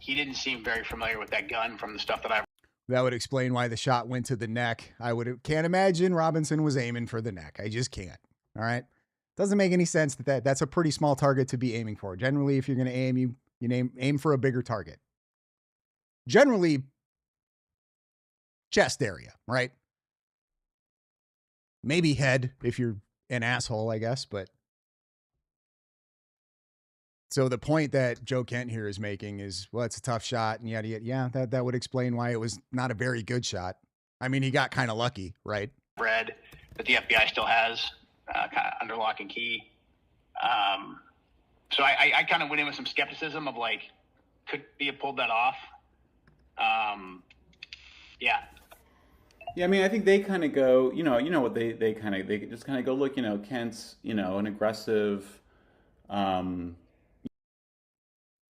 he didn't seem very familiar with that gun from the stuff that That would explain why the shot went to the neck. Can't imagine Robinson was aiming for the neck. I just can't. All right. Doesn't make any sense that's a pretty small target to be aiming for. Generally, if you're going to aim, you aim for a bigger target. Generally, chest area, right? Maybe head if you're an asshole, I guess. But so the point that Joe Kent here is making is, well, it's a tough shot and yada, yada. Yeah, that would explain why it was not a very good shot. I mean, he got kind of lucky, right? Read that the FBI still has kind of under lock and key. So I kind of went in with some skepticism of could he have pulled that off? Yeah. Yeah, I mean, I think they kind of go, what they just kind of go, look, Kent's, an aggressive.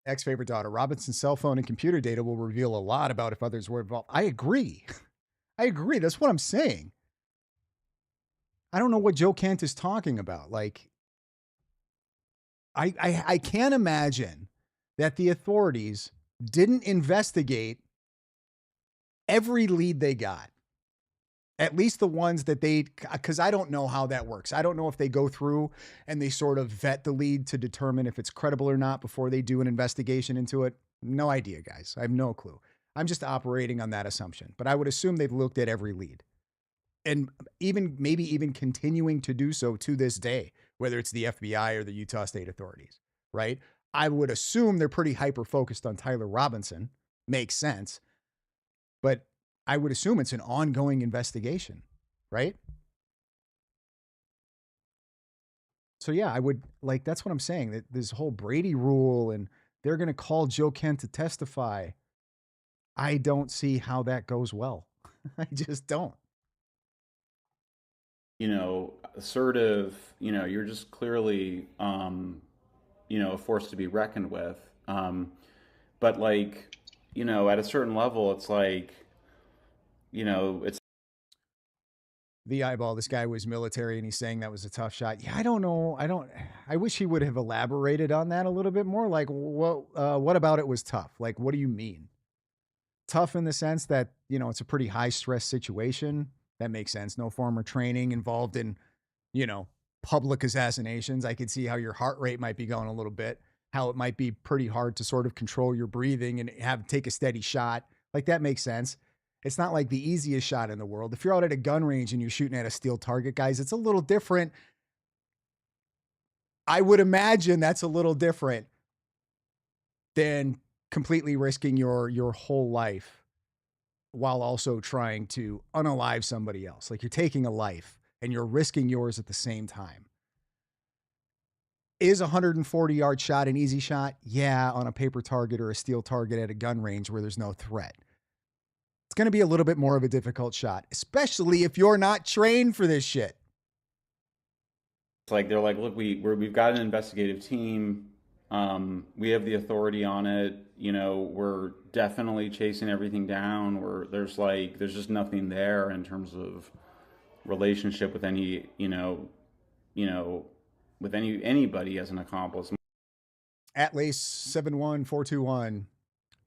Ex-favorite daughter, Robinson's cell phone and computer data will reveal a lot about if others were involved. I agree. That's what I'm saying. I don't know what Joe Kent is talking about. I can't imagine that the authorities didn't investigate every lead they got. At least the ones that because I don't know how that works. I don't know if they go through and they sort of vet the lead to determine if it's credible or not before they do an investigation into it. No idea, guys. I have no clue. I'm just operating on that assumption. But I would assume they've looked at every lead. And maybe even continuing to do so to this day, whether it's the FBI or the Utah State authorities, right? I would assume they're pretty hyper-focused on Tyler Robinson. Makes sense. But I would assume it's an ongoing investigation, right? So yeah, I would like, that's what I'm saying, that this whole Brady rule and they're going to call Joe Kent to testify. I don't see how that goes well. I just don't. Assertive, you're just clearly, a force to be reckoned with. But like, at a certain level, it's like, it's the eyeball. This guy was military and he's saying that was a tough shot. Yeah, I don't know. I wish he would have elaborated on that a little bit more. Like, what about it was tough? Like, what do you mean? Tough in the sense that, it's a pretty high stress situation. That makes sense. No former training involved in, public assassinations. I could see how your heart rate might be going a little bit, how it might be pretty hard to sort of control your breathing and take a steady shot. Like, that makes sense. It's not like the easiest shot in the world. If you're out at a gun range and you're shooting at a steel target, guys, it's a little different. I would imagine that's a little different than completely risking your whole life while also trying to unalive somebody else. Like, you're taking a life and you're risking yours at the same time. Is a 140-yard shot an easy shot? Yeah, on a paper target or a steel target at a gun range where there's no threat. It's going to be a little bit more of a difficult shot, especially if you're not trained for this shit. It's like, they're like, look, we've got an investigative team. We have the authority on it. We're definitely chasing everything down. There's just nothing there in terms of relationship with any, with anybody as an accomplice. At Lace 71421.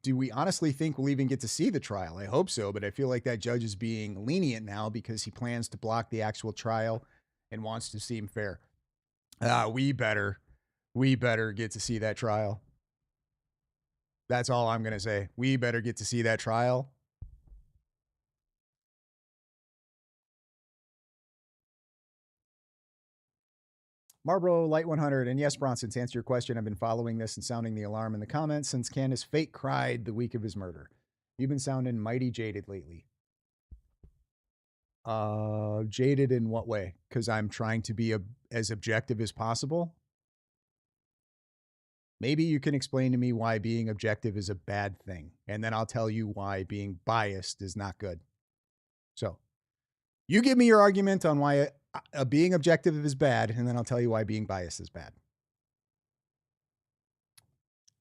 Do we honestly think we'll even get to see the trial? I hope so, but I feel like that judge is being lenient now because he plans to block the actual trial and wants to seem fair. We better get to see that trial. That's all I'm going to say. We better get to see that trial. Marlboro Light 100. And yes, Bronson, to answer your question, I've been following this and sounding the alarm in the comments since Candace fake cried the week of his murder. You've been sounding mighty jaded lately. Jaded in what way? Because I'm trying to be as objective as possible. Maybe you can explain to me why being objective is a bad thing, and then I'll tell you why being biased is not good. So you give me your argument on why being objective is bad, and then I'll tell you why being biased is bad.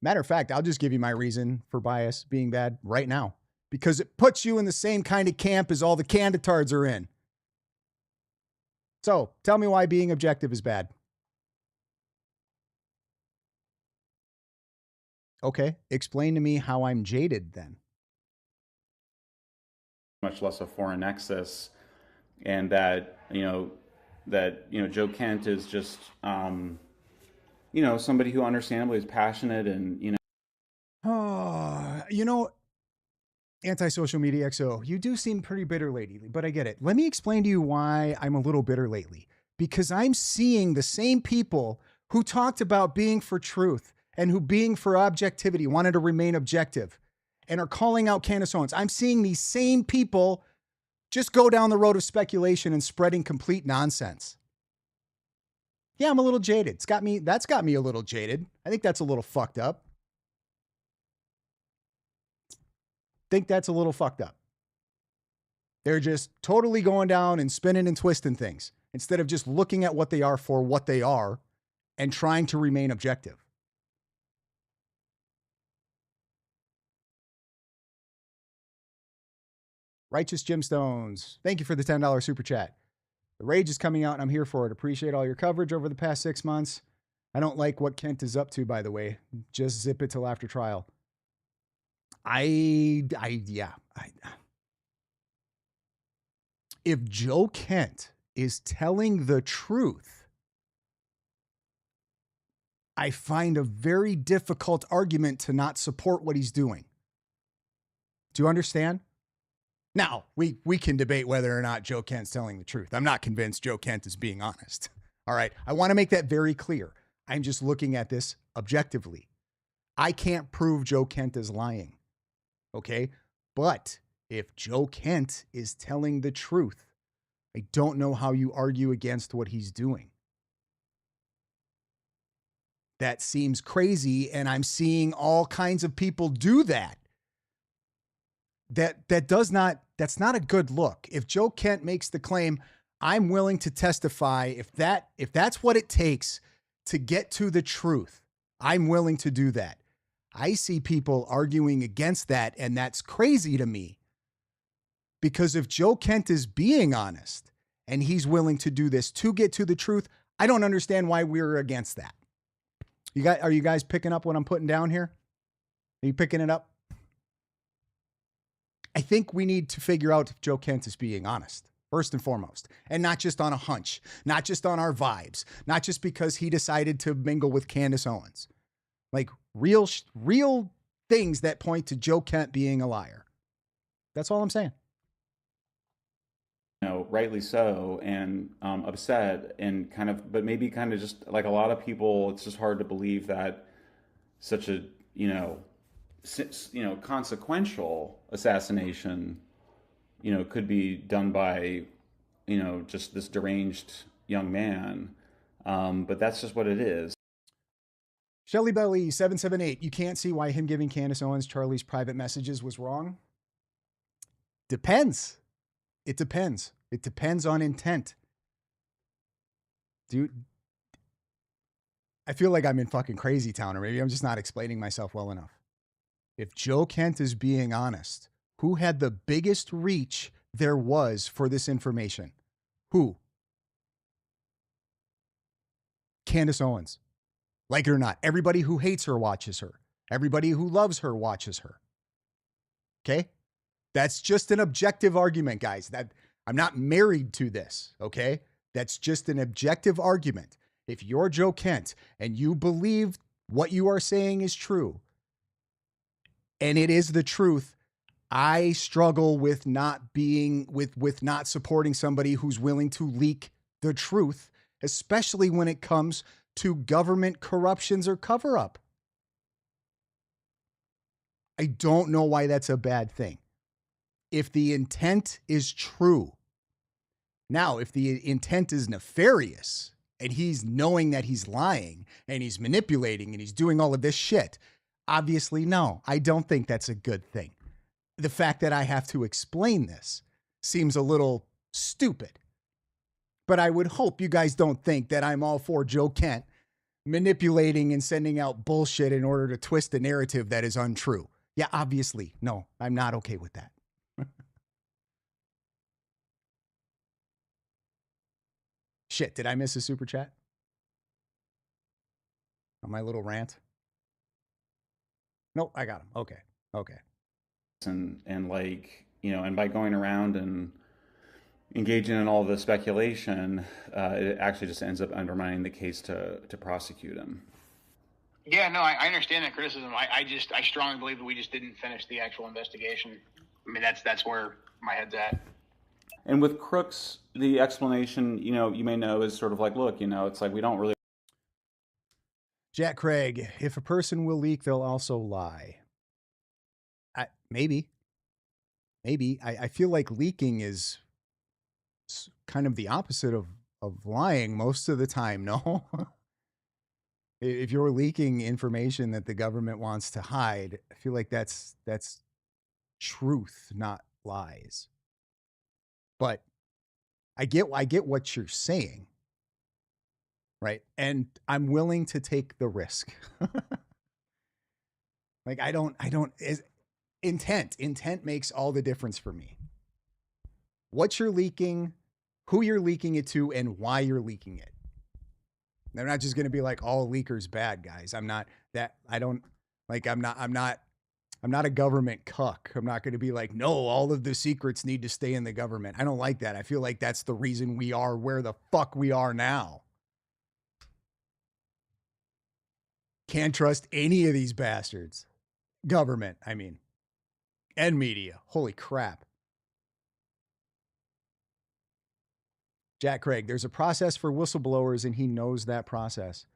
Matter of fact, I'll just give you my reason for bias being bad right now, because it puts you in the same kind of camp as all the candidates are in. So tell me why being objective is bad. Okay, explain to me how I'm jaded then. Much less a foreign nexus, and that Joe Kent is just somebody who understandably is passionate and Anti-social media XO, you do seem pretty bitter lately, but I get it. Let me explain to you why I'm a little bitter lately. Because I'm seeing the same people who talked about being for truth and who being for objectivity wanted to remain objective and are calling out Candace Owens. I'm seeing these same people just go down the road of speculation and spreading complete nonsense. Yeah, I'm a little jaded. That's got me a little jaded. I think that's a little fucked up. They're just totally going down and spinning and twisting things instead of just looking at what they are for what they are and trying to remain objective. Righteous Gemstones, thank you for the $10 super chat. The Rage is coming out and I'm here for it. Appreciate all your coverage over the past 6 months. I don't like what Kent is up to, by the way. Just zip it till after trial. If Joe Kent is telling the truth, I find a very difficult argument to not support what he's doing. Do you understand? Now, we can debate whether or not Joe Kent's telling the truth. I'm not convinced Joe Kent is being honest. All right. I want to make that very clear. I'm just looking at this objectively. I can't prove Joe Kent is lying. Okay? But if Joe Kent is telling the truth, I don't know how you argue against what he's doing. That seems crazy, and I'm seeing all kinds of people do that. That's not a good look. If Joe Kent makes the claim, I'm willing to testify, if that's what it takes to get to the truth, I'm willing to do that. I see people arguing against that, and that's crazy to me. Because if Joe Kent is being honest and he's willing to do this to get to the truth, I don't understand why we're against that. Are you guys picking up what I'm putting down here? Are you picking it up? I think we need to figure out if Joe Kent is being honest, first and foremost, and not just on a hunch, not just on our vibes, not just because he decided to mingle with Candace Owens. Like real things that point to Joe Kent being a liar. That's all I'm saying. Rightly so, and upset, and but maybe just like a lot of people, it's just hard to believe that such a consequential assassination could be done by just this deranged young man, but that's just what it is. Shelly Belly 778, you can't see why him giving Candace Owens Charlie's private messages was wrong. Depends. It depends. It depends on intent. Dude, I feel like I'm in fucking crazy town, or maybe I'm just not explaining myself well enough. If Joe Kent is being honest, who had the biggest reach there was for this information? Who? Candace Owens. Like it or not, everybody who hates her watches her. Everybody who loves her watches her. Okay? That's just an objective argument, guys. That I'm not married to this, okay? That's just an objective argument. If you're Joe Kent and you believe what you are saying is true, and it is the truth, I struggle with not supporting somebody who's willing to leak the truth, especially when it comes to government corruptions or cover-up. I don't know why that's a bad thing. If the intent is true. Now, if the intent is nefarious and he's knowing that he's lying and he's manipulating and he's doing all of this shit, obviously, no, I don't think that's a good thing. The fact that I have to explain this seems a little stupid. But I would hope you guys don't think that I'm all for Joe Kent manipulating and sending out bullshit in order to twist a narrative that is untrue. Yeah, obviously, no, I'm not okay with that. Shit, did I miss a super chat? On my little rant? Nope, I got him. Okay. And and by going around and engaging in all the speculation, it actually just ends up undermining the case to prosecute him. Yeah, no, I understand that criticism. I strongly believe that we just didn't finish the actual investigation. I mean, that's where my head's at. And with Crooks, the explanation, you may know is sort of like, look, it's like we don't really. Jack Craig, if a person will leak, they'll also lie. Maybe. I feel like leaking is kind of the opposite of lying most of the time, no? If you're leaking information that the government wants to hide, I feel like that's truth, not lies. But I get what you're saying, right? And I'm willing to take the risk. Like intent makes all the difference for me. What you're leaking, who you're leaking it to, and why you're leaking it. They're not just going to be like all leakers bad, guys. I'm not a government cuck. I'm not going to be like, no, all of the secrets need to stay in the government. I don't like that. I feel like that's the reason we are where the fuck we are now. Can't trust any of these bastards. Government, I mean. And media. Holy crap. Jack Craig, there's a process for whistleblowers and he knows that process.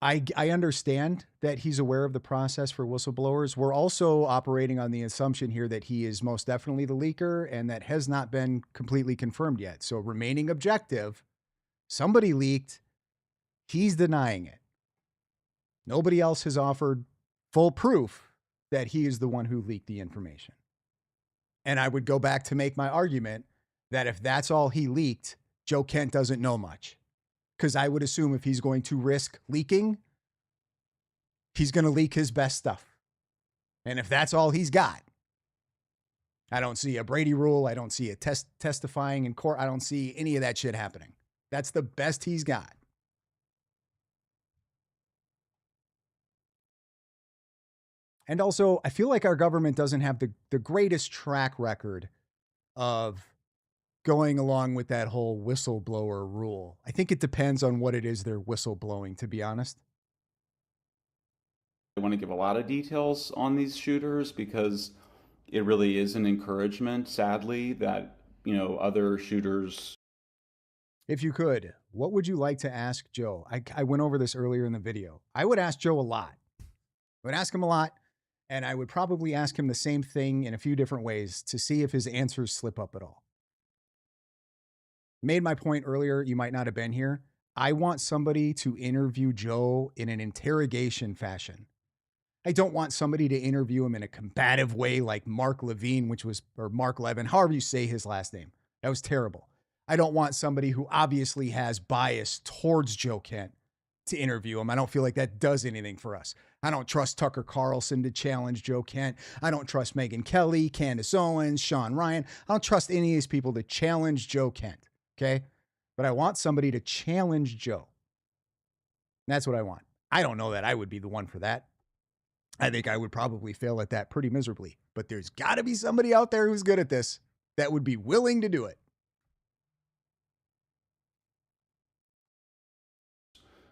I understand that he's aware of the process for whistleblowers. We're also operating on the assumption here that he is most definitely the leaker, and that has not been completely confirmed yet. So remaining objective, somebody leaked, he's denying it. Nobody else has offered full proof that he is the one who leaked the information. And I would go back to make my argument that if that's all he leaked, Joe Kent doesn't know much. Because I would assume if he's going to risk leaking, he's going to leak his best stuff. And if that's all he's got, I don't see a Brady rule. I don't see a testifying in court. I don't see any of that shit happening. That's the best he's got. And also, I feel like our government doesn't have the greatest track record of going along with that whole whistleblower rule. I think it depends on what it is they're whistleblowing, to be honest. I want to give a lot of details on these shooters because it really is an encouragement, sadly, that, other shooters. If you could, what would you like to ask Joe? I went over this earlier in the video. I would ask Joe a lot. I would ask him a lot, and I would probably ask him the same thing in a few different ways to see if his answers slip up at all. Made my point earlier, you might not have been here. I want somebody to interview Joe in an interrogation fashion. I don't want somebody to interview him in a combative way like Mark Levine, or Mark Levin, however you say his last name. That was terrible. I don't want somebody who obviously has bias towards Joe Kent to interview him. I don't feel like that does anything for us. I don't trust Tucker Carlson to challenge Joe Kent. I don't trust Megyn Kelly, Candace Owens, Sean Ryan. I don't trust any of these people to challenge Joe Kent. Okay. But I want somebody to challenge Joe. That's what I want. I don't know that I would be the one for that. I think I would probably fail at that pretty miserably, but there's got to be somebody out there who's good at this that would be willing to do it.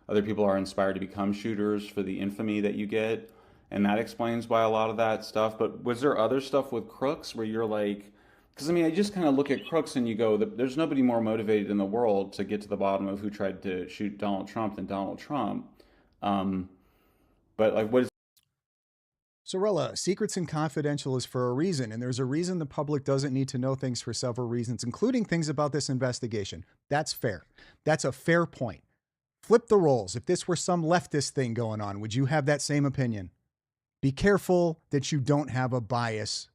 Other people are inspired to become shooters for the infamy that you get. And that explains why a lot of that stuff. But was there other stuff with Crooks where you're like, because I just kind of look at Crooks and you go, there's nobody more motivated in the world to get to the bottom of who tried to shoot Donald Trump than Donald Trump. But like, what is. Sorella, secrets and confidential is for a reason, and there's a reason the public doesn't need to know things for several reasons, including things about this investigation. That's fair. That's a fair point. Flip the roles. If this were some leftist thing going on, would you have that same opinion? Be careful that you don't have a bias,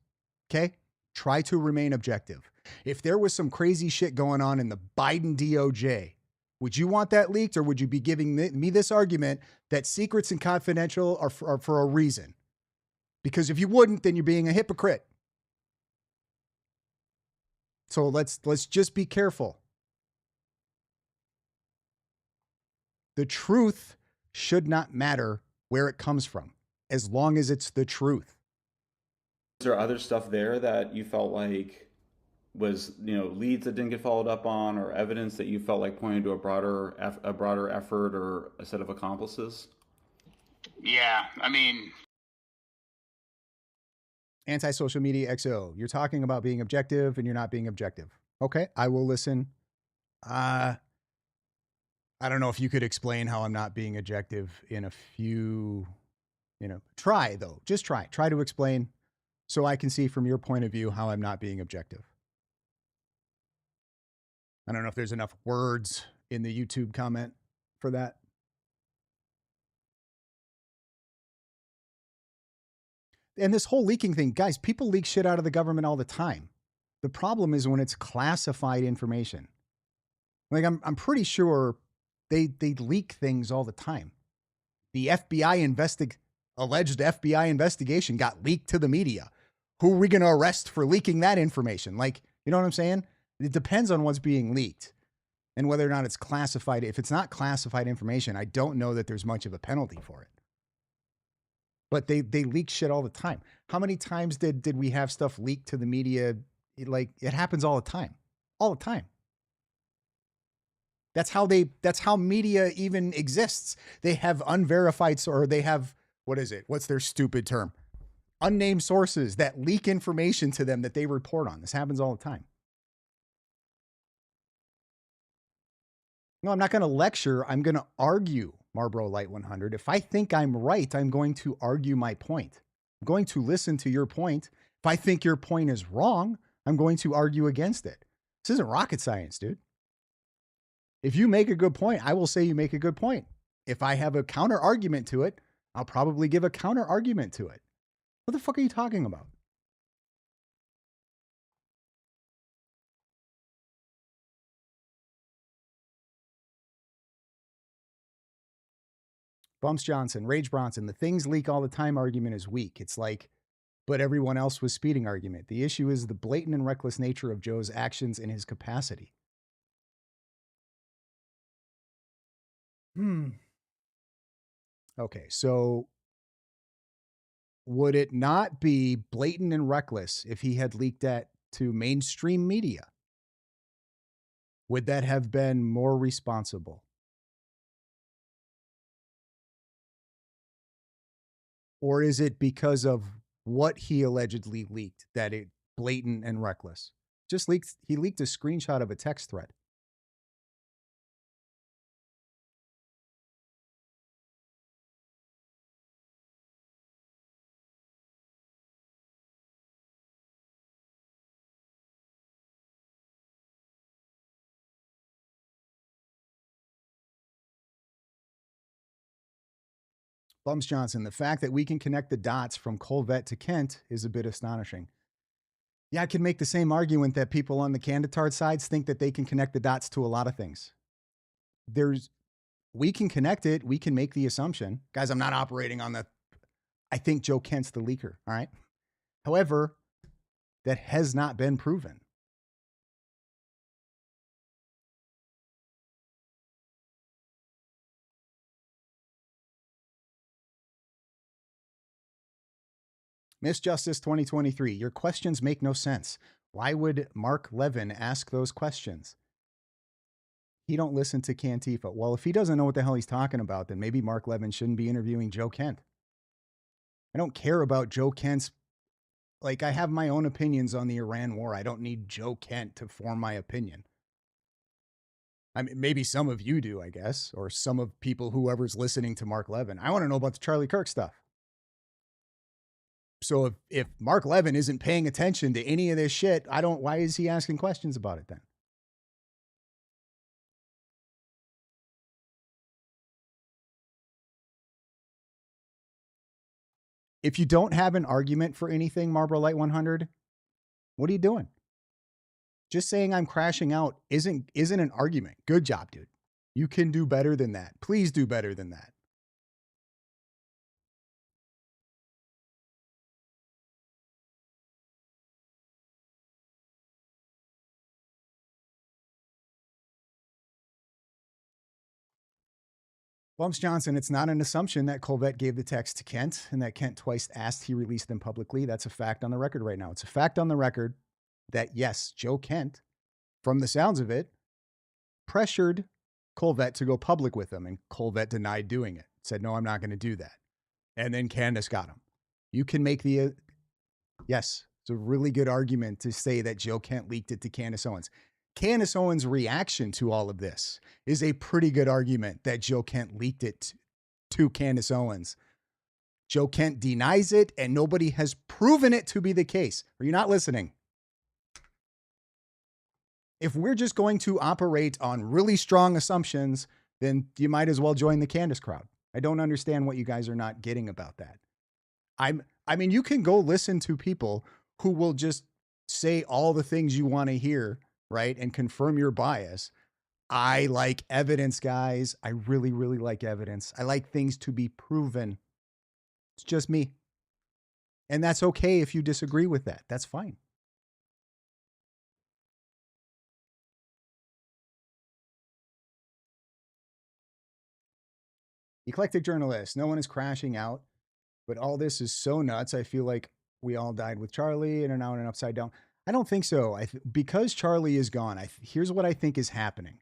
okay? Try to remain objective. If there was some crazy shit going on in the Biden DOJ, would you want that leaked, or would you be giving me this argument that secrets and confidential are for a reason? Because if you wouldn't, then you're being a hypocrite. So let's just be careful. The truth should not matter where it comes from, as long as it's the truth. Is there other stuff there that you felt like was, leads that didn't get followed up on, or evidence that you felt like pointed to a broader effort or a set of accomplices? Yeah, Anti-social media XO, you're talking about being objective and you're not being objective. Okay, I will listen. I don't know if you could explain how I'm not being objective in a few, try though. Just try to explain so I can see from your point of view how I'm not being objective. I don't know if there's enough words in the YouTube comment for that. And this whole leaking thing, guys, people leak shit out of the government all the time. The problem is when it's classified information. Like I'm pretty sure they leak things all the time. The alleged FBI investigation got leaked to the media. Who are we going to arrest for leaking that information? Like, you know what I'm saying? It depends on what's being leaked and whether or not it's classified. If it's not classified information, I don't know that there's much of a penalty for it. But they leak shit all the time. How many times did we have stuff leaked to the media? It happens all the time. All the time. That's how media even exists. They have unverified, or they have, what's their stupid term? Unnamed sources that leak information to them that they report on. This happens all the time. No, I'm not going to lecture. I'm going to argue. Marlboro Light 100. If I think I'm right, I'm going to argue my point. I'm going to listen to your point. If I think your point is wrong, I'm going to argue against it. This isn't rocket science, dude. If you make a good point, I will say you make a good point. If I have a counter argument to it, I'll probably give a counter argument to it. What the fuck are you talking about? Bumps Johnson, Rage Bronson, the things leak all the time argument is weak. It's like, but everyone else was speeding argument. The issue is the blatant and reckless nature of Joe's actions and his capacity. Okay, so would it not be blatant and reckless if he had leaked that to mainstream media? Would that have been more responsible? Or is it because of what he allegedly leaked that it blatant and reckless? He leaked a screenshot of a text thread. Bums Johnson, the fact that we can connect the dots from Colvette to Kent is a bit astonishing. Yeah, I can make the same argument that people on the Canditard sides think that they can connect the dots to a lot of things. We can connect it. We can make the assumption. Guys, I'm not operating on I think Joe Kent's the leaker, all right? However, that has not been proven. Miss Justice 2023, your questions make no sense. Why would Mark Levin ask those questions? He don't listen to Cantifa. Well, if he doesn't know what the hell he's talking about, then maybe Mark Levin shouldn't be interviewing Joe Kent. I don't care about Joe Kent's, like, I have my own opinions on the Iran war. I don't need Joe Kent to form my opinion. I mean, maybe some of you do, I guess, or some of people, whoever's listening to Mark Levin. I want to know about the Charlie Kirk stuff. So if Mark Levin isn't paying attention to any of this shit, why is he asking questions about it then? If you don't have an argument for anything, Marlboro Light 100, what are you doing? Just saying I'm crashing out isn't an argument. Good job, dude. You can do better than that. Please do better than that. Bumps Johnson, it's not an assumption that Colvette gave the text to Kent and that Kent twice asked he release them publicly. That's a fact on the record right now. It's a fact on the record that, yes, Joe Kent, from the sounds of it, pressured Colvette to go public with him, and Colvette denied doing it. Said, no, I'm not going to do that. And then Candace got him. You can make yes, it's a really good argument to say that Joe Kent leaked it to Candace Owens. Candace Owens' reaction to all of this is a pretty good argument that Joe Kent leaked it to Candace Owens. Joe Kent denies it, and nobody has proven it to be the case. Are you not listening? If we're just going to operate on really strong assumptions, then you might as well join the Candace crowd. I don't understand what you guys are not getting about that. I mean, you can go listen to people who will just say all the things you want to hear, right? And confirm your bias. I like evidence, guys. I really, really like evidence. I like things to be proven. It's just me. And that's okay if you disagree with that. That's fine. Eclectic journalist. No one is crashing out, but all this is so nuts. I feel like we all died with Charlie and are now in an upside down. I don't think so. Because Charlie is gone, here's what I think is happening.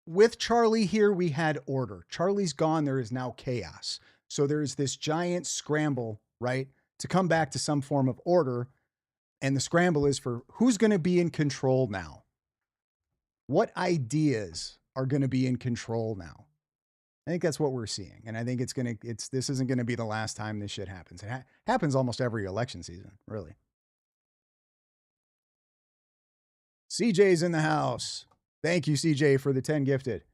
With Charlie here, we had order. Charlie's gone. There is now chaos. So there's this giant scramble, right, to come back to some form of order. And the scramble is for who's going to be in control now. What ideas are going to be in control now. I think that's what we're seeing. And I think this isn't going to be the last time this shit happens. It happens almost every election season, really. CJ's in the house. Thank you, CJ, for the 10 gifted.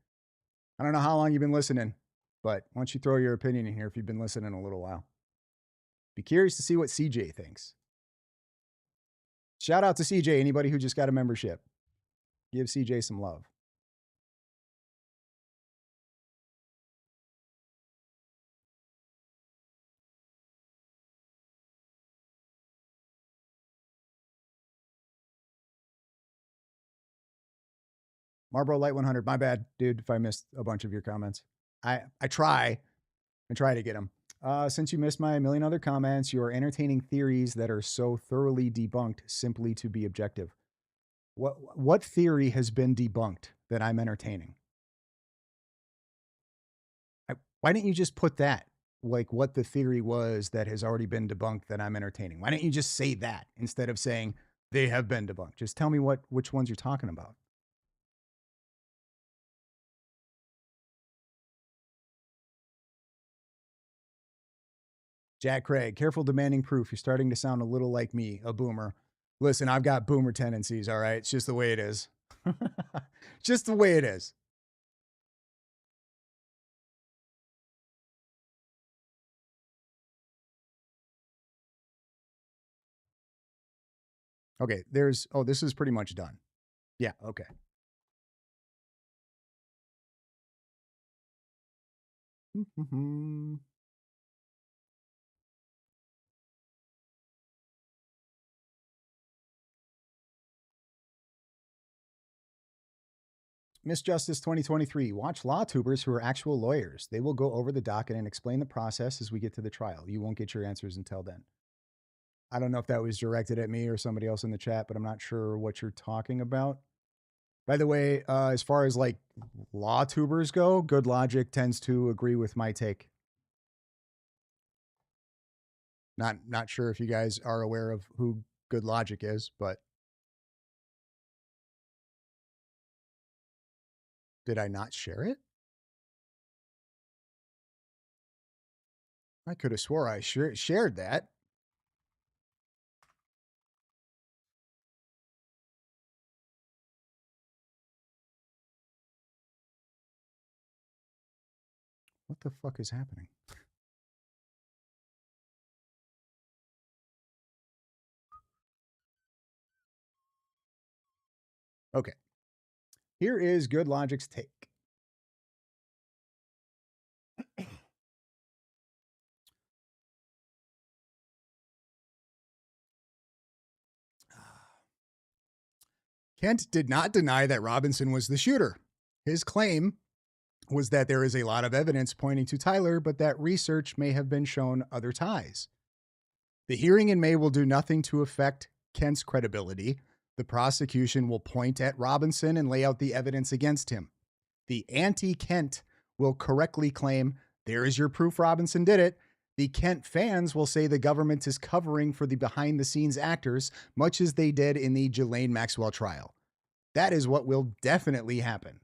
I don't know how long you've been listening, but why don't you throw your opinion in here if you've been listening a little while. Be curious to see what CJ thinks. Shout out to CJ, anybody who just got a membership. Give CJ some love. Marlboro Light 100. My bad, dude, if I missed a bunch of your comments. I try to get them. Since you missed my 1,000,000 other comments, you are entertaining theories that are so thoroughly debunked simply to be objective. What theory has been debunked that I'm entertaining? Why didn't you just put that? Like what the theory was that has already been debunked that I'm entertaining. Why don't you just say that instead of saying they have been debunked? Just tell me which ones you're talking about. Jack Craig, careful demanding proof. You're starting to sound a little like me, a boomer. Listen, I've got boomer tendencies, all right? It's just the way it is. Just the way it is. Okay, this is pretty much done. Yeah, okay. Miss Justice 2023, watch law tubers who are actual lawyers. They will go over the docket and explain the process as we get to the trial. You won't get your answers until then. I don't know if that was directed at me or somebody else in the chat, but I'm not sure what you're talking about. By the way, as far as like law tubers go, Good Logic tends to agree with my take. Not sure if you guys are aware of who Good Logic is, but did I not share it? I could have swore I shared that. What the fuck is happening? Okay. Here is Good Logic's take. Kent did not deny that Robinson was the shooter. His claim was that there is a lot of evidence pointing to Tyler, but that research may have been shown other ties. The hearing in May will do nothing to affect Kent's credibility. The prosecution will point at Robinson and lay out the evidence against him. The anti-Kent will correctly claim, there is your proof Robinson did it. The Kent fans will say the government is covering for the behind-the-scenes actors, much as they did in the Ghislaine Maxwell trial. That is what will definitely happen.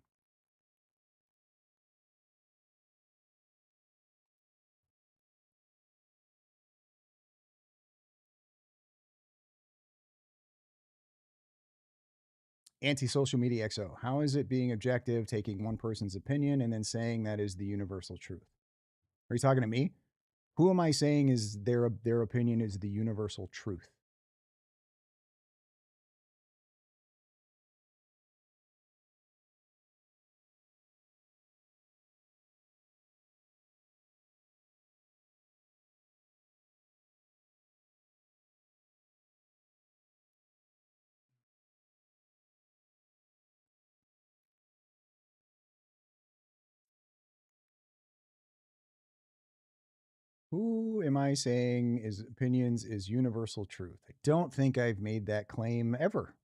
Anti-social media XO. How is it being objective, taking one person's opinion and then saying that is the universal truth? Are you talking to me? Who am I saying is their opinion is the universal truth? Who am I saying is opinions is universal truth? I don't think I've made that claim ever.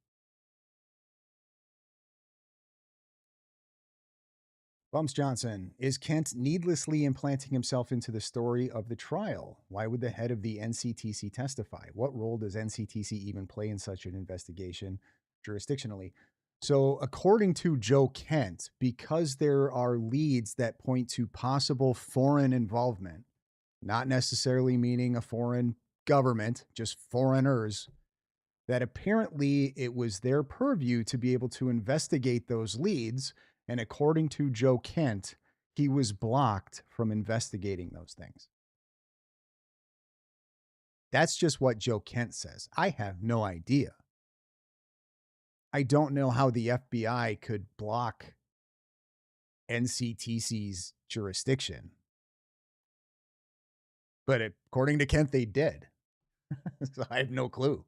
Bumps Johnson, is Kent needlessly implanting himself into the story of the trial? Why would the head of the NCTC testify? What role does NCTC even play in such an investigation jurisdictionally? So, according to Joe Kent, because there are leads that point to possible foreign involvement, not necessarily meaning a foreign government, just foreigners, that apparently it was their purview to be able to investigate those leads. And according to Joe Kent, he was blocked from investigating those things. That's just what Joe Kent says. I have no idea. I don't know how the FBI could block NCTC's jurisdiction. But according to Kent, they did. So I have no clue.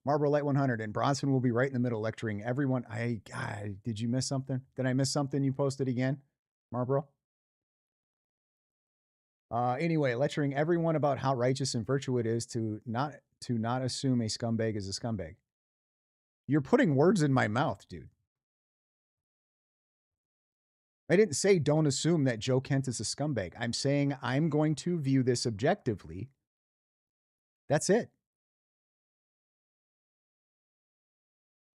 Marlboro Light 100, and Bronson will be right in the middle lecturing everyone. God, did you miss something? Did I miss something you posted again, Marlboro? Anyway, lecturing everyone about how righteous and virtue it is to not assume a scumbag is a scumbag. You're putting words in my mouth, dude. I didn't say don't assume that Joe Kent is a scumbag. I'm saying I'm going to view this objectively. That's it.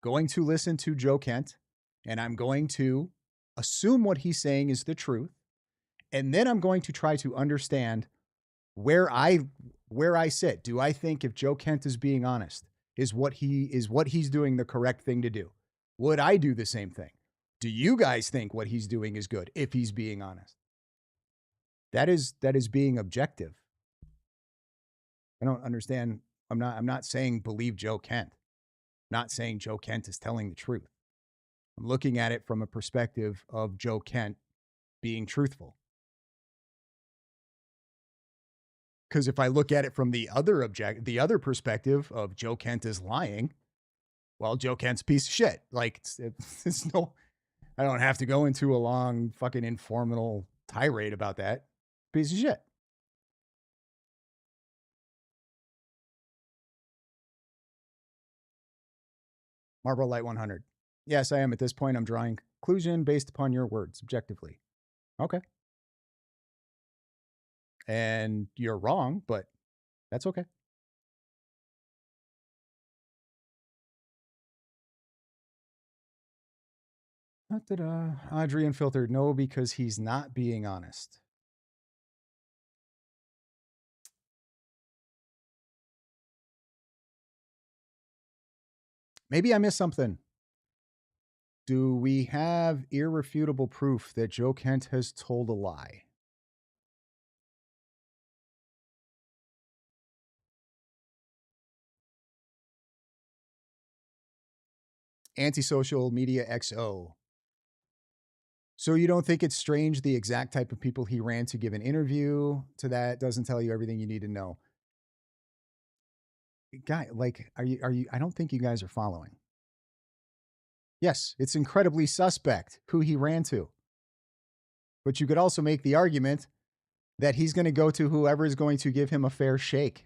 Going to listen to Joe Kent, and I'm going to assume what he's saying is the truth. And then I'm going to try to understand where I sit. Do I think if Joe Kent is being honest, is what he's doing the correct thing to do? Would I do the same thing? Do you guys think what he's doing is good if he's being honest? That is being objective. I don't understand. I'm not saying believe Joe Kent. I'm not saying Joe Kent is telling the truth. I'm looking at it from a perspective of Joe Kent being truthful. Because if I look at it from the other perspective of Joe Kent is lying, well, Joe Kent's a piece of shit. Like it's no, I don't have to go into a long fucking informal tirade about that. Piece of shit. Marlboro Light 100. Yes, I am. At this point, I'm drawing conclusion based upon your words, objectively. Okay. And you're wrong, but that's okay. Audrey Unfiltered, no, because he's not being honest. Maybe I missed something. Do we have irrefutable proof that Joe Kent has told a lie? Antisocial Media XO. So you don't think it's strange the exact type of people he ran to give an interview to that doesn't tell you everything you need to know? Guy, like, are you, I don't think you guys are following. Yes, it's incredibly suspect who he ran to. But you could also make the argument that he's going to go to whoever is going to give him a fair shake.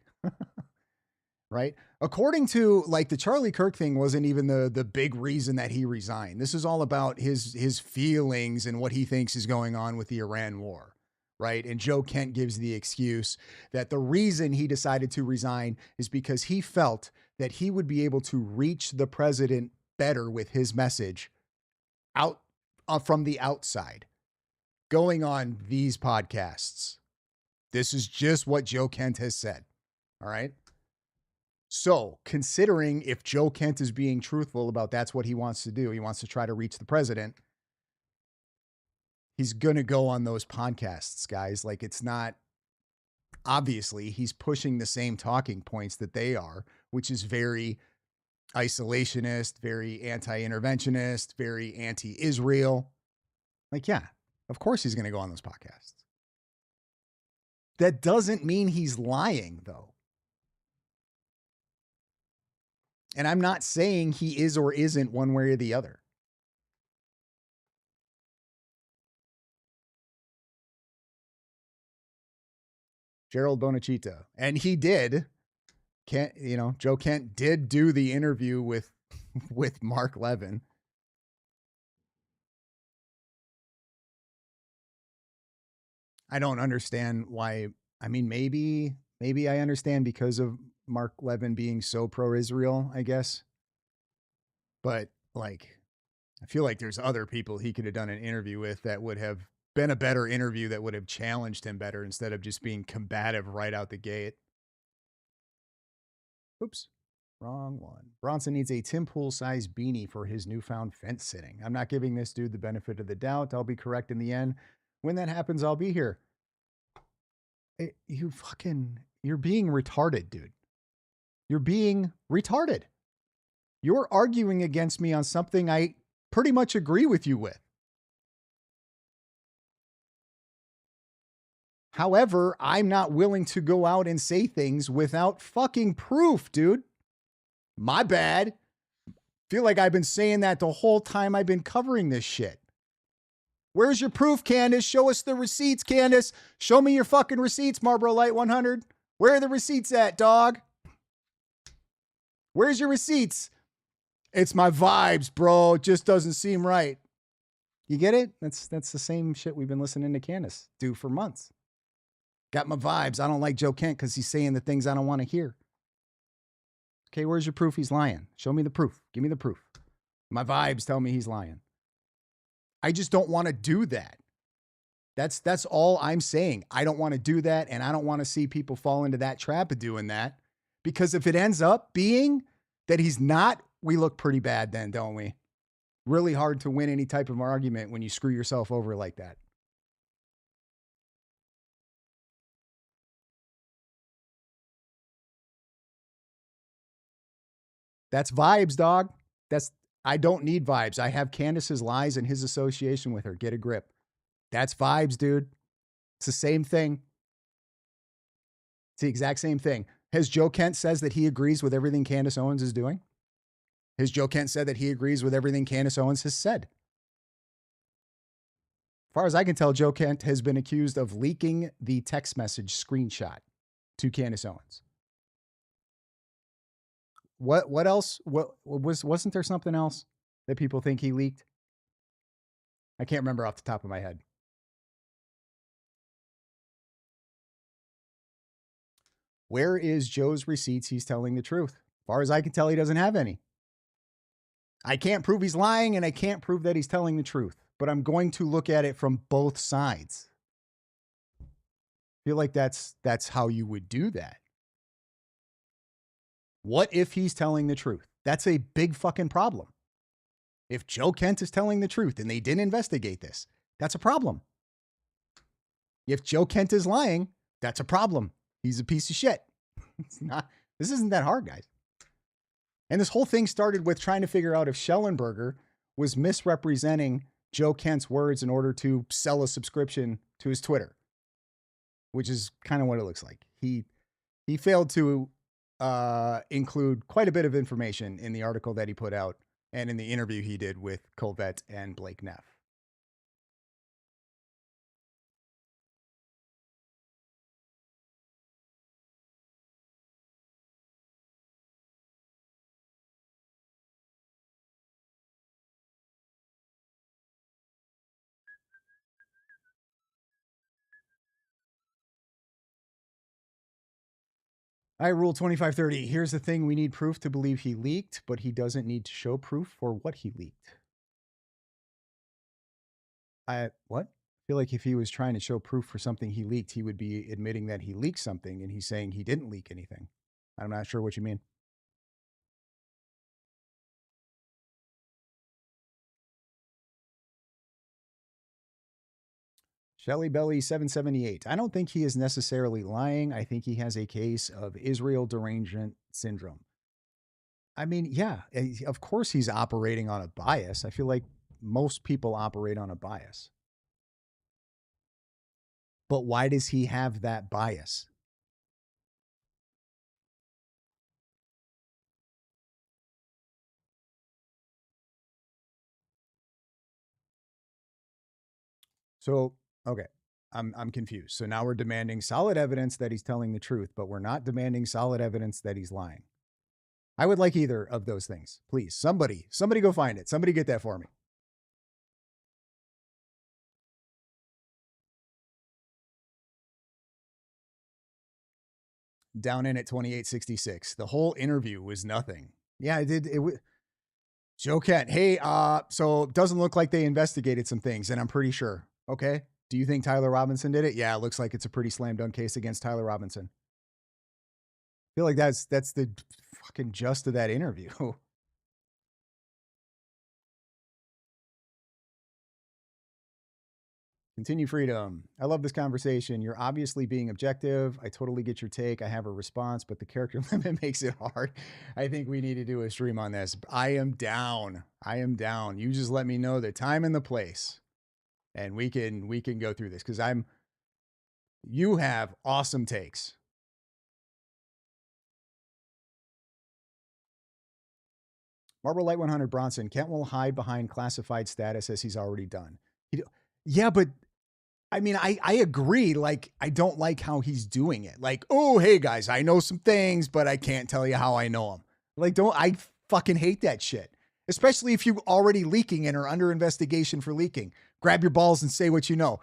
Right? According to, like, the Charlie Kirk thing wasn't even the big reason that he resigned. This is all about his feelings and what he thinks is going on with the Iran war. Right? And Joe Kent gives the excuse that the reason he decided to resign is because he felt that he would be able to reach the president better with his message out from the outside, going on these podcasts. This is just what Joe Kent has said. All right. So considering if Joe Kent is being truthful about that's what he wants to do, he wants to try to reach the president, he's going to go on those podcasts, guys. Like, it's not, obviously he's pushing the same talking points that they are, which is very isolationist, very anti-interventionist, very anti-Israel. Like, yeah, of course he's going to go on those podcasts. That doesn't mean he's lying, though. And I'm not saying he is or isn't one way or the other. Gerald Bonachita. And he did. Joe Kent did do the interview with Mark Levin. I don't understand why. I mean, maybe Maybe I understand because of Mark Levin being so pro-Israel, I guess. But like, I feel like there's other people he could have done an interview with that would have been a better interview, that would have challenged him better instead of just being combative right out the gate. Oops, wrong one. Bronson needs a Tim Pool-sized beanie for his newfound fence sitting. I'm not giving this dude the benefit of the doubt. I'll be correct in the end. When that happens, I'll be here. You're being retarded, dude. You're being retarded. You're arguing against me on something I pretty much agree with you with. However, I'm not willing to go out and say things without fucking proof, dude. My bad. Feel like I've been saying that the whole time I've been covering this shit. Where's your proof, Candace? Show us the receipts, Candace. Show me your fucking receipts, Marlboro Light 100. Where are the receipts at, dog? Where's your receipts? It's my vibes, bro. It just doesn't seem right. You get it? That's the same shit we've been listening to Candace do for months. Got my vibes. I don't like Joe Kent because he's saying the things I don't want to hear. Okay, where's your proof he's lying? Show me the proof. Give me the proof. My vibes tell me he's lying. I just don't want to do that. That's all I'm saying. I don't want to do that, and I don't want to see people fall into that trap of doing that. Because if it ends up being that he's not, we look pretty bad then, don't we? Really hard to win any type of argument when you screw yourself over like that. That's vibes, dog. I don't need vibes. I have Candace's lies and his association with her. Get a grip. That's vibes, dude. It's the same thing. It's the exact same thing. Has Joe Kent says that he agrees with everything Candace Owens is doing? Has Joe Kent said that he agrees with everything Candace Owens has said? As far as I can tell, Joe Kent has been accused of leaking the text message screenshot to Candace Owens. What else? Wasn't there something else that people think he leaked? I can't remember off the top of my head. Where is Joe's receipts? He's telling the truth. As far as I can tell, he doesn't have any. I can't prove he's lying, and I can't prove that he's telling the truth, but I'm going to look at it from both sides. I feel like that's how you would do that. What if he's telling the truth? That's a big fucking problem. If Joe Kent is telling the truth and they didn't investigate this, that's a problem. If Joe Kent is lying, that's a problem. He's a piece of shit. This isn't that hard, guys. And this whole thing started with trying to figure out if Schellenberger was misrepresenting Joe Kent's words in order to sell a subscription to his Twitter, which is kind of what it looks like. He failed to include quite a bit of information in the article that he put out and in the interview he did with Colvette and Blake Neff. All right, Rule 2530. Here's the thing. We need proof to believe he leaked, but he doesn't need to show proof for what he leaked. What? I feel like if he was trying to show proof for something he leaked, he would be admitting that he leaked something, and he's saying he didn't leak anything. I'm not sure what you mean. Shelly Belly 778. I don't think he is necessarily lying. I think he has a case of Israel derangement syndrome. I mean, yeah, of course he's operating on a bias. I feel like most people operate on a bias. But why does he have that bias? So, okay, I'm confused. So now we're demanding solid evidence that he's telling the truth, but we're not demanding solid evidence that he's lying. I would like either of those things. Please, somebody go find it. Somebody get that for me. down in at 2866. The whole interview was nothing. Yeah, I did. Joe Kent. Hey, so it doesn't look like they investigated some things, and I'm pretty sure. Okay. Do you think Tyler Robinson did it? Yeah, it looks like it's a pretty slam dunk case against Tyler Robinson. I feel like that's the fucking gist of that interview. Continue freedom. I love this conversation. You're obviously being objective. I totally get your take. I have a response, but the character limit makes it hard. I think we need to do a stream on this. I am down. I am down. You just let me know the time and the place, and we can go through this because you have awesome takes. Marble Light 100 Bronson. Kent will hide behind classified status as he's already done. Yeah, but I mean, I agree. Like, I don't like how he's doing it. Like, oh, hey guys, I know some things, but I can't tell you how I know them. Like, I fucking hate that shit. Especially if you're already leaking and are under investigation for leaking. Grab your balls and say what you know.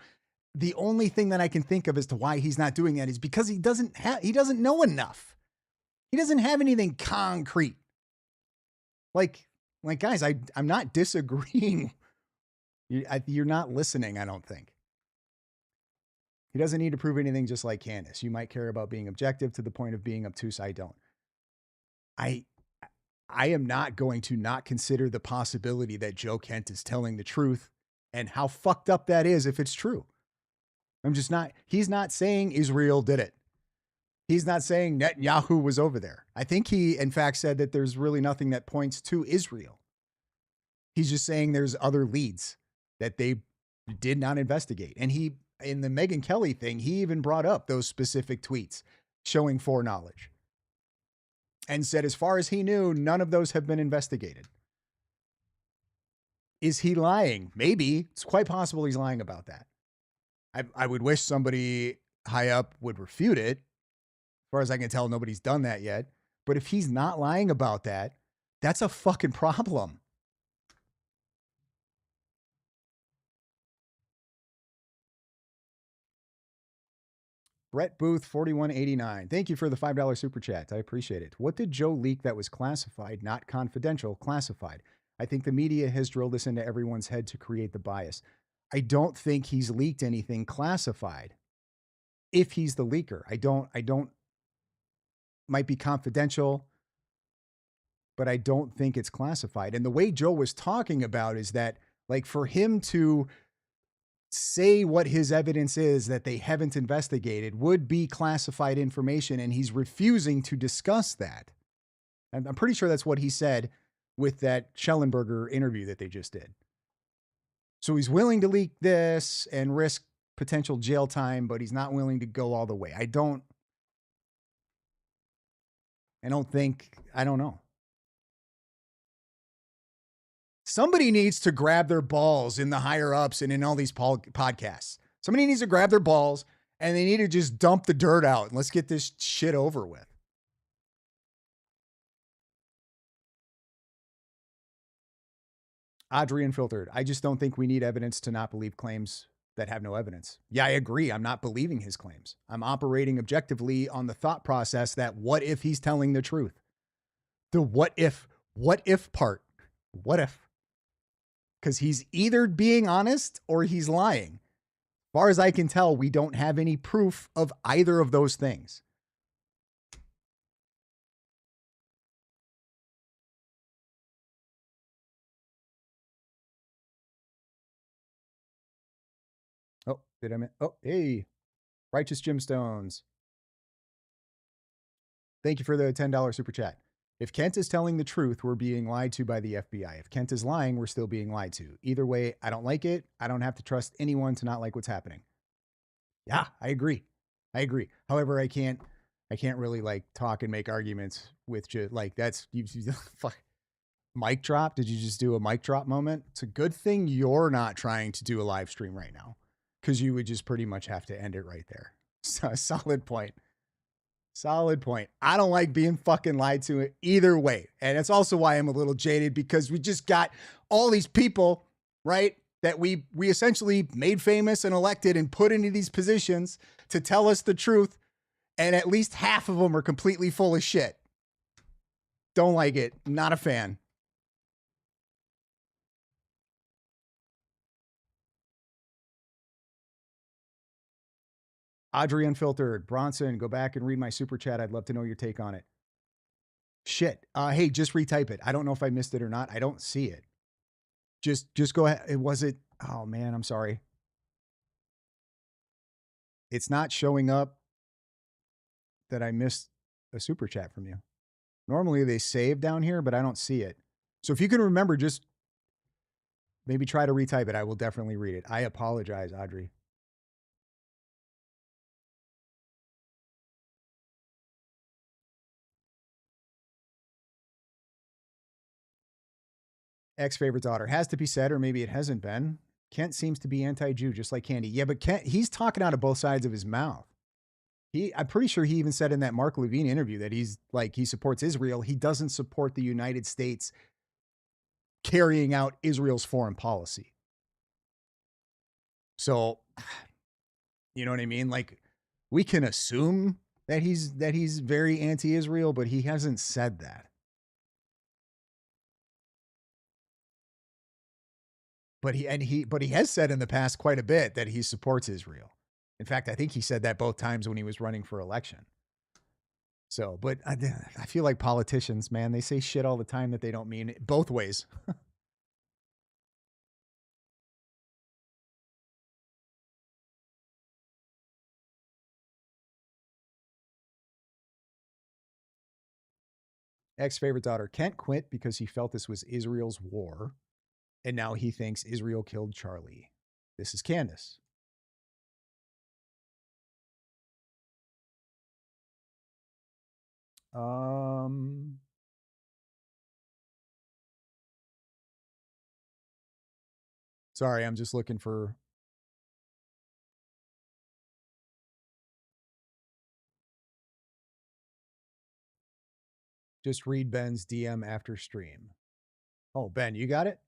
The only thing that I can think of as to why he's not doing that is because he doesn't know enough. He doesn't have anything concrete. Like guys, I'm not disagreeing. You're not listening, I don't think. He doesn't need to prove anything, just like Candace. You might care about being objective to the point of being obtuse. I don't. I am not going to not consider the possibility that Joe Kent is telling the truth and how fucked up that is if it's true. I'm just not. He's not saying Israel did it. He's not saying Netanyahu was over there. I think he, in fact, said that there's really nothing that points to Israel. He's just saying there's other leads that they did not investigate. And he, in the Megyn Kelly thing, he even brought up those specific tweets showing foreknowledge and said, as far as he knew, none of those have been investigated. Is he lying? Maybe. It's quite possible he's lying about that. I would wish somebody high up would refute it. As far as I can tell, nobody's done that yet. But if he's not lying about that, that's a fucking problem. Brett Booth, 4189. Thank you for the $5 super chat. I appreciate it. What did Joe leak that was classified, not confidential, classified? I think the media has drilled this into everyone's head to create the bias. I don't think he's leaked anything classified. If he's the leaker, I don't, might be confidential, but I don't think it's classified. And the way Joe was talking about is that, like, for him to say what his evidence is that they haven't investigated would be classified information, and he's refusing to discuss that. And I'm pretty sure that's what he said with that Schellenberger interview that they just did. So he's willing to leak this and risk potential jail time, but he's not willing to go all the way. I don't know. Somebody needs to grab their balls in the higher ups and in all these podcasts. Somebody needs to grab their balls and they need to just dump the dirt out and let's get this shit over with. Audrey Unfiltered. I just don't think we need evidence to not believe claims that have no evidence. Yeah, I agree. I'm not believing his claims. I'm operating objectively on the thought process that what if he's telling the truth? The what if part. What if? Because he's either being honest or he's lying. As far as I can tell, we don't have any proof of either of those things. Oh, did I miss? Oh, hey, Righteous Gemstones. Thank you for the $10 super chat. If Kent is telling the truth, we're being lied to by the FBI. If Kent is lying, we're still being lied to. Either way, I don't like it. I don't have to trust anyone to not like what's happening. Yeah, I agree. However, I can't really like talk and make arguments with just like that's you fuck. Mic drop. Did you just do a mic drop moment? It's a good thing you're not trying to do a live stream right now, because you would just pretty much have to end it right there. So, solid point. I don't like being fucking lied to either way. And it's also why I'm a little jaded, because we just got all these people, right, that we essentially made famous and elected and put into these positions to tell us the truth. And at least half of them are completely full of shit. Don't like it. Not a fan. Audrey Unfiltered. Bronson, go back and read my super chat. I'd love to know your take on it. Shit. Hey, just retype it. I don't know if I missed it or not. I don't see it. Just go ahead. Oh man, I'm sorry. It's not showing up that I missed a super chat from you. Normally they save down here, but I don't see it. So if you can remember, just maybe try to retype it. I will definitely read it. I apologize, Audrey. Ex-favorite daughter. Has to be said, or maybe it hasn't been. Kent seems to be anti-Jew, just like Candy. Yeah, but Kent, he's talking out of both sides of his mouth. I'm pretty sure he even said in that Mark Levine interview that he's like, he supports Israel. He doesn't support the United States carrying out Israel's foreign policy. So, you know what I mean? Like, we can assume that he's very anti-Israel, but he hasn't said that. But he has said in the past quite a bit that he supports Israel. In fact, I think he said that both times when he was running for election. So, but I feel like politicians, man, they say shit all the time that they don't mean it, both ways. Ex-favorite daughter. Kent quit because he felt this was Israel's war, and now he thinks Israel killed Charlie. This is Candace. Sorry, I'm just looking for. Just read Ben's DM after stream. Oh, Ben, you got it?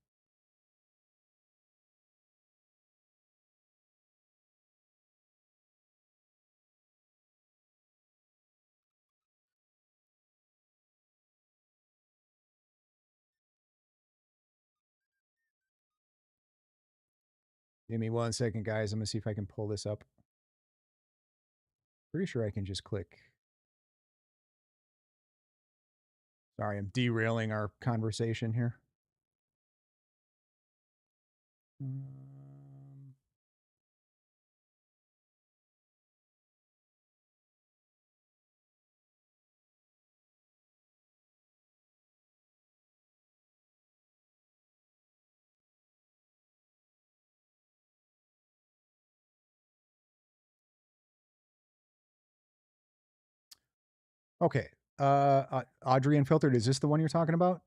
Give me 1 second, guys. I'm going to see if I can pull this up. Pretty sure I can just click. Sorry, I'm derailing our conversation here. Okay. Audrey Unfiltered, is this the one you're talking about?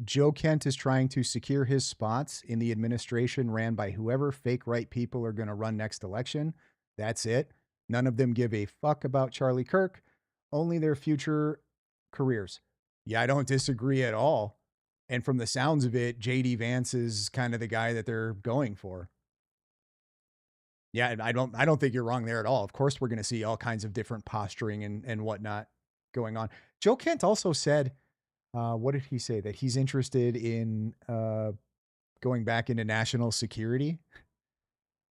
Joe Kent is trying to secure his spots in the administration ran by whoever fake right people are going to run next election. That's it. None of them give a fuck about Charlie Kirk, only their future careers. Yeah, I don't disagree at all. And from the sounds of it, JD Vance is kind of the guy that they're going for. Yeah, I don't think you're wrong there at all. Of course, we're going to see all kinds of different posturing and whatnot going on. Joe Kent also said, what did he say? That he's interested in going back into national security.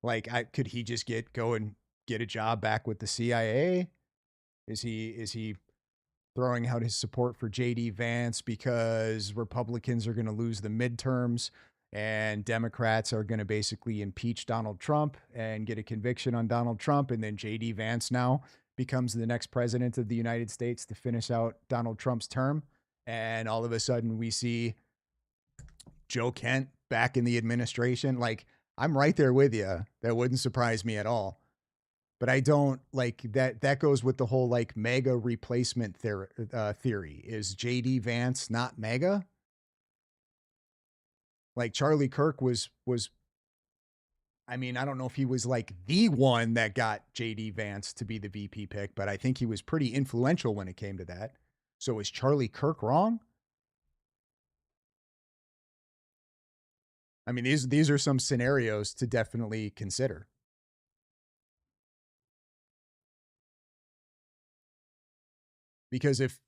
Like, could he just go and get a job back with the CIA? Is he throwing out his support for JD Vance because Republicans are going to lose the midterms and Democrats are going to basically impeach Donald Trump and get a conviction on Donald Trump, and then JD Vance now becomes the next president of the United States to finish out Donald Trump's term? And all of a sudden we see Joe Kent back in the administration. Like, I'm right there with you. That wouldn't surprise me at all. But I don't like that. That goes with the whole like mega replacement theory. Is JD Vance not mega? Like Charlie Kirk was, I mean, I don't know if he was like the one that got JD Vance to be the VP pick, but I think he was pretty influential when it came to that. So is Charlie Kirk wrong? I mean, these are some scenarios to definitely consider. Because if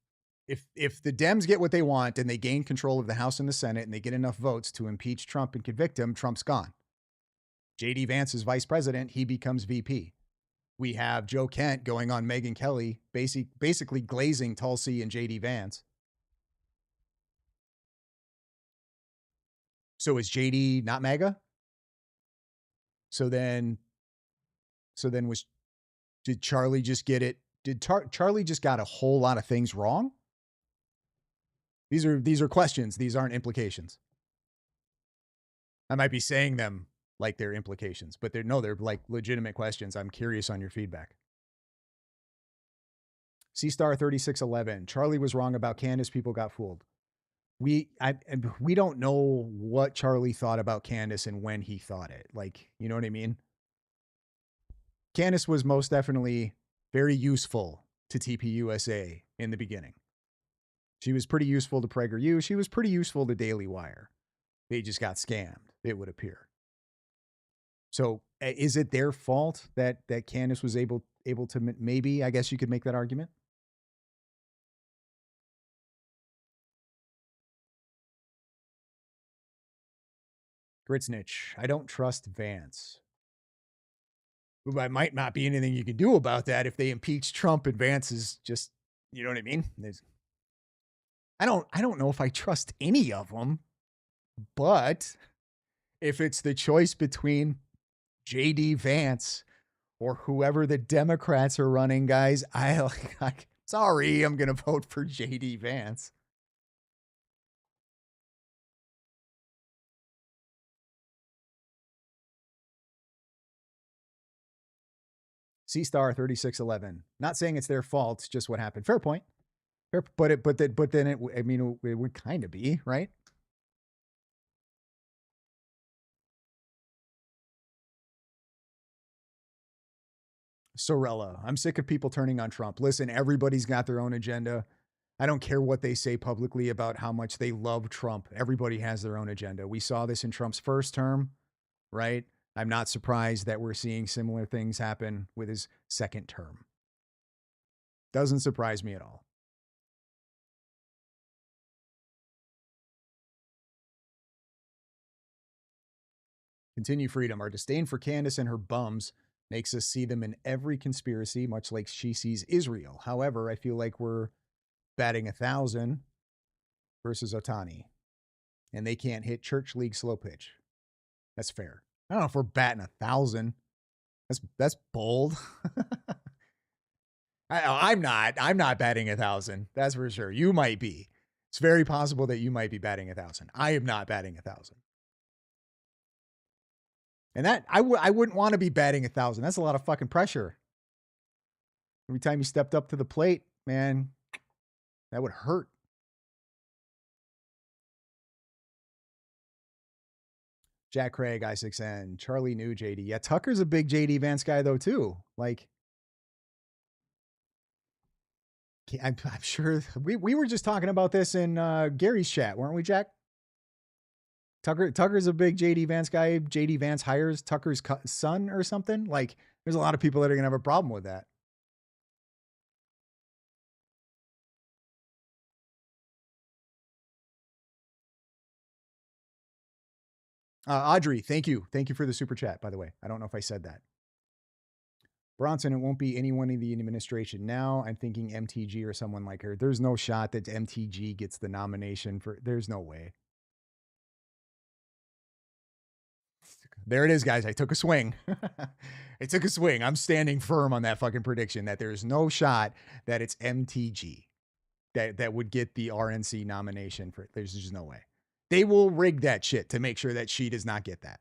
the Dems get what they want and they gain control of the House and the Senate and they get enough votes to impeach Trump and convict him, Trump's gone. J.D. Vance is vice president. He becomes VP. We have Joe Kent going on Megyn Kelly, basically glazing Tulsi and J.D. Vance. So is J.D. not MAGA? So then did Charlie just get it? Did Charlie just got a whole lot of things wrong? These are questions. These aren't implications. I might be saying them like they're implications, but they're like legitimate questions. I'm curious on your feedback. C-Star 3611. Charlie was wrong about Candace. People got fooled. We don't know what Charlie thought about Candace and when he thought it. Like, you know what I mean? Candace was most definitely very useful to TPUSA in the beginning. She was pretty useful to PragerU. She was pretty useful to Daily Wire. They just got scammed, it would appear. So is it their fault that Candace was able to maybe, I guess you could make that argument? Gritsnitch, I don't trust Vance. There might not be anything you can do about that if they impeach Trump and Vance is just, you know what I mean? I don't know if I trust any of them, but if it's the choice between J.D. Vance or whoever the Democrats are running, guys, sorry, I'm going to vote for J.D. Vance. C-Star 3611. Not saying it's their fault, it's just what happened. Fair point. But then it would kind of be, right? Sorella, I'm sick of people turning on Trump. Listen, everybody's got their own agenda. I don't care what they say publicly about how much they love Trump. Everybody has their own agenda. We saw this in Trump's first term, right? I'm not surprised that we're seeing similar things happen with his second term. Doesn't surprise me at all. Continue freedom. Our disdain for Candace and her bums makes us see them in every conspiracy, much like she sees Israel. However, I feel like we're batting 1,000 versus Otani, and they can't hit church league slow pitch. That's fair. I don't know if we're batting 1,000. That's bold. I'm not batting 1,000. That's for sure. You might be. It's very possible that you might be batting 1,000. I am not batting 1,000. And that I wouldn't want to be batting 1,000. That's a lot of fucking pressure. Every time you stepped up to the plate, man, that would hurt. Jack Craig, I6N, Charlie knew JD. Yeah, Tucker's a big JD Vance guy though too. Like, I'm sure we were just talking about this in Gary's chat, weren't we, Jack? Tucker's a big JD Vance guy. JD Vance hires Tucker's son or something. Like, there's a lot of people that are gonna have a problem with that. Audrey, thank you. Thank you for the super chat, by the way. I don't know if I said that. Bronson, it won't be anyone in the administration now. I'm thinking MTG or someone like her. There's no shot that MTG gets the nomination for, there's no way. There it is, guys. I took a swing. I took a swing. I'm standing firm on that fucking prediction that there's no shot that it's MTG that would get the RNC nomination for it. There's just no way. They will rig that shit to make sure that she does not get that.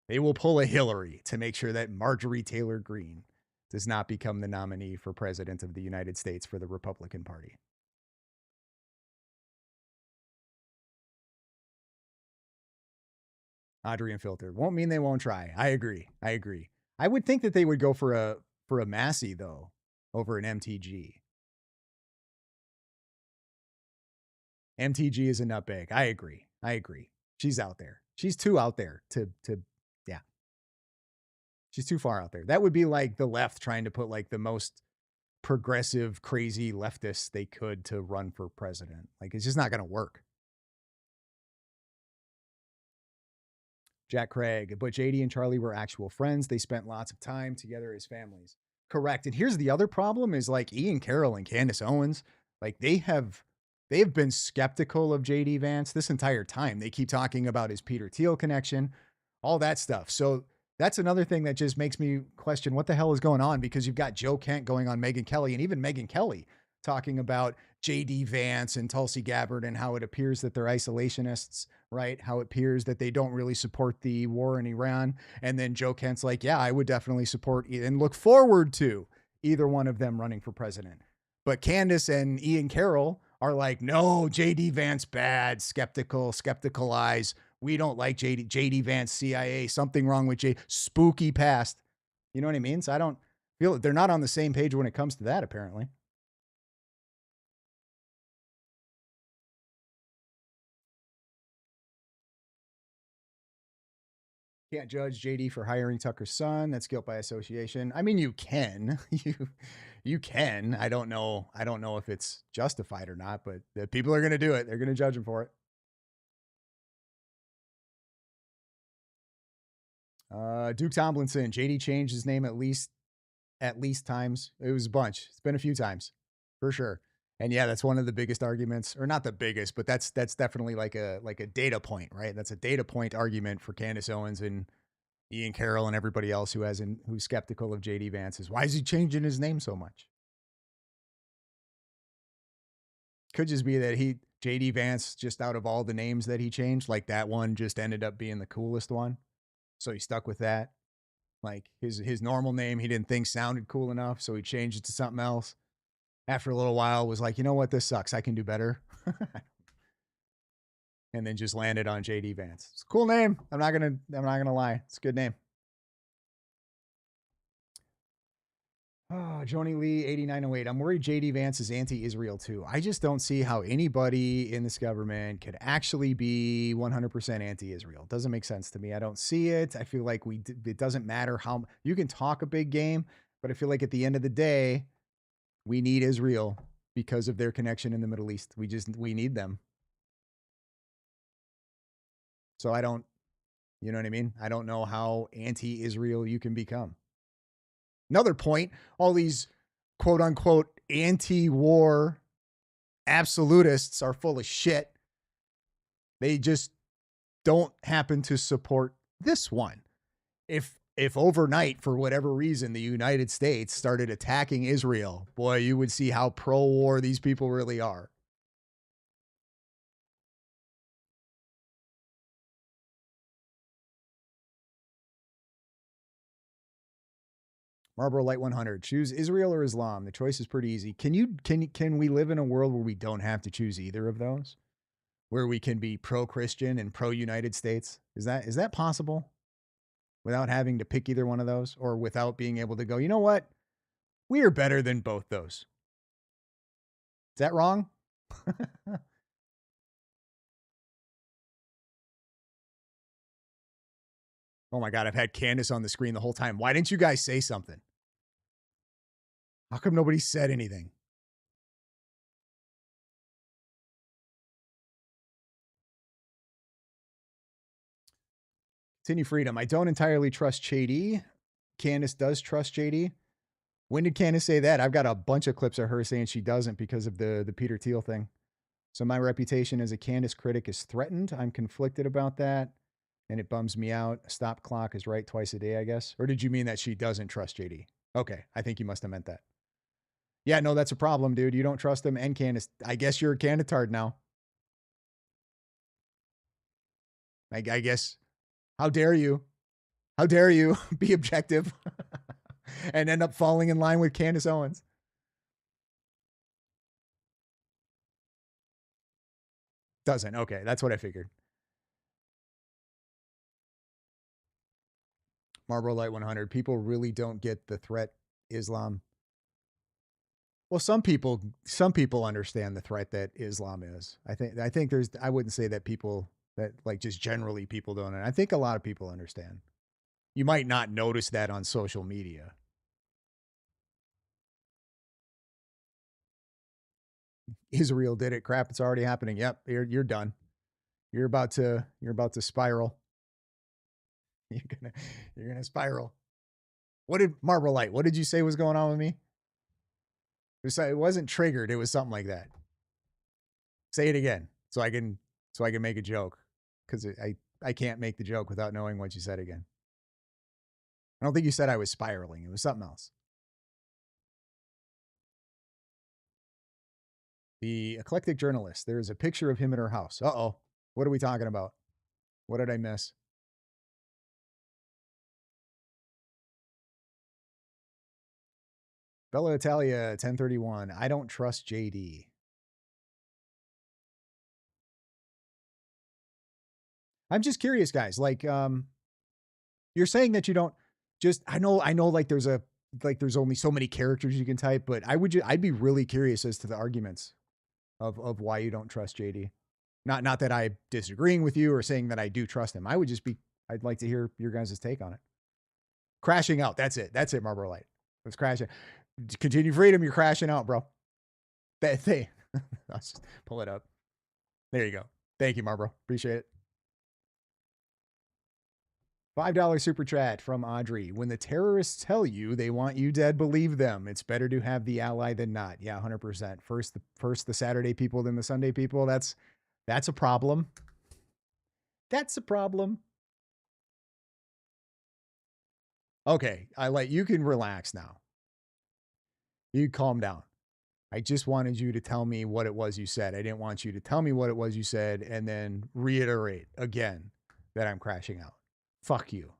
They will pull a Hillary to make sure that Marjorie Taylor Greene does not become the nominee for president of the United States for the Republican Party. Audrey and Filter won't mean they won't try. I agree. I would think that they would go for a Massey though over an MTG. MTG is a nutbag. I agree. She's out there. She's too out there to yeah. She's too far out there. That would be like the left trying to put like the most progressive, crazy leftists they could to run for president. Like, it's just not going to work. Jack Craig, but JD and Charlie were actual friends. They spent lots of time together as families. Correct. And here's the other problem is like Ian Carroll and Candace Owens, like they've been skeptical of JD Vance this entire time. They keep talking about his Peter Thiel connection, all that stuff. So that's another thing that just makes me question what the hell is going on, because you've got Joe Kent going on Megyn Kelly, and even Megyn Kelly talking about JD Vance and Tulsi Gabbard and how it appears that they're isolationists, right? How it appears that they don't really support the war in Iran. And then Joe Kent's like, yeah, I would definitely support and look forward to either one of them running for president. But Candace and Ian Carroll are like, no, JD Vance bad, skeptical eyes. We don't like JD Vance, CIA, something wrong with spooky past. You know what I mean? So I don't feel they're not on the same page when it comes to that, apparently. Can't judge JD for hiring Tucker's son. That's guilt by association. I mean, you can. You can. I don't know if it's justified or not, but the people are going to do it. They're going to judge him for it. Duke Tomlinson, JD changed his name at least times. It was a bunch. It's been a few times for sure. And yeah, that's one of the biggest arguments, or not the biggest, but that's definitely like a data point, right? That's a data point argument for Candace Owens and Ian Carroll and everybody else who's skeptical of JD Vance is, why is he changing his name so much? Could just be that JD Vance, just out of all the names that he changed, like that one just ended up being the coolest one. So he stuck with that. Like his normal name, he didn't think sounded cool enough, so he changed it to something else. After a little while, was like, you know what, this sucks. I can do better. And then just landed on JD Vance. It's a cool name. I'm not gonna lie. It's a good name. Oh, Joni Lee, 8908. I'm worried JD Vance is anti-Israel too. I just don't see how anybody in this government could actually be 100% anti-Israel. It doesn't make sense to me. I don't see it. I feel like it doesn't matter how you can talk a big game, but I feel like at the end of the day, we need Israel because of their connection in the Middle East. We need them. So I don't, you know what I mean? I don't know how anti-Israel you can become. Another point, all these quote unquote anti-war absolutists are full of shit. They just don't happen to support this one. If overnight, for whatever reason, the United States started attacking Israel, boy, you would see how pro-war these people really are. Marlboro Light 100. Choose Israel or Islam. The choice is pretty easy. Can we live in a world where we don't have to choose either of those? Where we can be pro-Christian and pro-United States? Is that possible? Without having to pick either one of those, or without being able to go, you know what? We are better than both those. Is that wrong? Oh my God, I've had Candace on the screen the whole time. Why didn't you guys say something? How come nobody said anything? Continue Freedom. I don't entirely trust JD. Candace does trust JD. When did Candace say that? I've got a bunch of clips of her saying she doesn't because of the Peter Thiel thing. So my reputation as a Candace critic is threatened. I'm conflicted about that, and it bums me out. A stop clock is right twice a day, I guess. Or did you mean that she doesn't trust JD? Okay, I think you must have meant that. Yeah, no, that's a problem, dude. You don't trust him and Candace. I guess you're a Candatard now. I guess. How dare you? How dare you be objective and end up falling in line with Candace Owens? Doesn't. Okay, that's what I figured. Marlboro Light 100. People really don't get the threat Islam. Well, some people understand the threat that Islam is. I think I wouldn't say that people that like just generally people don't. And I think a lot of people understand. You might not notice that on social media. Israel did it. Crap, it's already happening. Yep, you're done. You're about to spiral. You're gonna spiral. What did Marble Light? What did you say was going on with me? It wasn't triggered. It was something like that. Say it again so I can make a joke, because I can't make the joke without knowing what you said again. I don't think you said I was spiraling. It was something else. The eclectic journalist. There is a picture of him at her house. Uh-oh. What are we talking about? What did I miss? Bella Italia 1031. I don't trust JD. I'm just curious, guys. Like, you're saying that you don't just, I know like there's only so many characters you can type, but I'd be really curious as to the arguments of why you don't trust JD. Not that I'm disagreeing with you or saying that I do trust him. I'd like to hear your guys' take on it. Crashing out. That's it. Marlboro Light. Let's crash it. Continue freedom. You're crashing out, bro. That thing. Let's just pull it up. There you go. Thank you, Marlboro. Appreciate it. $5 super chat from Audrey. When the terrorists tell you they want you dead, believe them. It's better to have the ally than not. Yeah, 100%. First the Saturday people, then the Sunday people. That's a problem. That's a problem. Okay, you can relax now. You calm down. I just wanted you to tell me what it was you said. I didn't want you to tell me what it was you said and then reiterate again that I'm crashing out. Fuck you.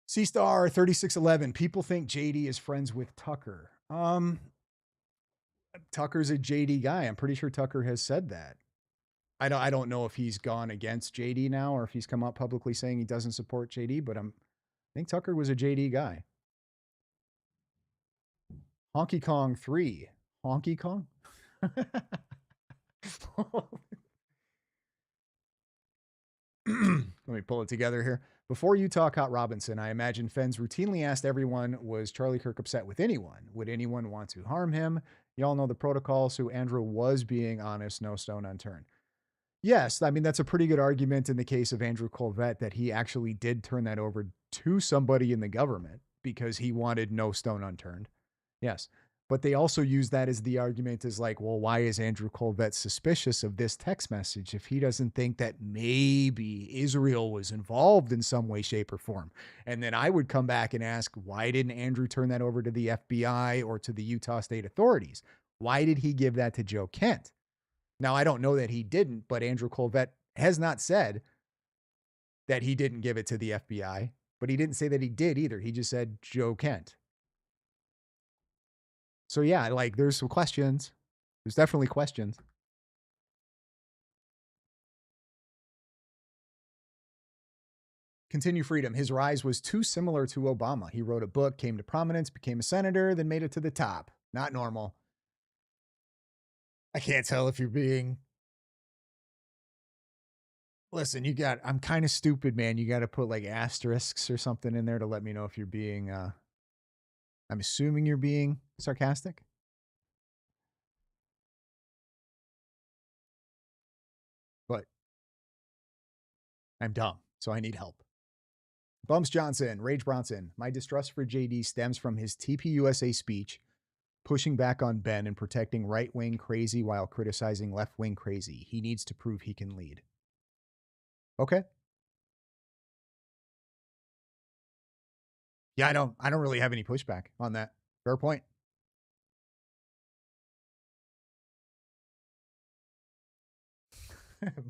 C-Star 3611. People think JD is friends with Tucker. Tucker's a JD guy. I'm pretty sure Tucker has said that. I don't know if he's gone against JD now or if he's come out publicly saying he doesn't support JD, but I think Tucker was a JD guy. Honky Kong 3. Honky Kong? Let me pull it together here. Before you talk Hot Robinson, I imagine Fens routinely asked everyone, was Charlie Kirk upset with anyone? Would anyone want to harm him? Y'all know the protocol, so Andrew was being honest, no stone unturned. Yes, I mean, that's a pretty good argument in the case of Andrew Colvette that he actually did turn that over to somebody in the government because he wanted no stone unturned. Yes. But they also use that as the argument is like, well, why is Andrew Colvette suspicious of this text message if he doesn't think that maybe Israel was involved in some way, shape, or form? And then I would come back and ask, why didn't Andrew turn that over to the FBI or to the Utah state authorities? Why did he give that to Joe Kent? Now, I don't know that he didn't, but Andrew Colvette has not said that he didn't give it to the FBI, but he didn't say that he did either. He just said Joe Kent. So yeah, like there's some questions. There's definitely questions. Continue freedom. His rise was too similar to Obama. He wrote a book, came to prominence, became a senator, then made it to the top. Not normal. I can't tell if you're being... Listen, I'm kind of stupid, man. You got to put like asterisks or something in there to let me know if you're being... I'm assuming you're being sarcastic. But I'm dumb, so I need help. Bumps Johnson, Rage Bronson. My distrust for JD stems from his TPUSA speech, pushing back on Ben and protecting right-wing crazy while criticizing left-wing crazy. He needs to prove he can lead. Okay. Yeah, I don't really have any pushback on that. Fair point.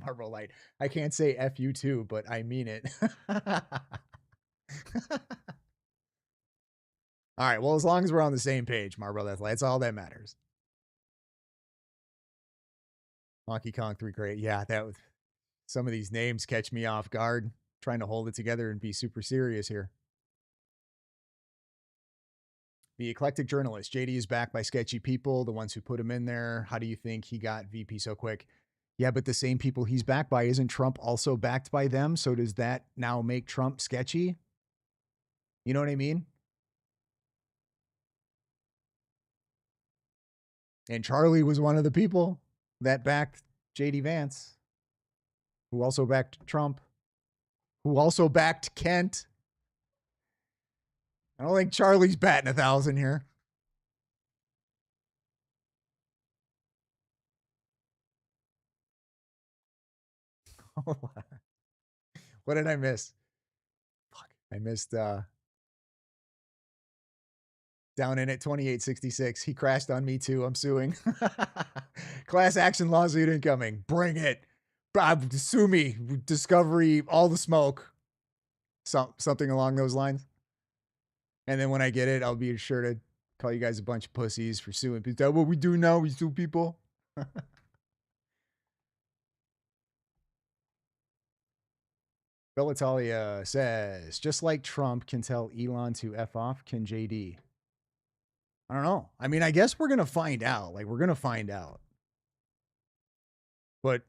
Marble Light. I can't say F you too, but I mean it. All right. Well, as long as we're on the same page, Marble Light, that's all that matters. Monkey Kong 3 great. Yeah, some of these names catch me off guard, trying to hold it together and be super serious here. The eclectic journalist. JD is backed by sketchy people, the ones who put him in there. How do you think he got VP so quick? Yeah, but the same people he's backed by, isn't Trump also backed by them? So does that now make Trump sketchy? You know what I mean? And Charlie was one of the people that backed JD Vance, who also backed Trump, who also backed Kent. I don't think Charlie's batting 1,000 here. What did I miss? Fuck. I missed down in at 2866. He crashed on me too. I'm suing. Class action lawsuit incoming. Bring it. Bob, sue me. Discovery, all the smoke. Something along those lines. And then when I get it, I'll be sure to call you guys a bunch of pussies for suing people. That's what we do now. We sue people. Bellitalia says, just like Trump can tell Elon to F off, can JD? I don't know. I mean, I guess we're going to find out. Like, we're going to find out. But,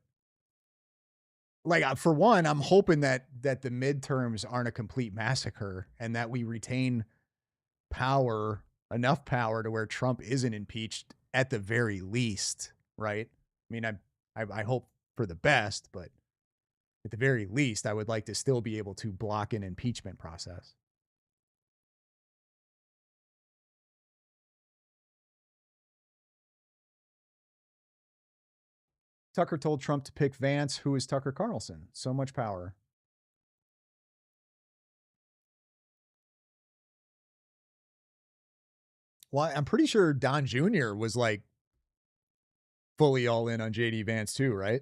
like, for one, I'm hoping that the midterms aren't a complete massacre and that we retain power, enough power to where Trump isn't impeached at the very least, right? I mean, I hope for the best, but at the very least, I would like to still be able to block an impeachment process. Tucker told Trump to pick Vance. Who is Tucker Carlson? So much power. Well, I'm pretty sure Don Jr. was like fully all in on JD Vance too, right?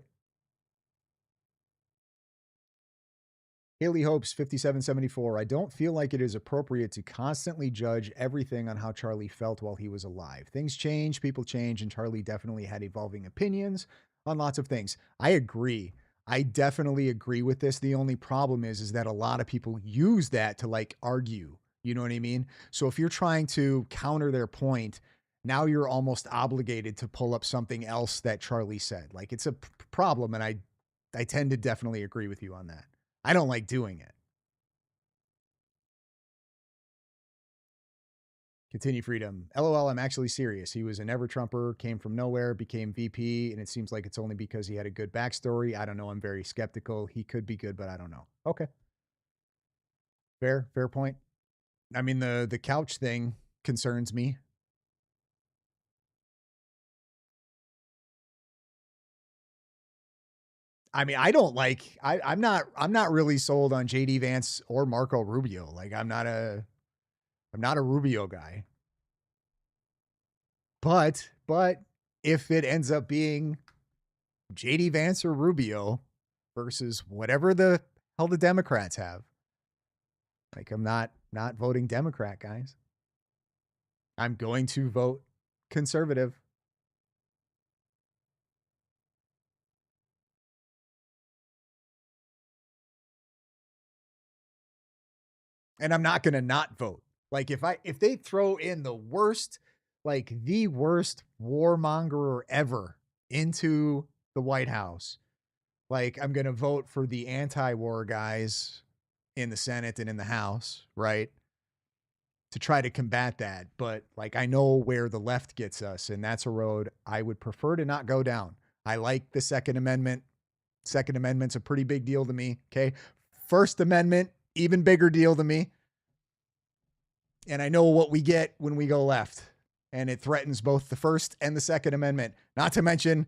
Haley Hopes 5774. I don't feel like it is appropriate to constantly judge everything on how Charlie felt while he was alive. Things change, people change, and Charlie definitely had evolving opinions on lots of things. I agree. I definitely agree with this. The only problem is that a lot of people use that to like argue. You know what I mean? So if you're trying to counter their point, now you're almost obligated to pull up something else that Charlie said. Like it's a problem, and I tend to definitely agree with you on that. I don't like doing it. Continue freedom. LOL, I'm actually serious. He was a never Trumper, came from nowhere, became VP, and it seems like it's only because he had a good backstory. I don't know. I'm very skeptical. He could be good, but I don't know. Okay. Fair point. I mean, the couch thing concerns me. I mean, I don't like, I'm not really sold on JD Vance or Marco Rubio. Like I'm not a Rubio guy. But if it ends up being JD Vance or Rubio versus whatever the hell the Democrats have, like I'm not voting Democrat, guys. I'm going to vote conservative. And I'm not going to not vote. Like if they throw in the worst warmonger ever into the White House, like I'm going to vote for the anti-war guys in the Senate and in the House, right? To try to combat that. But like I know where the left gets us, and that's a road I would prefer to not go down. I like the Second Amendment. Second Amendment's a pretty big deal to me. Okay. First Amendment, even bigger deal to me. And I know what we get when we go left. And it threatens both the First and the Second Amendment. Not to mention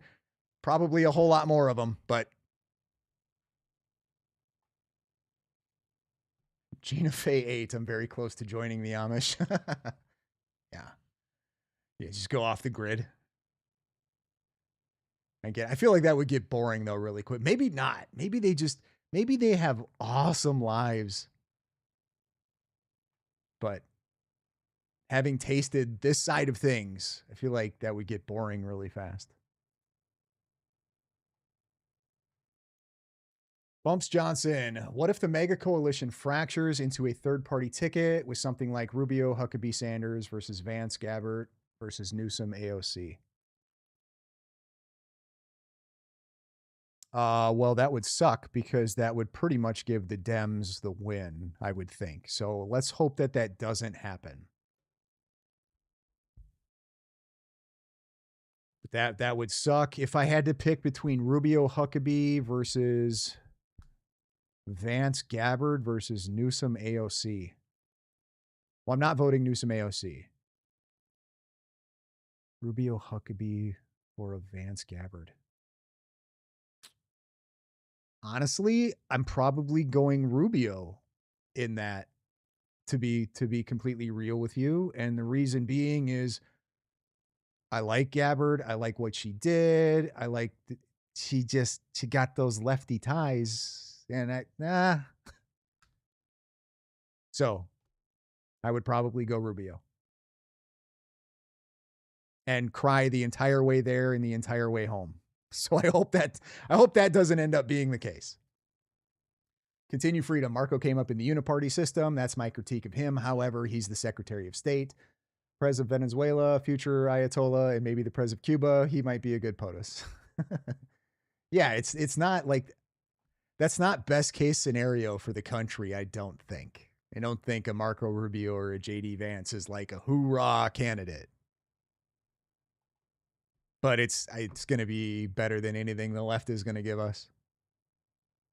probably a whole lot more of them, but Gina Fey 8, I'm very close to joining the Amish. Yeah. Yeah, just go off the grid. I feel like that would get boring though really quick. Maybe not. Maybe they have awesome lives. But having tasted this side of things, I feel like that would get boring really fast. Bumps Johnson, what if the mega coalition fractures into a third-party ticket with something like Rubio, Huckabee, Sanders versus Vance, Gabbard versus Newsom, AOC? Well, that would suck because that would pretty much give the Dems the win, I would think. So let's hope that that doesn't happen. That would suck. If I had to pick between Rubio Huckabee versus Vance Gabbard versus Newsom AOC. Well, I'm not voting Newsom AOC. Rubio Huckabee or a Vance Gabbard. Honestly, I'm probably going Rubio in that, to be completely real with you. And the reason being is I like Gabbard. I like what she did. I like she got those lefty ties, and so I would probably go Rubio and cry the entire way there and the entire way home. So I hope that doesn't end up being the case. Continue freedom. Marco came up in the uniparty system. That's my critique of him. However, he's the Secretary of State, President of Venezuela, future Ayatollah, and maybe the President of Cuba. He might be a good POTUS. Yeah, it's not like, that's not best case scenario for the country, I don't think. I don't think a Marco Rubio or a JD Vance is like a hoorah candidate. But it's going to be better than anything the left is going to give us.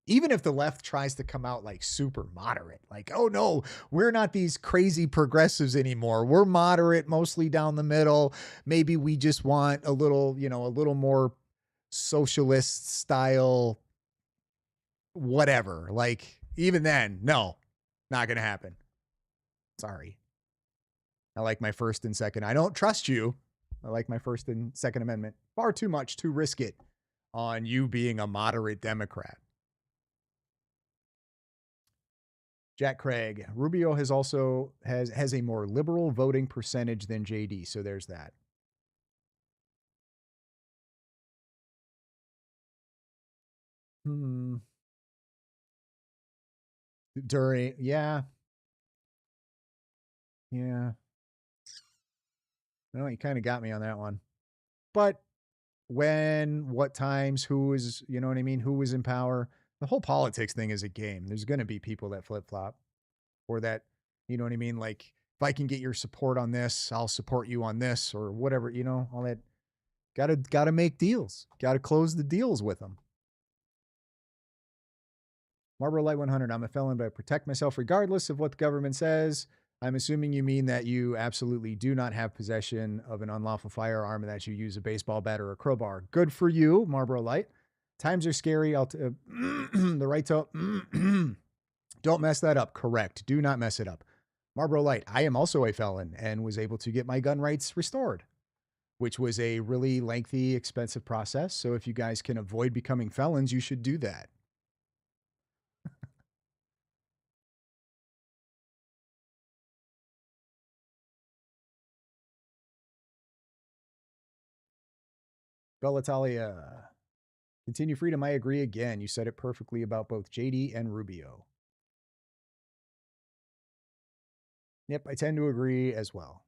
Even if the left tries to come out like super moderate, like, oh no, we're not these crazy progressives anymore. We're moderate, mostly down the middle. Maybe we just want a little more socialist style, whatever. Like, even then, no, not going to happen. Sorry. I like my First and Second. I don't trust you. I like my First and Second Amendment far too much to risk it on you being a moderate Democrat. Jack Craig, Rubio has a more liberal voting percentage than JD, so there's that. During, yeah. No, you kind of got me on that one. But when, what times, who is, you know what I mean? Who was in power? The whole politics thing is a game. There's going to be people that flip flop, or that, you know what I mean? Like, if I can get your support on this, I'll support you on this, or whatever, all that. Gotta make deals. Gotta close the deals with them. Marlboro Light 100. I'm a felon, but I protect myself regardless of what the government says. I'm assuming you mean that you absolutely do not have possession of an unlawful firearm and that you use a baseball bat or a crowbar. Good for you, Marlboro Light. Times are scary. The right to don't mess that up. Correct. Do not mess it up. Marlboro Light. I am also a felon and was able to get my gun rights restored, which was a really lengthy, expensive process. So if you guys can avoid becoming felons, you should do that. Bellatalia. Continue freedom. I agree again. You said it perfectly about both JD and Rubio. Yep, I tend to agree as well.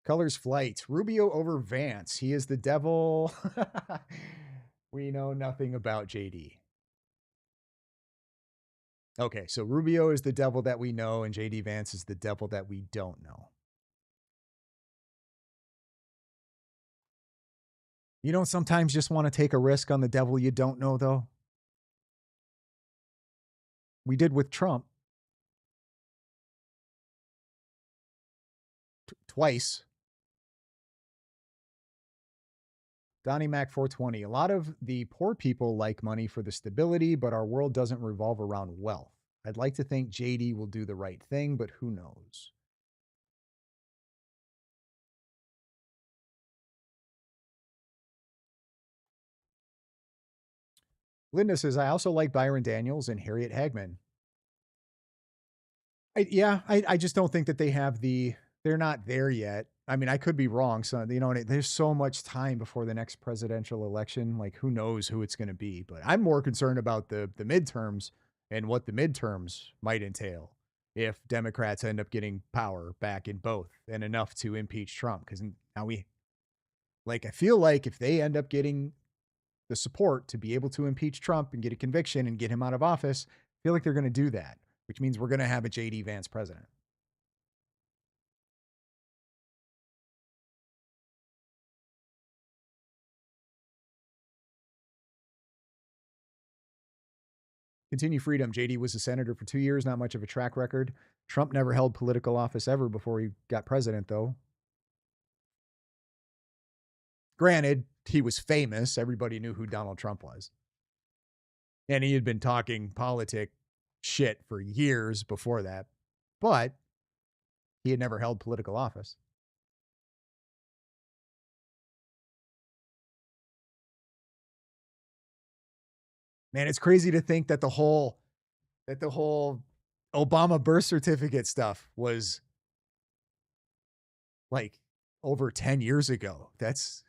Colors Flight. Rubio over Vance. He is the devil. We know nothing about JD. Okay, so Rubio is the devil that we know, and JD Vance is the devil that we don't know. You don't sometimes just want to take a risk on the devil you don't know, though? We did with Trump. Twice. Donnie Mac 420. A lot of the poor people like money for the stability, but our world doesn't revolve around wealth. I'd like to think JD will do the right thing, but who knows? Linda says, I also like Byron Daniels and Harriet Hagman. I just don't think that they're not there yet. I mean, I could be wrong. So, there's so much time before the next presidential election. Like, who knows who it's going to be? But I'm more concerned about the midterms and what the midterms might entail if Democrats end up getting power back in both and enough to impeach Trump. Because now I feel like if they end up getting the support to be able to impeach Trump and get a conviction and get him out of office, I feel like they're going to do that, which means we're going to have a JD Vance president. Continue freedom. JD was a senator for 2 years, not much of a track record. Trump never held political office ever before he got president, though. Granted, he was famous. Everybody knew who Donald Trump was. And he had been talking politic shit for years before that. But he had never held political office. Man, it's crazy to think that the whole Obama birth certificate stuff was like over 10 years ago. That's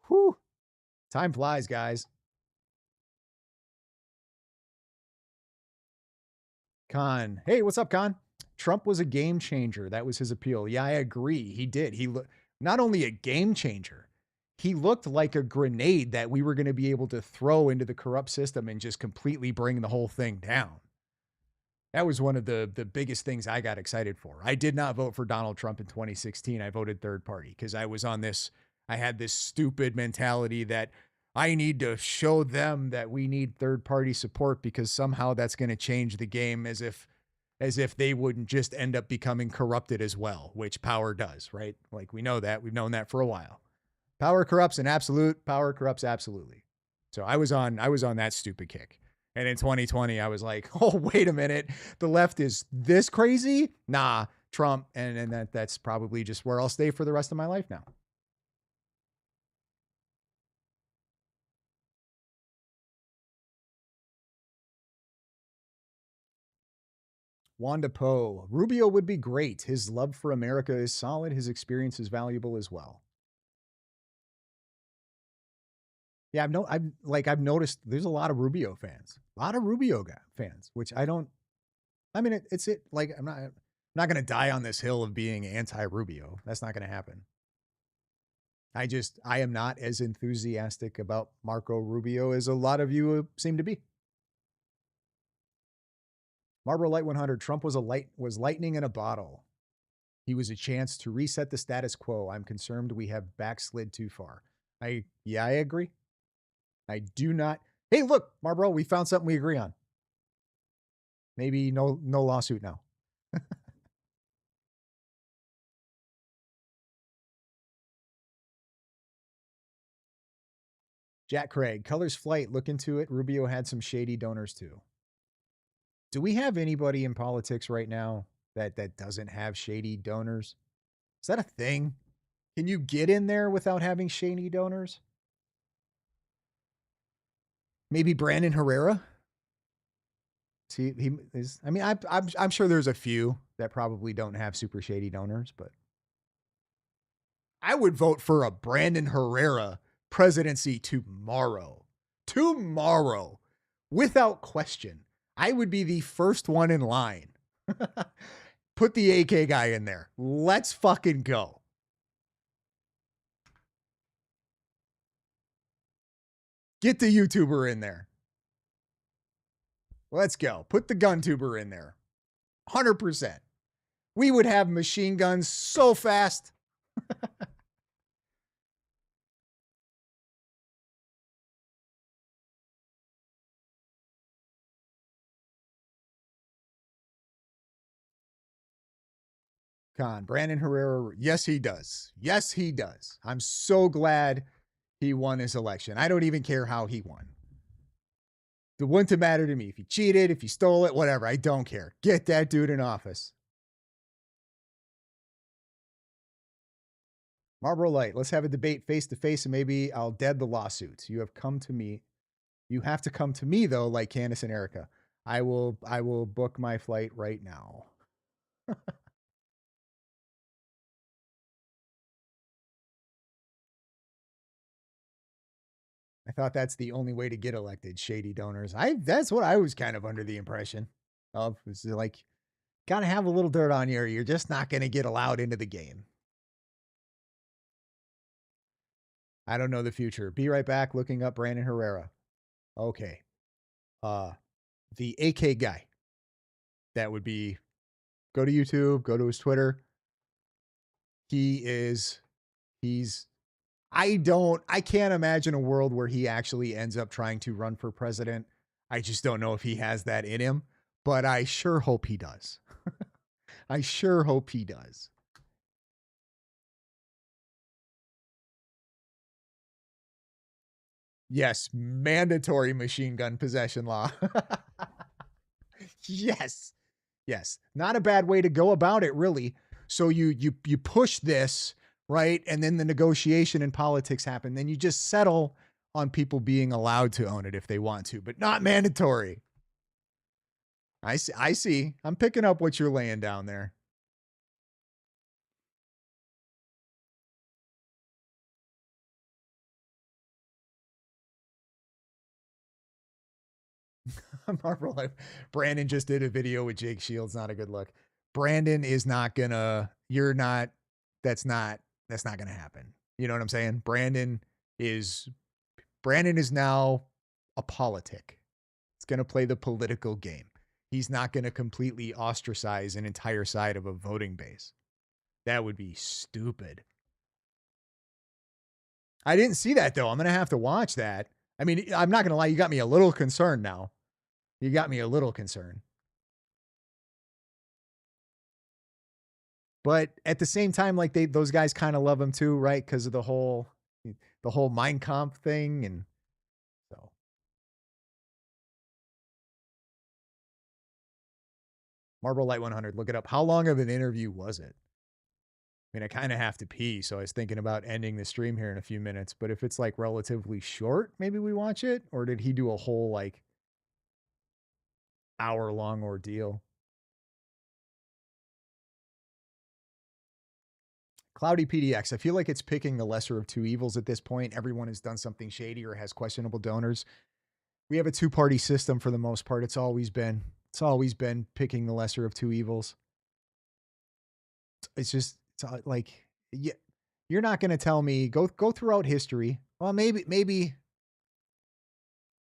whew. Time flies, guys. Con. Hey, what's up, Con? Trump was a game changer. That was his appeal. Yeah, I agree. He did. He not only a game changer, he looked like a grenade that we were going to be able to throw into the corrupt system and just completely bring the whole thing down. That was one of the biggest things I got excited for. I did not vote for Donald Trump in 2016. I voted third party because I was on this, I had this stupid mentality that I need to show them that we need third party support because somehow that's going to change the game, as if they wouldn't just end up becoming corrupted as well, which power does, right? Like we know that. We've known that for a while. Power corrupts in absolute, power corrupts absolutely. So I was on that stupid kick. And in 2020, I was like, oh, wait a minute. The left is this crazy? Nah, Trump. And that's probably just where I'll stay for the rest of my life now. Wanda Poe. Rubio would be great. His love for America is solid. His experience is valuable as well. Yeah, I've noticed there's a lot of Rubio fans. A lot of Rubio fans, which I mean, it's like, I'm not going to die on this hill of being anti-Rubio. That's not going to happen. I am not as enthusiastic about Marco Rubio as a lot of you seem to be. Marlboro Light 100. Trump was lightning in a bottle. He was a chance to reset the status quo. I'm concerned we have backslid too far. I agree. I do not. Hey, look, Marlboro, we found something we agree on. Maybe no lawsuit now. Jack Craig, Colors Flight, look into it. Rubio had some shady donors too. Do we have anybody in politics right now that doesn't have shady donors? Is that a thing? Can you get in there without having shady donors? Maybe Brandon Herrera? See, he is. I mean, I'm sure there's a few that probably don't have super shady donors, but I would vote for a Brandon Herrera presidency tomorrow. Tomorrow, without question. I would be the first one in line. Put the AK guy in there. Let's fucking go. Get the YouTuber in there. Let's go. Put the gun tuber in there. 100%. We would have machine guns so fast. Brandon Herrera. Yes, he does. Yes, he does. I'm so glad he won his election. I don't even care how he won. It wouldn't matter to me if he cheated, if he stole it, whatever. I don't care. Get that dude in office. Marlboro Light, let's have a debate face to face and maybe I'll dead the lawsuits. You have come to me. You have to come to me though, like Candace and Erica. I will book my flight right now. I thought that's the only way to get elected, shady donors. That's what I was kind of under the impression of. It's like, gotta have a little dirt on you or you're just not going to get allowed into the game. I don't know the future. Be right back looking up Brandon Herrera. Okay. The AK guy. That would be, go to YouTube, go to his Twitter. I can't imagine a world where he actually ends up trying to run for president. I just don't know if he has that in him, but I sure hope he does. I sure hope he does. Yes, mandatory machine gun possession law. Yes. Yes. Not a bad way to go about it, really. So you push this, right? And then the negotiation and politics happen. Then you just settle on people being allowed to own it if they want to, but not mandatory. I see. I'm picking up what you're laying down there. Marvel Life. Brandon just did a video with Jake Shields. Not a good look. Brandon is not gonna. You're not. That's not gonna happen. You know what I'm saying? Brandon is now a politic. It's gonna play the political game. He's not gonna completely ostracize an entire side of a voting base. That would be stupid. I didn't see that though. I'm gonna have to watch that. I mean, I'm not gonna lie. You got me a little concerned now. You got me a little concerned. But at the same time, like those guys kind of love him too, right? Because of the whole Mein Kampf thing, and so. Marble Light 100, look it up. How long of an interview was it? I mean, I kind of have to pee, so I was thinking about ending the stream here in a few minutes. But if it's like relatively short, maybe we watch it. Or did he do a whole like hour-long ordeal? Cloudy PDX, I feel like it's picking the lesser of two evils at this point. Everyone has done something shady or has questionable donors. We have a two-party system for the most part. It's always been picking the lesser of two evils. It's just like, yeah, you're not going to tell me go throughout history. Well, maybe.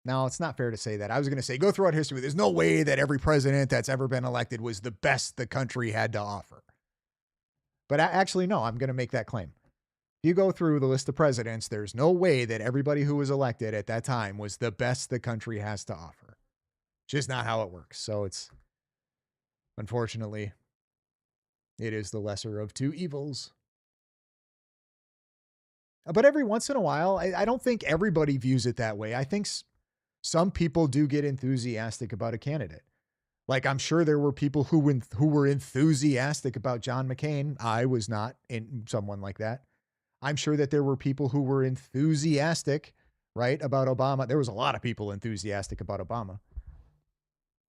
No, it's not fair to say that. I was going to say go throughout history. There's no way that every president that's ever been elected was the best the country had to offer. But actually, no, I'm going to make that claim. If you go through the list of presidents, there's no way that everybody who was elected at that time was the best the country has to offer. Just not how it works. So it's, unfortunately, it is the lesser of two evils. But every once in a while, I don't think everybody views it that way. I think some people do get enthusiastic about a candidate. Like, I'm sure there were people who were enthusiastic about John McCain. I was not someone like that. I'm sure that there were people who were enthusiastic, right, about Obama. There was a lot of people enthusiastic about Obama.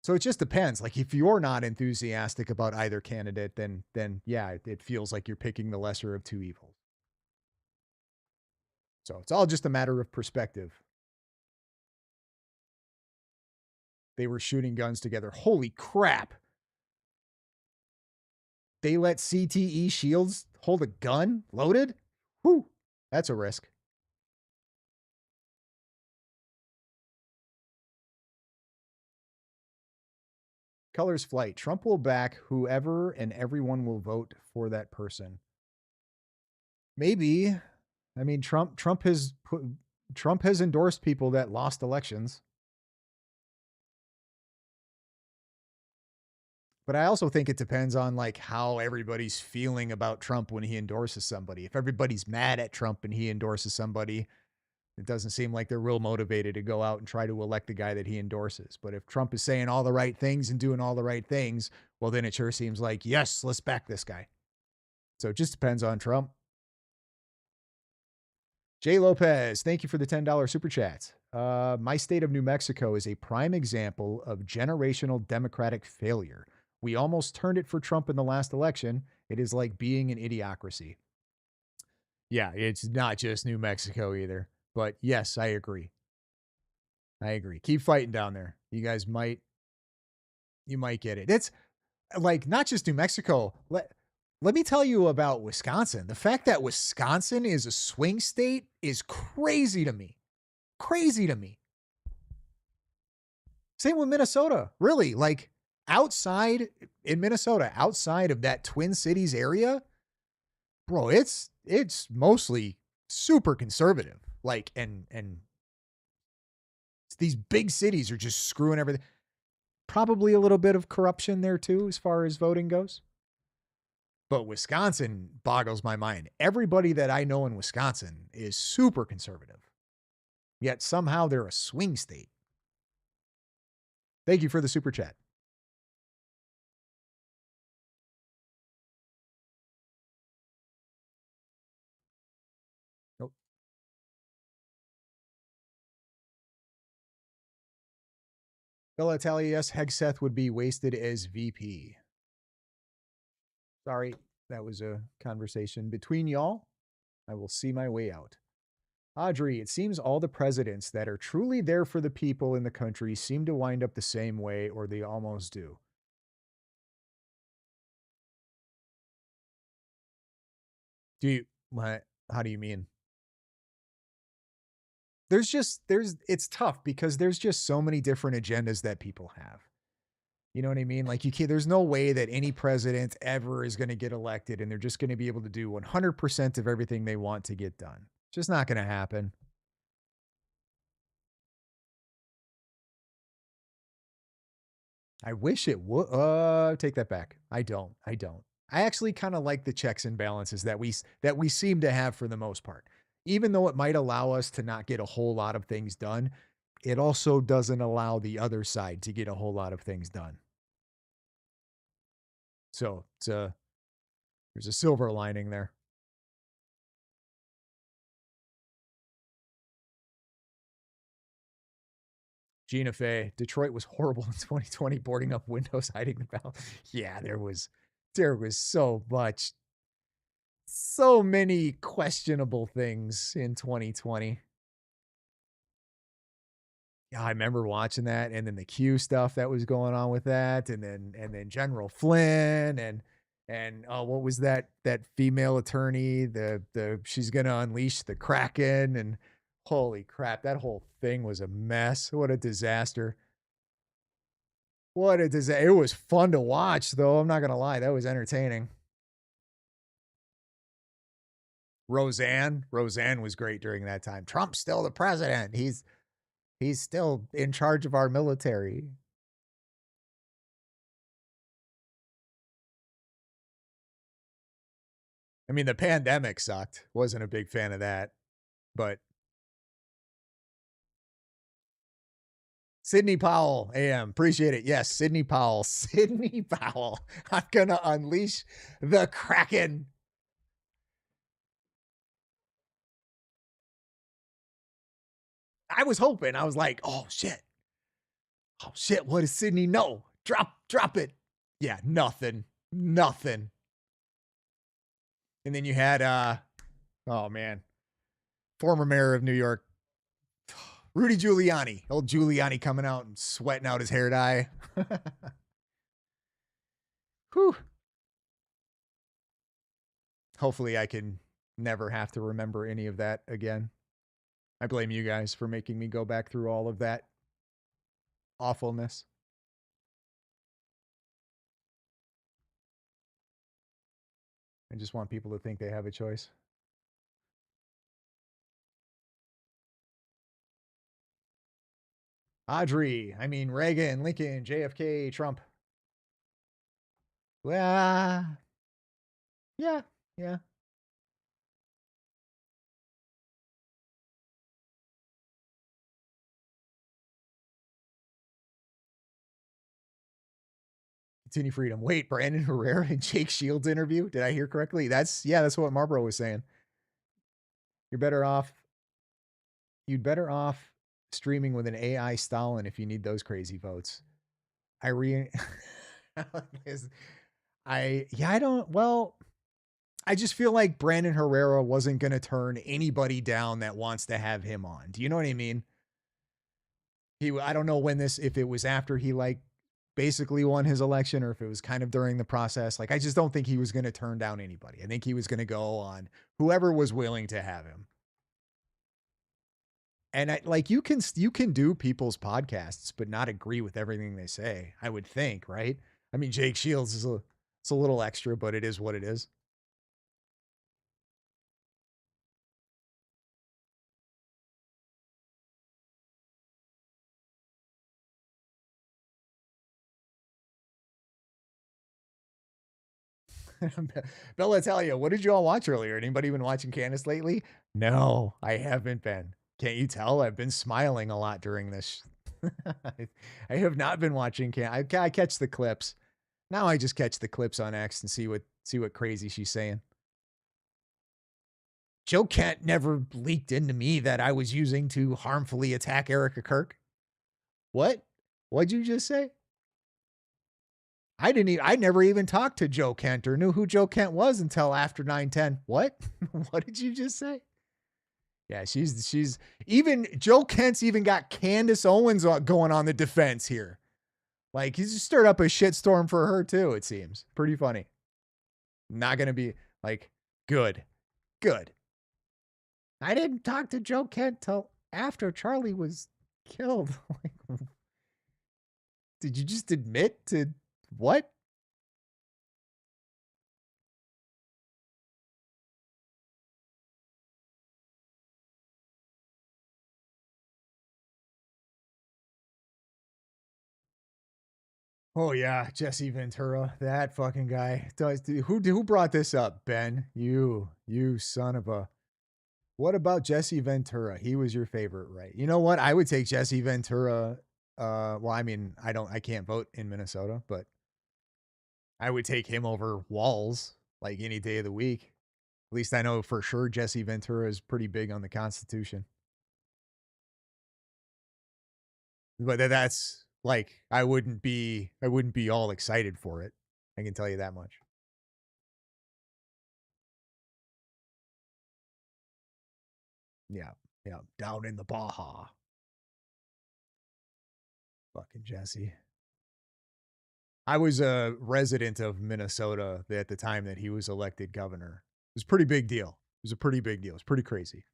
So it just depends. Like, if you're not enthusiastic about either candidate, then yeah, it feels like you're picking the lesser of two evils. So it's all just a matter of perspective. They were shooting guns together. Holy crap. They let CTE Shields hold a gun loaded? Whew, that's a risk. Colors Flight. Trump will back whoever and everyone will vote for that person. Maybe. I mean, Trump has endorsed people that lost elections. But I also think it depends on like how everybody's feeling about Trump when he endorses somebody. If everybody's mad at Trump and he endorses somebody, it doesn't seem like they're real motivated to go out and try to elect the guy that he endorses. But if Trump is saying all the right things and doing all the right things, well, then it sure seems like, yes, let's back this guy. So it just depends on Trump. Jay Lopez, thank you for the $10 super chat. My state of New Mexico is a prime example of generational Democratic failure. We almost turned it for Trump in the last election. It is like being an idiocracy. Yeah, it's not just New Mexico either. But yes, I agree. Keep fighting down there. You guys might get it. It's like not just New Mexico. Let me tell you about Wisconsin. The fact that Wisconsin is a swing state is crazy to me. Same with Minnesota. Really, like outside in Minnesota, outside of that Twin Cities area, bro, it's mostly super conservative. Like and These big cities are just screwing everything. Probably a little bit of corruption there too, as far as voting goes. But Wisconsin boggles my mind. Everybody that I know in Wisconsin is super conservative. Yet somehow they're a swing state. Thank you for the super chat. Nope. Philatelius Hegseth would be wasted as VP. Sorry, that was a conversation between y'all. I will see my way out. Audrey, it seems all the presidents that are truly there for the people in the country seem to wind up the same way, or they almost do. Do you, what, how do you mean? It's tough because there's just so many different agendas that people have. You know what I mean? Like there's no way that any president ever is going to get elected and they're just going to be able to do 100% of everything they want to get done. It's just not going to happen. I wish it would. Take that back. I don't. I actually kind of like the checks and balances that we seem to have for the most part. Even though it might allow us to not get a whole lot of things done, it also doesn't allow the other side to get a whole lot of things done. So there's a silver lining there. Gina Fey, Detroit was horrible in 2020, boarding up windows, hiding the ballot. Yeah, there was so many questionable things in 2020. Yeah, I remember watching that, and then the Q stuff that was going on with that, and then General Flynn, and what was that female attorney? The she's gonna unleash the Kraken, and holy crap, that whole thing was a mess. What a disaster. What a disaster. It was fun to watch, though. I'm not gonna lie, that was entertaining. Roseanne was great during that time. Trump's still the president. He's still in charge of our military. I mean, the pandemic sucked. Wasn't a big fan of that. But Sidney Powell, AM, appreciate it. Yes, Sidney Powell. Sidney Powell. I'm going to unleash the Kraken. I was hoping. I was like, oh, shit. Oh, shit. What does Sidney know? Drop it. Yeah, nothing. And then you had, oh, man, former mayor of New York, Rudy Giuliani. Old Giuliani coming out and sweating out his hair dye. Whew. Hopefully I can never have to remember any of that again. I blame you guys for making me go back through all of that awfulness. I just want people to think they have a choice. Audrey, I mean Reagan, Lincoln, JFK, Trump. Well, yeah. Continue freedom. Wait, Brandon Herrera and Jake Shields interview? Did I hear correctly? That's what Marlboro was saying. You'd better off streaming with an AI Stalin if you need those crazy votes. I just feel like Brandon Herrera wasn't going to turn anybody down that wants to have him on. Do you know what I mean? I don't know if it was after he basically won his election or if it was kind of during the process. Like, I just don't think he was going to turn down anybody. I think he was going to go on whoever was willing to have him. And you can do people's podcasts, but not agree with everything they say, I would think, right? I mean, Jake Shields it's a little extra, but it is what it is. Bella Talia, what did you all watch earlier? Anybody been watching Candace lately? No, I haven't been. Can't you tell? I've been smiling a lot during this. I have not been watching I catch the clips. Now I just catch the clips on X and see what crazy she's saying. Joe Kent never leaked into me that I was using to harmfully attack Erica Kirk. What? What'd you just say? I never even talked to Joe Kent or knew who Joe Kent was until after 9/10. What? What did you just say? Yeah, she's even Joe Kent's even got Candace Owens going on the defense here. Like he's just stirred up a shitstorm for her too, it seems. Pretty funny. Not gonna be like good. I didn't talk to Joe Kent till after Charlie was killed. Like, did you just admit to what? Oh yeah, Jesse Ventura, that fucking guy. Who brought this up, Ben? You son of a. What about Jesse Ventura? He was your favorite, right? You know what? I would take Jesse Ventura. Well, I mean, I can't vote in Minnesota, but I would take him over Walls like any day of the week. At least I know for sure Jesse Ventura is pretty big on the Constitution. But that's like I wouldn't be all excited for it. I can tell you that much. Yeah. Down in the Baja. Fucking Jesse. I was a resident of Minnesota at the time that he was elected governor. It was a pretty big deal. It was a pretty big deal. It's pretty crazy.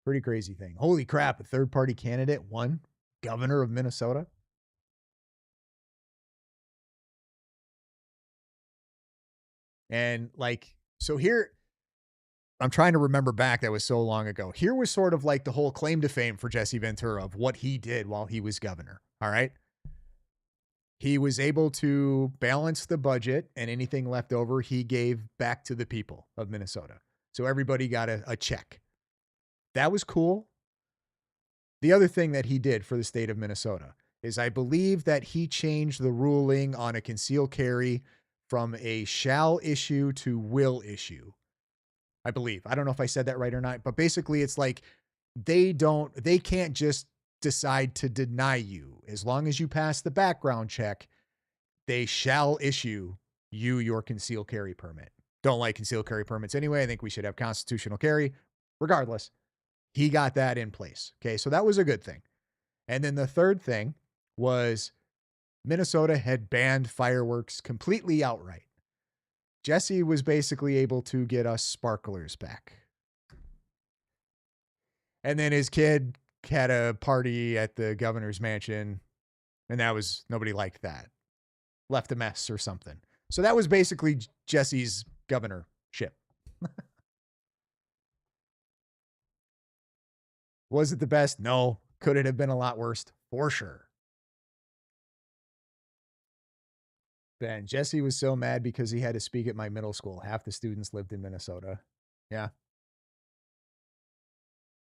Pretty crazy thing. Holy crap, a third party candidate won governor of Minnesota. And like, so here, I'm trying to remember back. That was so long ago. Here was sort of like the whole claim to fame for Jesse Ventura of what he did while he was governor. All right. He was able to balance the budget, and anything left over he gave back to the people of Minnesota. So everybody got a check. That was cool. The other thing that he did for the state of Minnesota is I believe that he changed the ruling on a concealed carry from a shall issue to will issue. I believe. I don't know if I said that right or not, but basically it's like they can't just decide to deny you. As long as you pass the background check, they shall issue you your concealed carry permit. Don't like concealed carry permits anyway. I think we should have constitutional carry. Regardless, he got that in place. Okay, so that was a good thing. And then the third thing was Minnesota had banned fireworks completely outright. Jesse was basically able to get us sparklers back. And then his kid had a party at the governor's mansion, and nobody liked that. Left a mess or something. So that was basically Jesse's governorship. Was it the best? No. Could it have been a lot worse? For sure. Ben, Jesse was so mad because he had to speak at my middle school. Half the students lived in Minnesota. Yeah.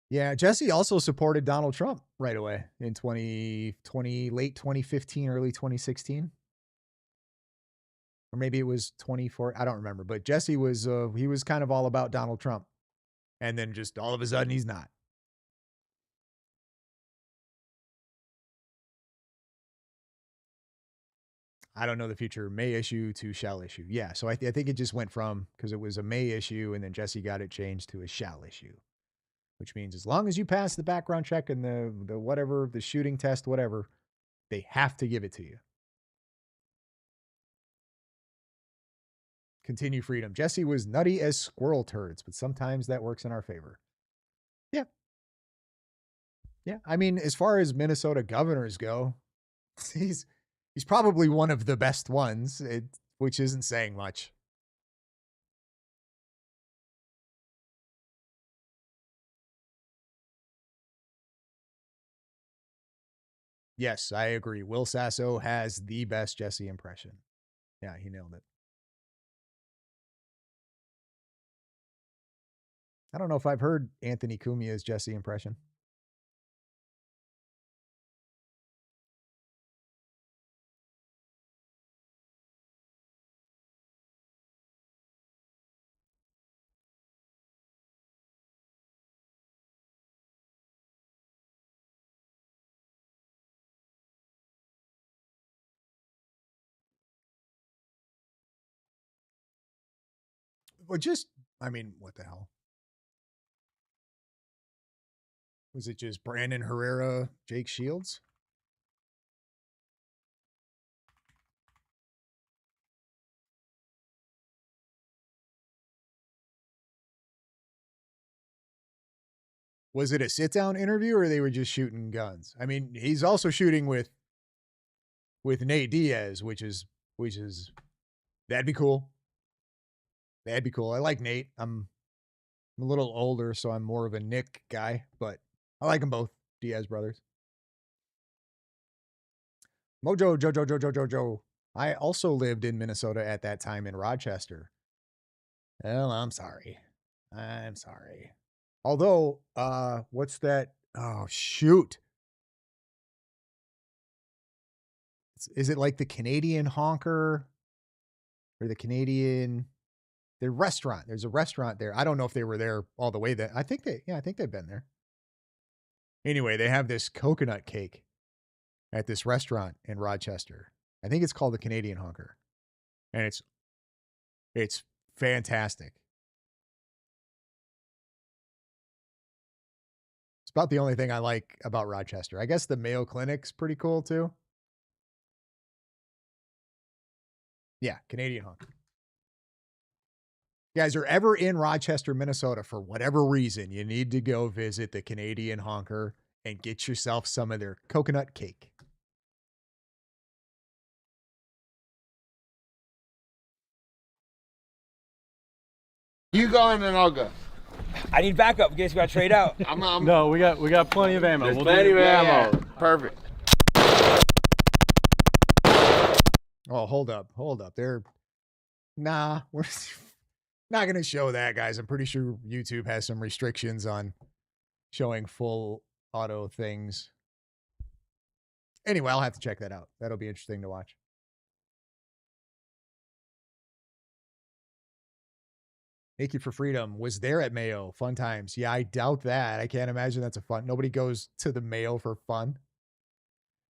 Yeah, Jesse also supported Donald Trump right away in 2020, late 2015, early 2016. Or maybe it was 24. I don't remember. But Jesse was he was kind of all about Donald Trump. And then just all of a sudden he's not. I don't know the future. May issue to shall issue. Yeah, so I think it just went from, because it was a may issue, and then Jesse got it changed to a shall issue, which means as long as you pass the background check and the whatever, the shooting test, whatever, they have to give it to you. Continue freedom. Jesse was nutty as squirrel turds, but sometimes that works in our favor. Yeah. Yeah. I mean, as far as Minnesota governors go, he's probably one of the best ones, which isn't saying much. Yes, I agree. Will Sasso has the best Jesse impression. Yeah, he nailed it. I don't know if I've heard Anthony Cumia's Jesse impression. Well, I mean, what the hell? Was it just Brandon Herrera, Jake Shields? Was it a sit-down interview or they were just shooting guns? I mean, he's also shooting with Nate Diaz, which is that'd be cool. That'd be cool. I like Nate. I'm a little older, so I'm more of a Nick guy, but I like them both, Diaz brothers. Mojo, Jojo. I also lived in Minnesota at that time in Rochester. Well, I'm sorry. Although, what's that? Oh, shoot. Is it like the Canadian honker or the Canadian the restaurant? There's a restaurant there. I don't know if they were there all the way there. I think they've been there. Anyway, they have this coconut cake at this restaurant in Rochester. I think it's called the Canadian honker. And it's fantastic. It's about the only thing I like about Rochester. I guess the Mayo Clinic's pretty cool too. Yeah, Canadian honker. You guys are ever in Rochester, Minnesota, for whatever reason, you need to go visit the Canadian honker and get yourself some of their coconut cake. You go in and I'll go. I need backup in case we got to trade out. No, we got plenty of ammo. There's plenty of ammo. Yeah. Perfect. Oh, hold up. We're not going to show that, guys. I'm pretty sure YouTube has some restrictions on showing full auto things. Anyway, I'll have to check that out. That'll be interesting to watch. Naked for Freedom was there at Mayo. Fun times. Yeah, I doubt that. I can't imagine that's a fun. Nobody goes to the Mayo for fun.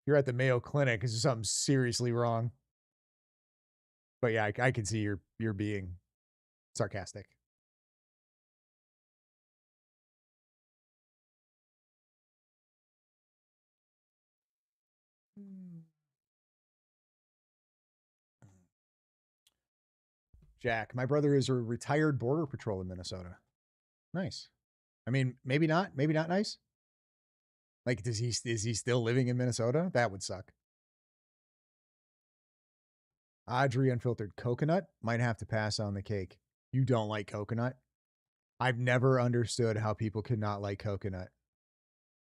You're at the Mayo Clinic. Is something seriously wrong? But yeah, I can see you're being sarcastic. Jack, my brother is a retired border patrol in Minnesota. Nice. I mean, maybe not nice. Like, is he still living in Minnesota? That would suck. Audrey Unfiltered Coconut might have to pass on the cake. You don't like coconut? I've never understood how people could not like coconut.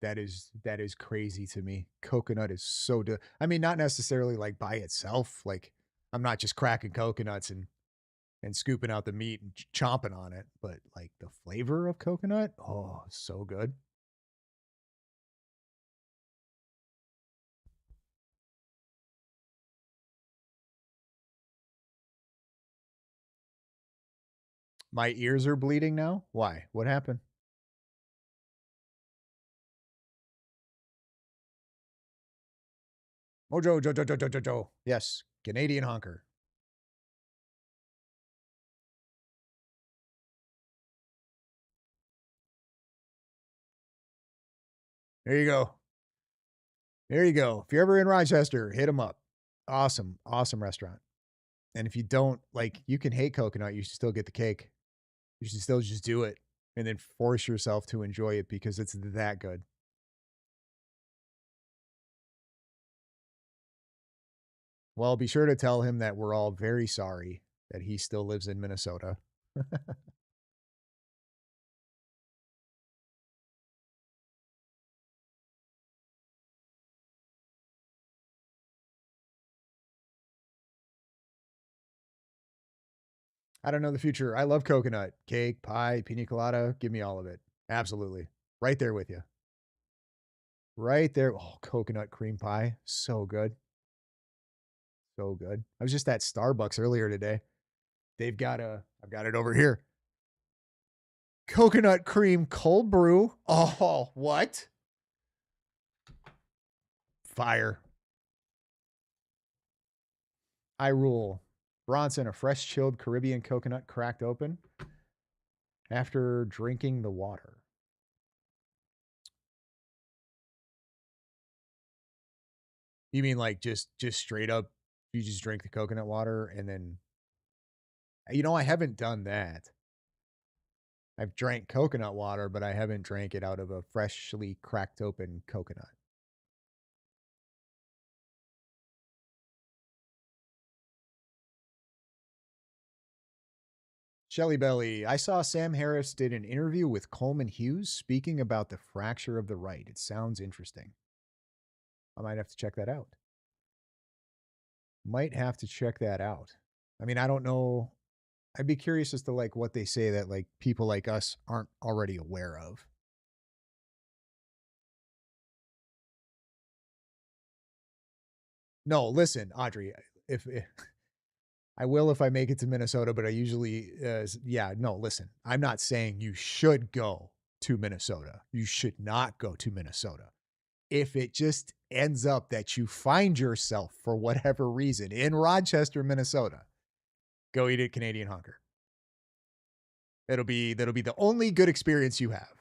That is crazy to me. Coconut is so I mean, not necessarily like by itself. Like, I'm not just cracking coconuts and scooping out the meat and chomping on it, but like the flavor of coconut, oh, so good. My ears are bleeding now. Why? What happened? Mojo, Jojo. Yes, Canadian honker. There you go. If you're ever in Rochester, hit them up. Awesome restaurant. And if you don't, like, you can hate coconut, you should still get the cake. You should still just do it and then force yourself to enjoy it because it's that good. Well, be sure to tell him that we're all very sorry that he still lives in Minnesota. I don't know the future. I love coconut. Cake, pie, pina colada. Give me all of it. Absolutely. Right there with you. Right there. Oh, coconut cream pie. So good. So good. I was just at Starbucks earlier today. I've got it over here. Coconut cream cold brew. Oh, what? Fire. I rule. Bronson, a fresh chilled Caribbean coconut cracked open after drinking the water. You mean like just straight up, you just drink the coconut water and then, I haven't done that. I've drank coconut water, but I haven't drank it out of a freshly cracked open coconut. Shelly Belly, I saw Sam Harris did an interview with Coleman Hughes speaking about the fracture of the right. It sounds interesting. I might have to check that out. I mean, I don't know. I'd be curious as to like what they say that like people like us aren't already aware of. No, listen, Audrey, if I will if I make it to Minnesota, but I usually, listen, I'm not saying you should go to Minnesota. You should not go to Minnesota. If it just ends up that you find yourself for whatever reason in Rochester, Minnesota, go eat at Canadian Hunker. That'll be the only good experience you have.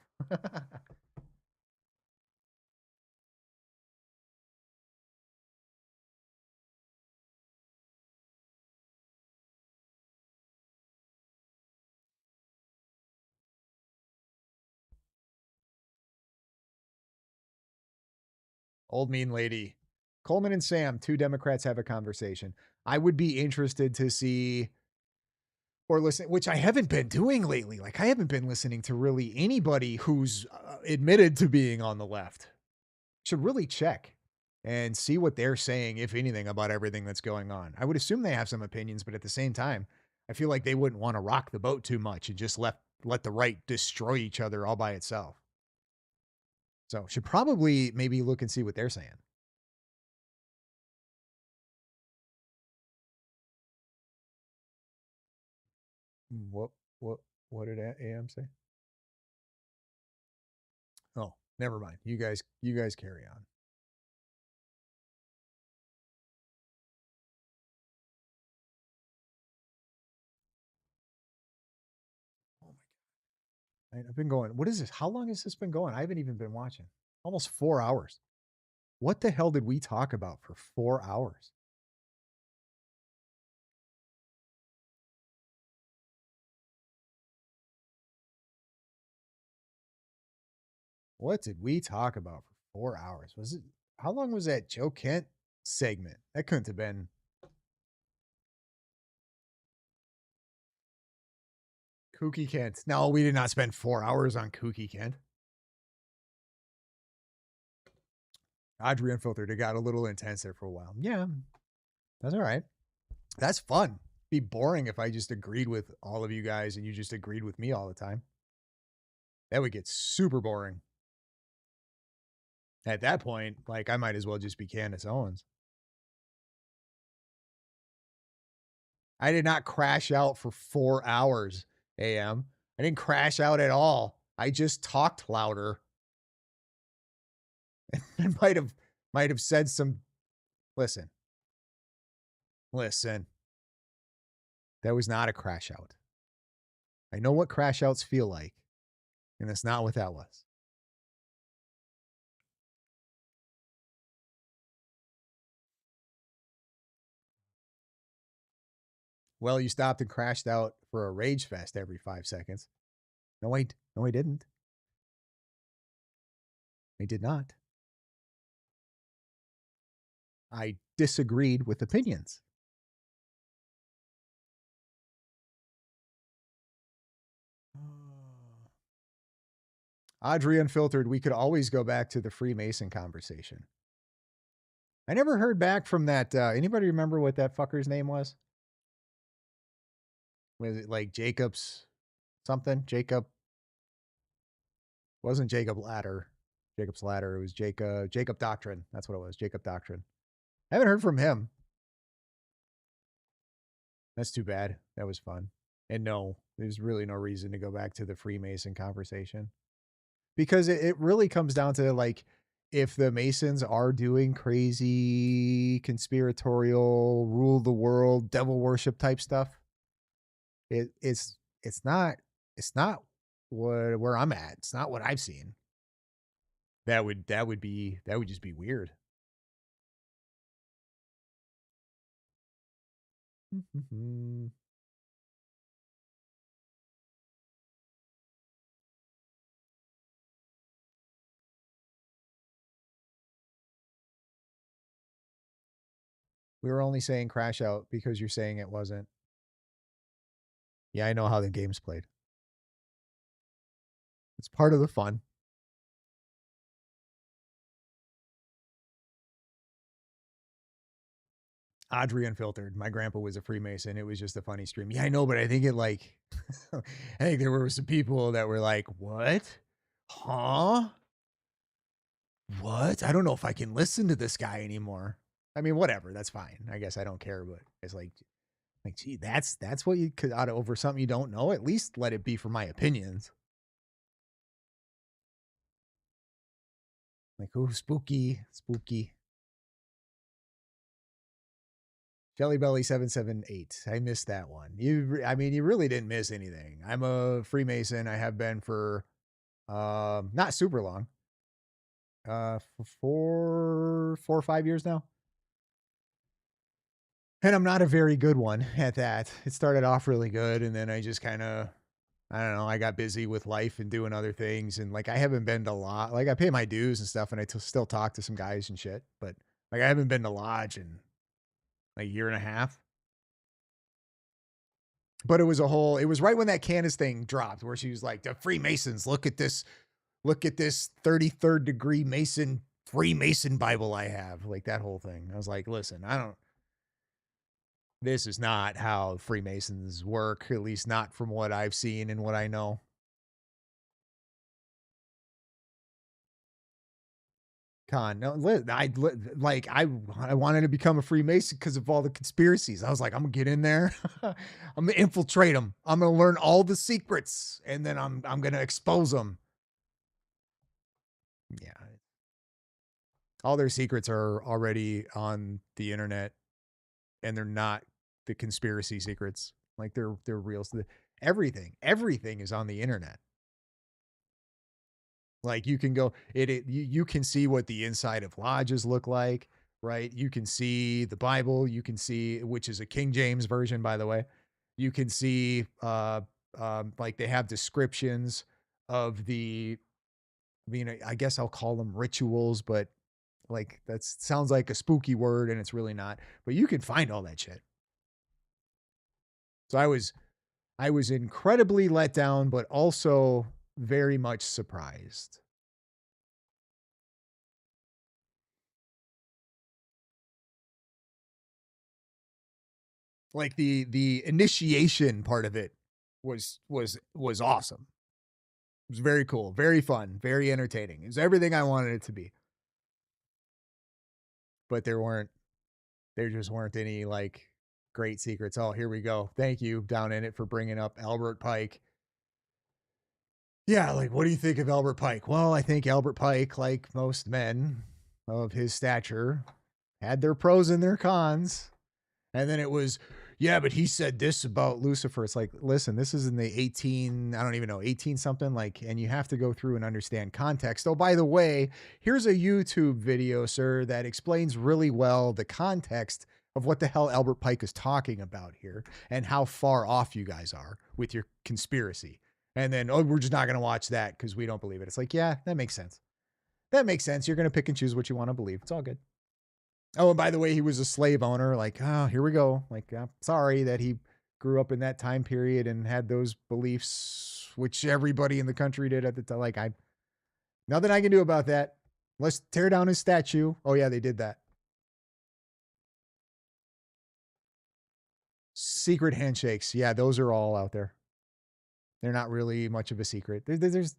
Old mean lady. Coleman and Sam, two Democrats have a conversation. I would be interested to see or listen, which I haven't been doing lately. Like, I haven't been listening to really anybody who's admitted to being on the left. Should really check and see what they're saying, if anything, about everything that's going on. I would assume they have some opinions, but at the same time, I feel like they wouldn't want to rock the boat too much and just let the right destroy each other all by itself. So should probably maybe look and see what they're saying. What what what did AM say? Oh, never mind. You guys carry on. Oh my God. I've been going. What is this? How long has this been going? I haven't even been watching. Almost 4 hours. What the hell did we talk about for 4 hours? What did we talk about for 4 hours? Was it, how long was that Joe Kent segment? That couldn't have been. Kooky Kent. No, we did not spend 4 hours on Kooky Kent. Audrey Unfiltered, it got a little intense there for a while. Yeah, that's all right. That's fun. Be boring if I just agreed with all of you guys and you just agreed with me all the time. That would get super boring. At that point, like, I might as well just be Candace Owens. I did not crash out for 4 hours, AM. I didn't crash out at all. I just talked louder. And might have said some. Listen. That was not a crash out. I know what crash outs feel like, and that's not what that was. Well, you stopped and crashed out for a rage fest every 5 seconds. No, I didn't. I did not. I disagreed with opinions. Audrey Unfiltered, we could always go back to the Freemason conversation. I never heard back from that. Anybody remember what that fucker's name was? Was it like Jacob's something? Wasn't Jacob Ladder. Jacob's Ladder. It was Jacob Doctrine. That's what it was. Jacob Doctrine. I haven't heard from him. That's too bad. That was fun. And no, there's really no reason to go back to the Freemason conversation. Because it really comes down to like, if the Masons are doing crazy conspiratorial, rule the world, devil worship type stuff, it's not where I'm at. It's not what I've seen. That would just be weird. We were only saying crash out because you're saying it wasn't. Yeah, I know how the game's played. It's part of the fun. Audrey Unfiltered. My grandpa was a Freemason. It was just a funny stream. Yeah, I know, but I think it like, I think there were some people that were like, what? Huh? What? I don't know if I can listen to this guy anymore. I mean, whatever. That's fine. I guess I don't care, but it's like, gee, that's what you could out of over something you don't know. At least let it be for my opinions. Like, oh, spooky. Jelly Belly 778. I missed that one. You really didn't miss anything. I'm a Freemason. I have been for not super long. For 4 or 5 years now. And I'm not a very good one at that. It started off really good, and then I just kind of, I don't know, I got busy with life and doing other things, and like I haven't been to lot. Like I pay my dues and stuff, and I still talk to some guys and shit, but like I haven't been to lodge in like a year and a half. But it was right when that Candace thing dropped, where she was like, the Freemasons, look at this 33rd degree Freemason Bible I have. Like that whole thing. I was like, listen, this is not how Freemasons work, at least not from what I've seen and what I know. No, I wanted to become a Freemason because of all the conspiracies. I was like, I'm gonna get in there, I'm gonna infiltrate them, I'm gonna learn all the secrets, and then I'm gonna expose them. Yeah, all their secrets are already on the internet, and they're not the conspiracy secrets. Like they're real. Everything is on the internet. Like you can go you can see what the inside of lodges look like, right? You can see the Bible, you can see, which is a King James version, by the way. You can see like they have descriptions of I guess I'll call them rituals, but like that sounds like a spooky word and it's really not. But you can find all that shit. So I was incredibly let down, but also very much surprised. Like the initiation part of it was awesome. It was very cool, very fun, very entertaining. It was everything I wanted it to be. But there just weren't any like great secrets. Oh, here we go. Thank you, Down in It, for bringing up Albert Pike. Yeah, like, what do you think of Albert Pike? Well, I think Albert Pike, like most men of his stature, had their pros and their cons. And then it was, yeah, but he said this about Lucifer. It's like, listen, this is in the 18 something, like, and you have to go through and understand context. Oh, by the way, here's a YouTube video, sir, that explains really well the context of what the hell Albert Pike is talking about here and how far off you guys are with your conspiracy. And then, oh, we're just not going to watch that because we don't believe it. It's like, yeah, that makes sense. That makes sense. You're going to pick and choose what you want to believe. It's all good. Oh, and by the way, he was a slave owner. Like, oh, here we go. Like, I'm sorry that he grew up in that time period and had those beliefs, which everybody in the country did at the time. Like, nothing I can do about that. Let's tear down his statue. Oh yeah, they did that. Secret handshakes. Yeah, those are all out there. They're not really much of a secret. There's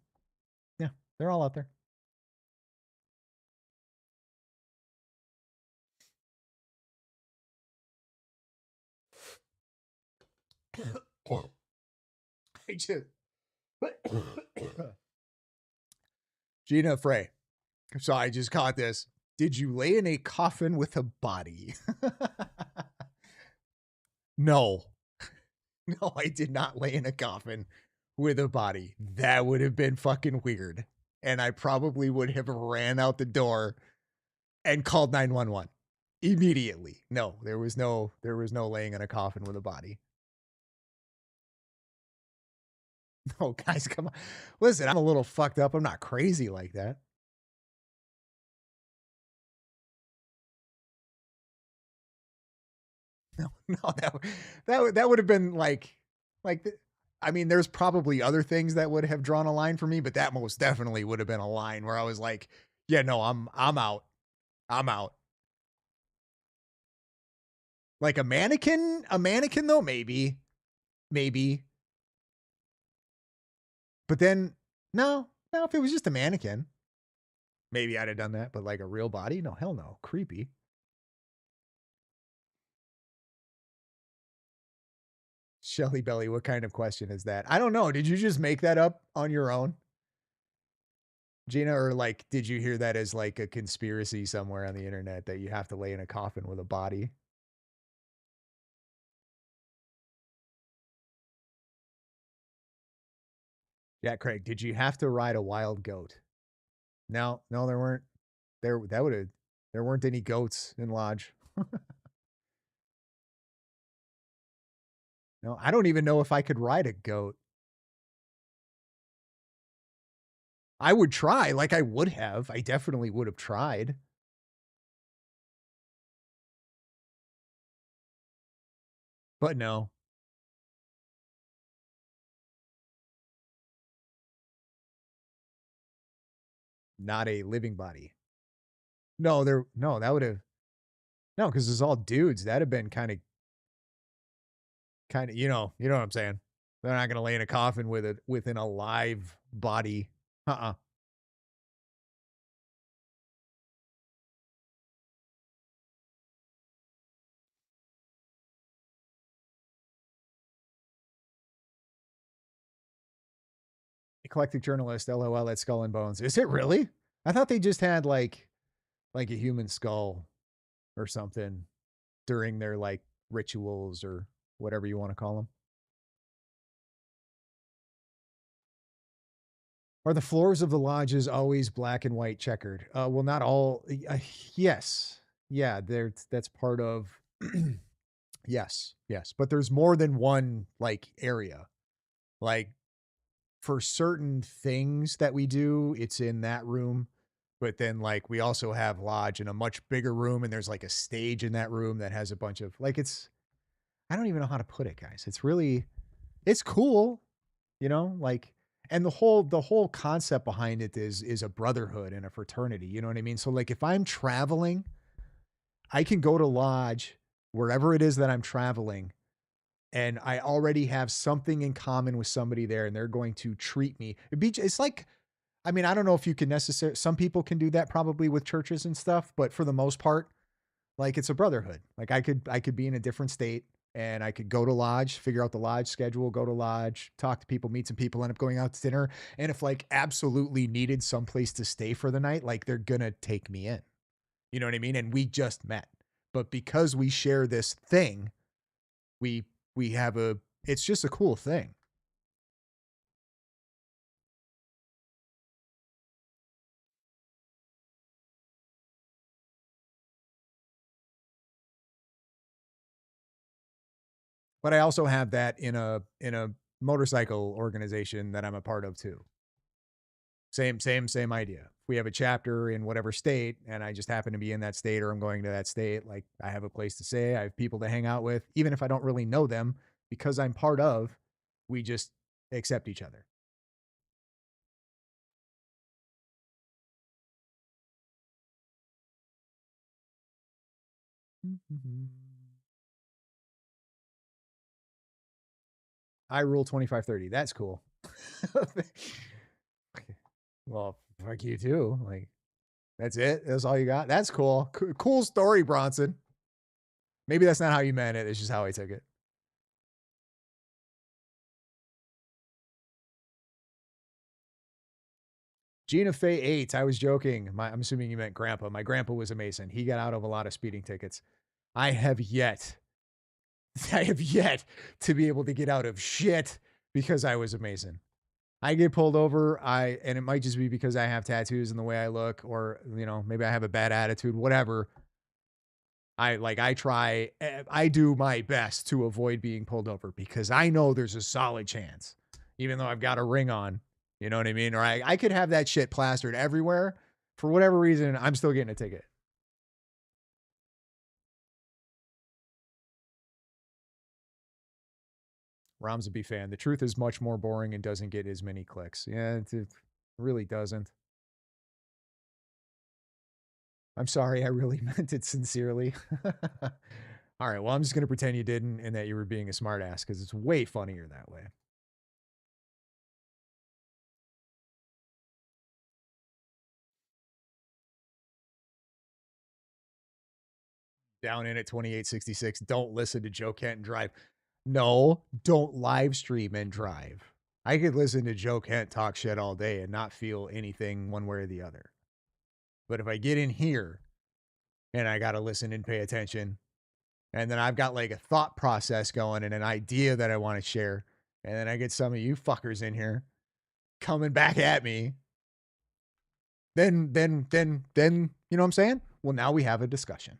yeah, they're all out there. I just Gina Frey. So I just caught this. Did you lay in a coffin with a body? No. No, I did not lay in a coffin with a body. That would have been fucking weird. And I probably would have ran out the door and called 911 immediately. No, there was no laying in a coffin with a body. No, guys, come on. Listen, I'm a little fucked up. I'm not crazy like that. No, that would have been like, I mean, there's probably other things that would have drawn a line for me, but that most definitely would have been a line where I was like, yeah, no, I'm out. I'm out. Like a mannequin though, maybe. But then, no, if it was just a mannequin, maybe I'd have done that. But like a real body, no, hell no, creepy. Shelly Belly, what kind of question is that? I don't know. Did you just make that up on your own, Gina, or like did you hear that as like a conspiracy somewhere on the internet that you have to lay in a coffin with a body? Yeah, Craig, did you have to ride a wild goat? No, there weren't. There weren't any goats in Lodge. No, I don't even know if I could ride a goat. I would try, like I would have. I definitely would have tried. But no. Not a living body. No, that would have no, because it's all dudes. That'd have been kind of, you know what I'm saying. They're not gonna lay in a coffin with an alive body. Uh-uh. Eclectic journalist, LOL at Skull and Bones. Is it really? I thought they just had like a human skull or something during their like rituals or whatever you want to call them. Are the floors of the lodges always black and white checkered? Well, not all. Yes, yeah, that's part of. Yes, but there's more than one like area. Like for certain things that we do, it's in that room. But then like we also have lodge in a much bigger room, and there's like a stage in that room that has a bunch of like it's. I don't even know how to put it, guys. It's cool, like and the whole concept behind it is a brotherhood and a fraternity, you know what I mean? So like if I'm traveling, I can go to lodge wherever it is that I'm traveling, and I already have something in common with somebody there, and they're going to treat me. It's like, I mean, I don't know if you can necessarily, some people can do that probably with churches and stuff, but for the most part, like it's a brotherhood. Like I could be in a different state and I could go to lodge, figure out the lodge schedule, go to lodge, talk to people, meet some people, end up going out to dinner. And if like absolutely needed someplace to stay for the night, like they're gonna take me in. You know what I mean? And we just met. But because we share this thing, we have it's just a cool thing. But I also have that in a motorcycle organization that I'm a part of too. Same idea. If we have a chapter in whatever state and I just happen to be in that state or I'm going to that state, like I have a place to stay, I have people to hang out with, even if I don't really know them, because I'm part of, we just accept each other. I rule 2530. That's cool. Well, fuck you too. Like, that's it. That's all you got. That's cool. Cool story, Bronson. Maybe that's not how you meant it. It's just how I took it. Gina Fay 8. I was joking. I'm assuming you meant grandpa. My grandpa was a Mason. He got out of a lot of speeding tickets. I have yet to be able to get out of shit because I was a Mason. I get pulled over, and it might just be because I have tattoos and the way I look, or, you know, maybe I have a bad attitude, whatever. I do my best to avoid being pulled over because I know there's a solid chance, even though I've got a ring on, you know what I mean? Or I could have that shit plastered everywhere. For whatever reason, I'm still getting a ticket. Ramsby fan. The truth is much more boring and doesn't get as many clicks. Yeah, it really doesn't. I'm sorry. I really meant it sincerely. All right. Well, I'm just going to pretend you didn't and that you were being a smartass because it's way funnier that way. Down in at 2866. Don't listen to Joe Kent and drive. No, don't live stream and drive. I could listen to Joe Kent talk shit all day and not feel anything one way or the other. But if I get in here and I got to listen and pay attention, and then I've got like a thought process going and an idea that I want to share, and then I get some of you fuckers in here coming back at me, then, you know what I'm saying? Well, now we have a discussion.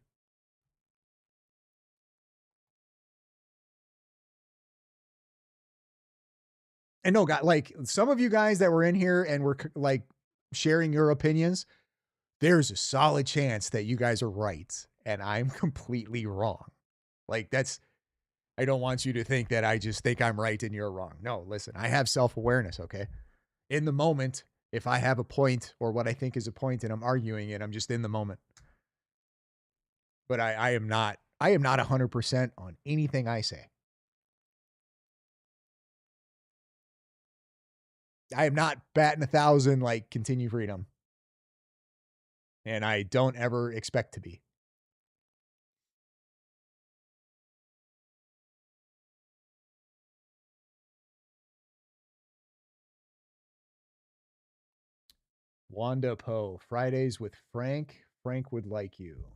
And no, God, like some of you guys that were in here and were like sharing your opinions, there's a solid chance that you guys are right and I'm completely wrong. Like I don't want you to think that I just think I'm right and you're wrong. No, listen, I have self-awareness, okay? In the moment, if I have a point or what I think is a point and I'm arguing it, I'm just in the moment. But I am not 100% on anything I say. I am not batting 1,000 like continue freedom. And I don't ever expect to be. Wanda Poe, Fridays with Frank. Frank would like you.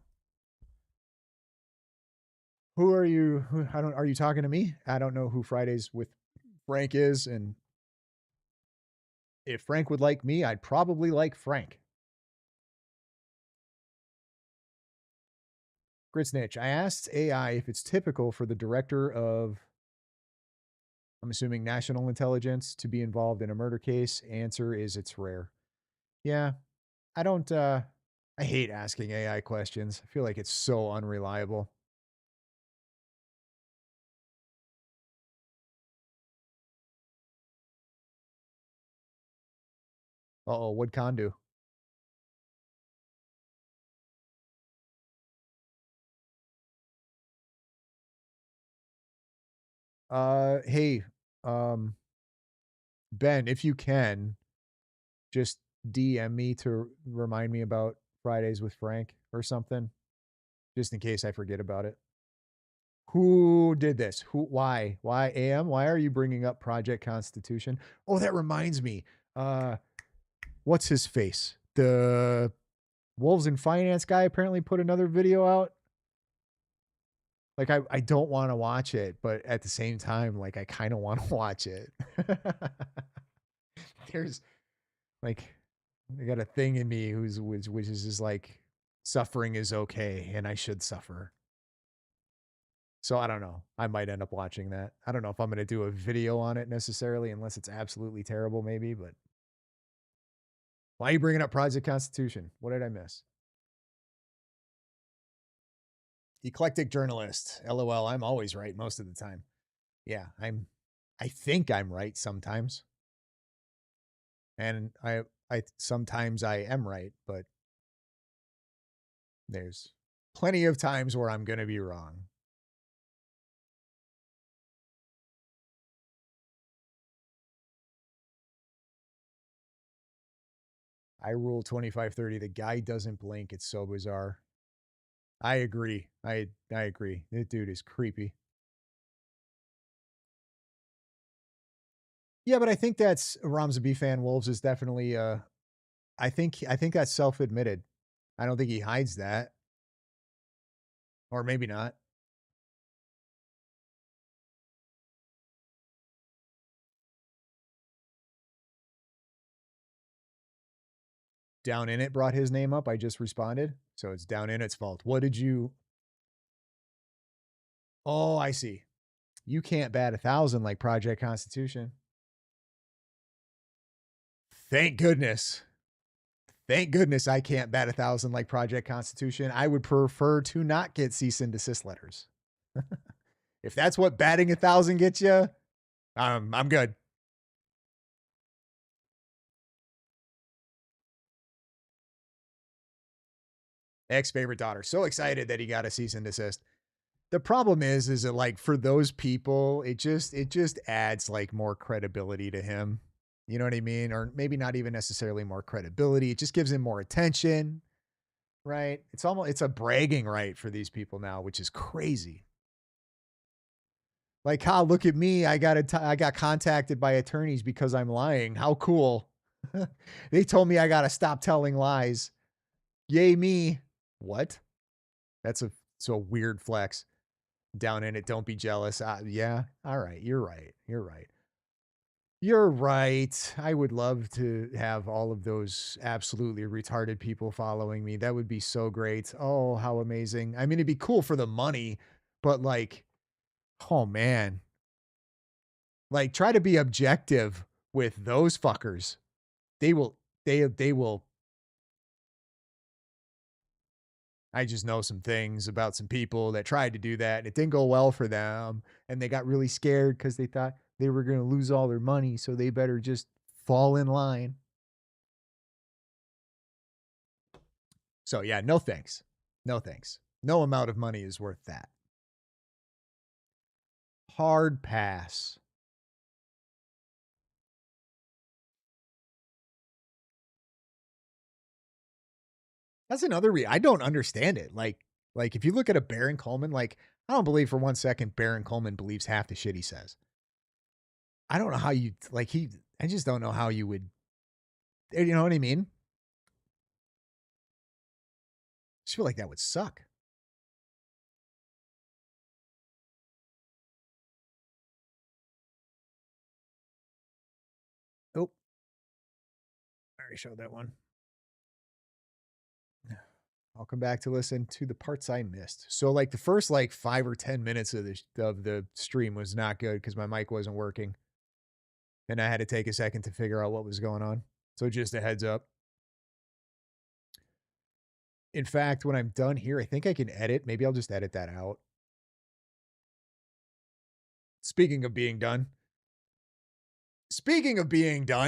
Who are you? Are you talking to me? I don't know who Fridays with Frank is. And if Frank would like me, I'd probably like Frank. Gritsnitch, I asked AI if it's typical for the director of, I'm assuming, national intelligence to be involved in a murder case. Answer is it's rare. Yeah, I hate asking AI questions. I feel like it's so unreliable. Uh-oh, what'd Khan do? Hey, Ben, if you can, just DM me to remind me about Fridays with Frank or something, just in case I forget about it. Who did this? Why AM? Why are you bringing up Project Constitution? Oh, that reminds me. What's his face? The Wolves in Finance guy apparently put another video out. Like, I don't want to watch it, but at the same time, like, I kind of want to watch it. There's like, I got a thing in me which is just like, suffering is okay and I should suffer. So I don't know. I might end up watching that. I don't know if I'm going to do a video on it necessarily, unless it's absolutely terrible, maybe. But why are you bringing up Project Constitution? What did I miss? Eclectic journalist. LOL. I'm always right most of the time. Yeah, I think I'm right sometimes. And I sometimes I am right, but there's plenty of times where I'm going to be wrong. I rule 2530. The guy doesn't blink. It's so bizarre. I agree. I agree. That dude is creepy. Yeah, but I think that's Ramza B fan Wolves is definitely I think that's self-admitted. I don't think he hides that. Or maybe not. Down in It brought his name up. I just responded. So it's Down in It's fault. What did you? Oh, I see. You can't bat 1,000 like Project Constitution. Thank goodness. Thank goodness I can't bat 1,000 like Project Constitution. I would prefer to not get cease and desist letters. If that's what batting 1,000 gets you, I'm good. Ex-favorite daughter. So excited that he got a cease and desist. The problem is that like for those people, it just adds like more credibility to him. You know what I mean? Or maybe not even necessarily more credibility. It just gives him more attention, right? It's a bragging right for these people now, which is crazy. Like, how look at me. I got contacted by attorneys because I'm lying. How cool. They told me I got to stop telling lies. Yay me. What? That's a weird flex. Down in It. Don't be jealous. Yeah. All right. You're right. You're right. You're right. I would love to have all of those absolutely retarded people following me. That would be so great. Oh, how amazing. I mean, it'd be cool for the money, but like, oh man. Like, try to be objective with those fuckers. They will. I just know some things about some people that tried to do that and it didn't go well for them. And they got really scared because they thought they were going to lose all their money. So they better just fall in line. So yeah, no thanks. No thanks. No amount of money is worth that. Hard pass. That's another I don't understand it. Like if you look at a Baron Coleman, like I don't believe for 1 second Baron Coleman believes half the shit he says. I don't know how you like I just don't know how you would, you know what I mean? I just feel like that would suck. Oh, I already showed that one. I'll come back to listen to the parts I missed. So like the first like 5 or 10 minutes of the stream was not good because my mic wasn't working. And I had to take a second to figure out what was going on. So just a heads up. In fact, when I'm done here, I think I can edit. Maybe I'll just edit that out. Speaking of being done,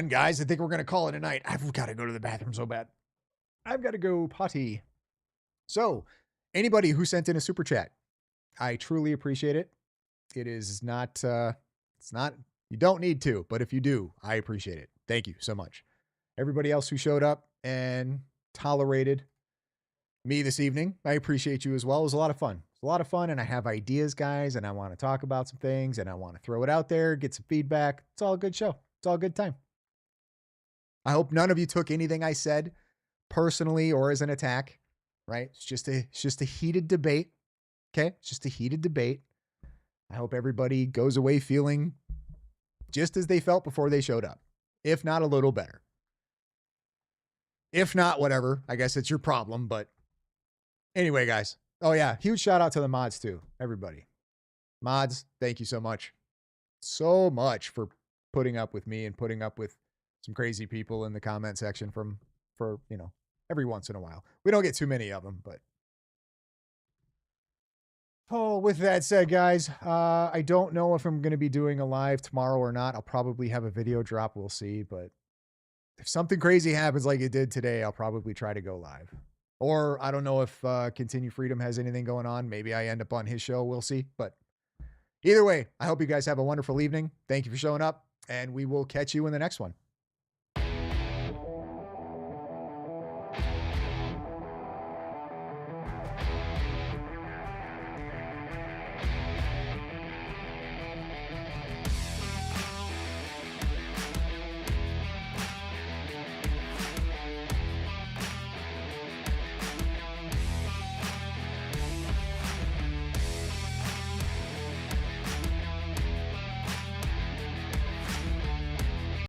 guys, I think we're going to call it a night. I've got to go to the bathroom so bad. I've got to go potty. So, anybody who sent in a super chat, I truly appreciate it. It is not, it's not, you don't need to, but if you do, I appreciate it. Thank you so much. Everybody else who showed up and tolerated me this evening, I appreciate you as well. It was a lot of fun. It's a lot of fun, and I have ideas, guys, and I want to talk about some things, and I want to throw it out there, get some feedback. It's all a good show. It's all a good time. I hope none of you took anything I said personally or as an attack, right? It's just a heated debate. Okay? It's just a heated debate. I hope everybody goes away feeling just as they felt before they showed up, if not a little better. If not, whatever. I guess it's your problem, but anyway, guys. Oh, yeah. Huge shout out to the mods, too. Everybody. Mods, thank you so much. So much for putting up with me and putting up with some crazy people in the comment section for, you know, every once in a while. We don't get too many of them, but. Oh, with that said, guys, I don't know if I'm going to be doing a live tomorrow or not. I'll probably have a video drop. We'll see. But if something crazy happens like it did today, I'll probably try to go live. Or I don't know if Continue Freedom has anything going on. Maybe I end up on his show. We'll see. But either way, I hope you guys have a wonderful evening. Thank you for showing up, and we will catch you in the next one.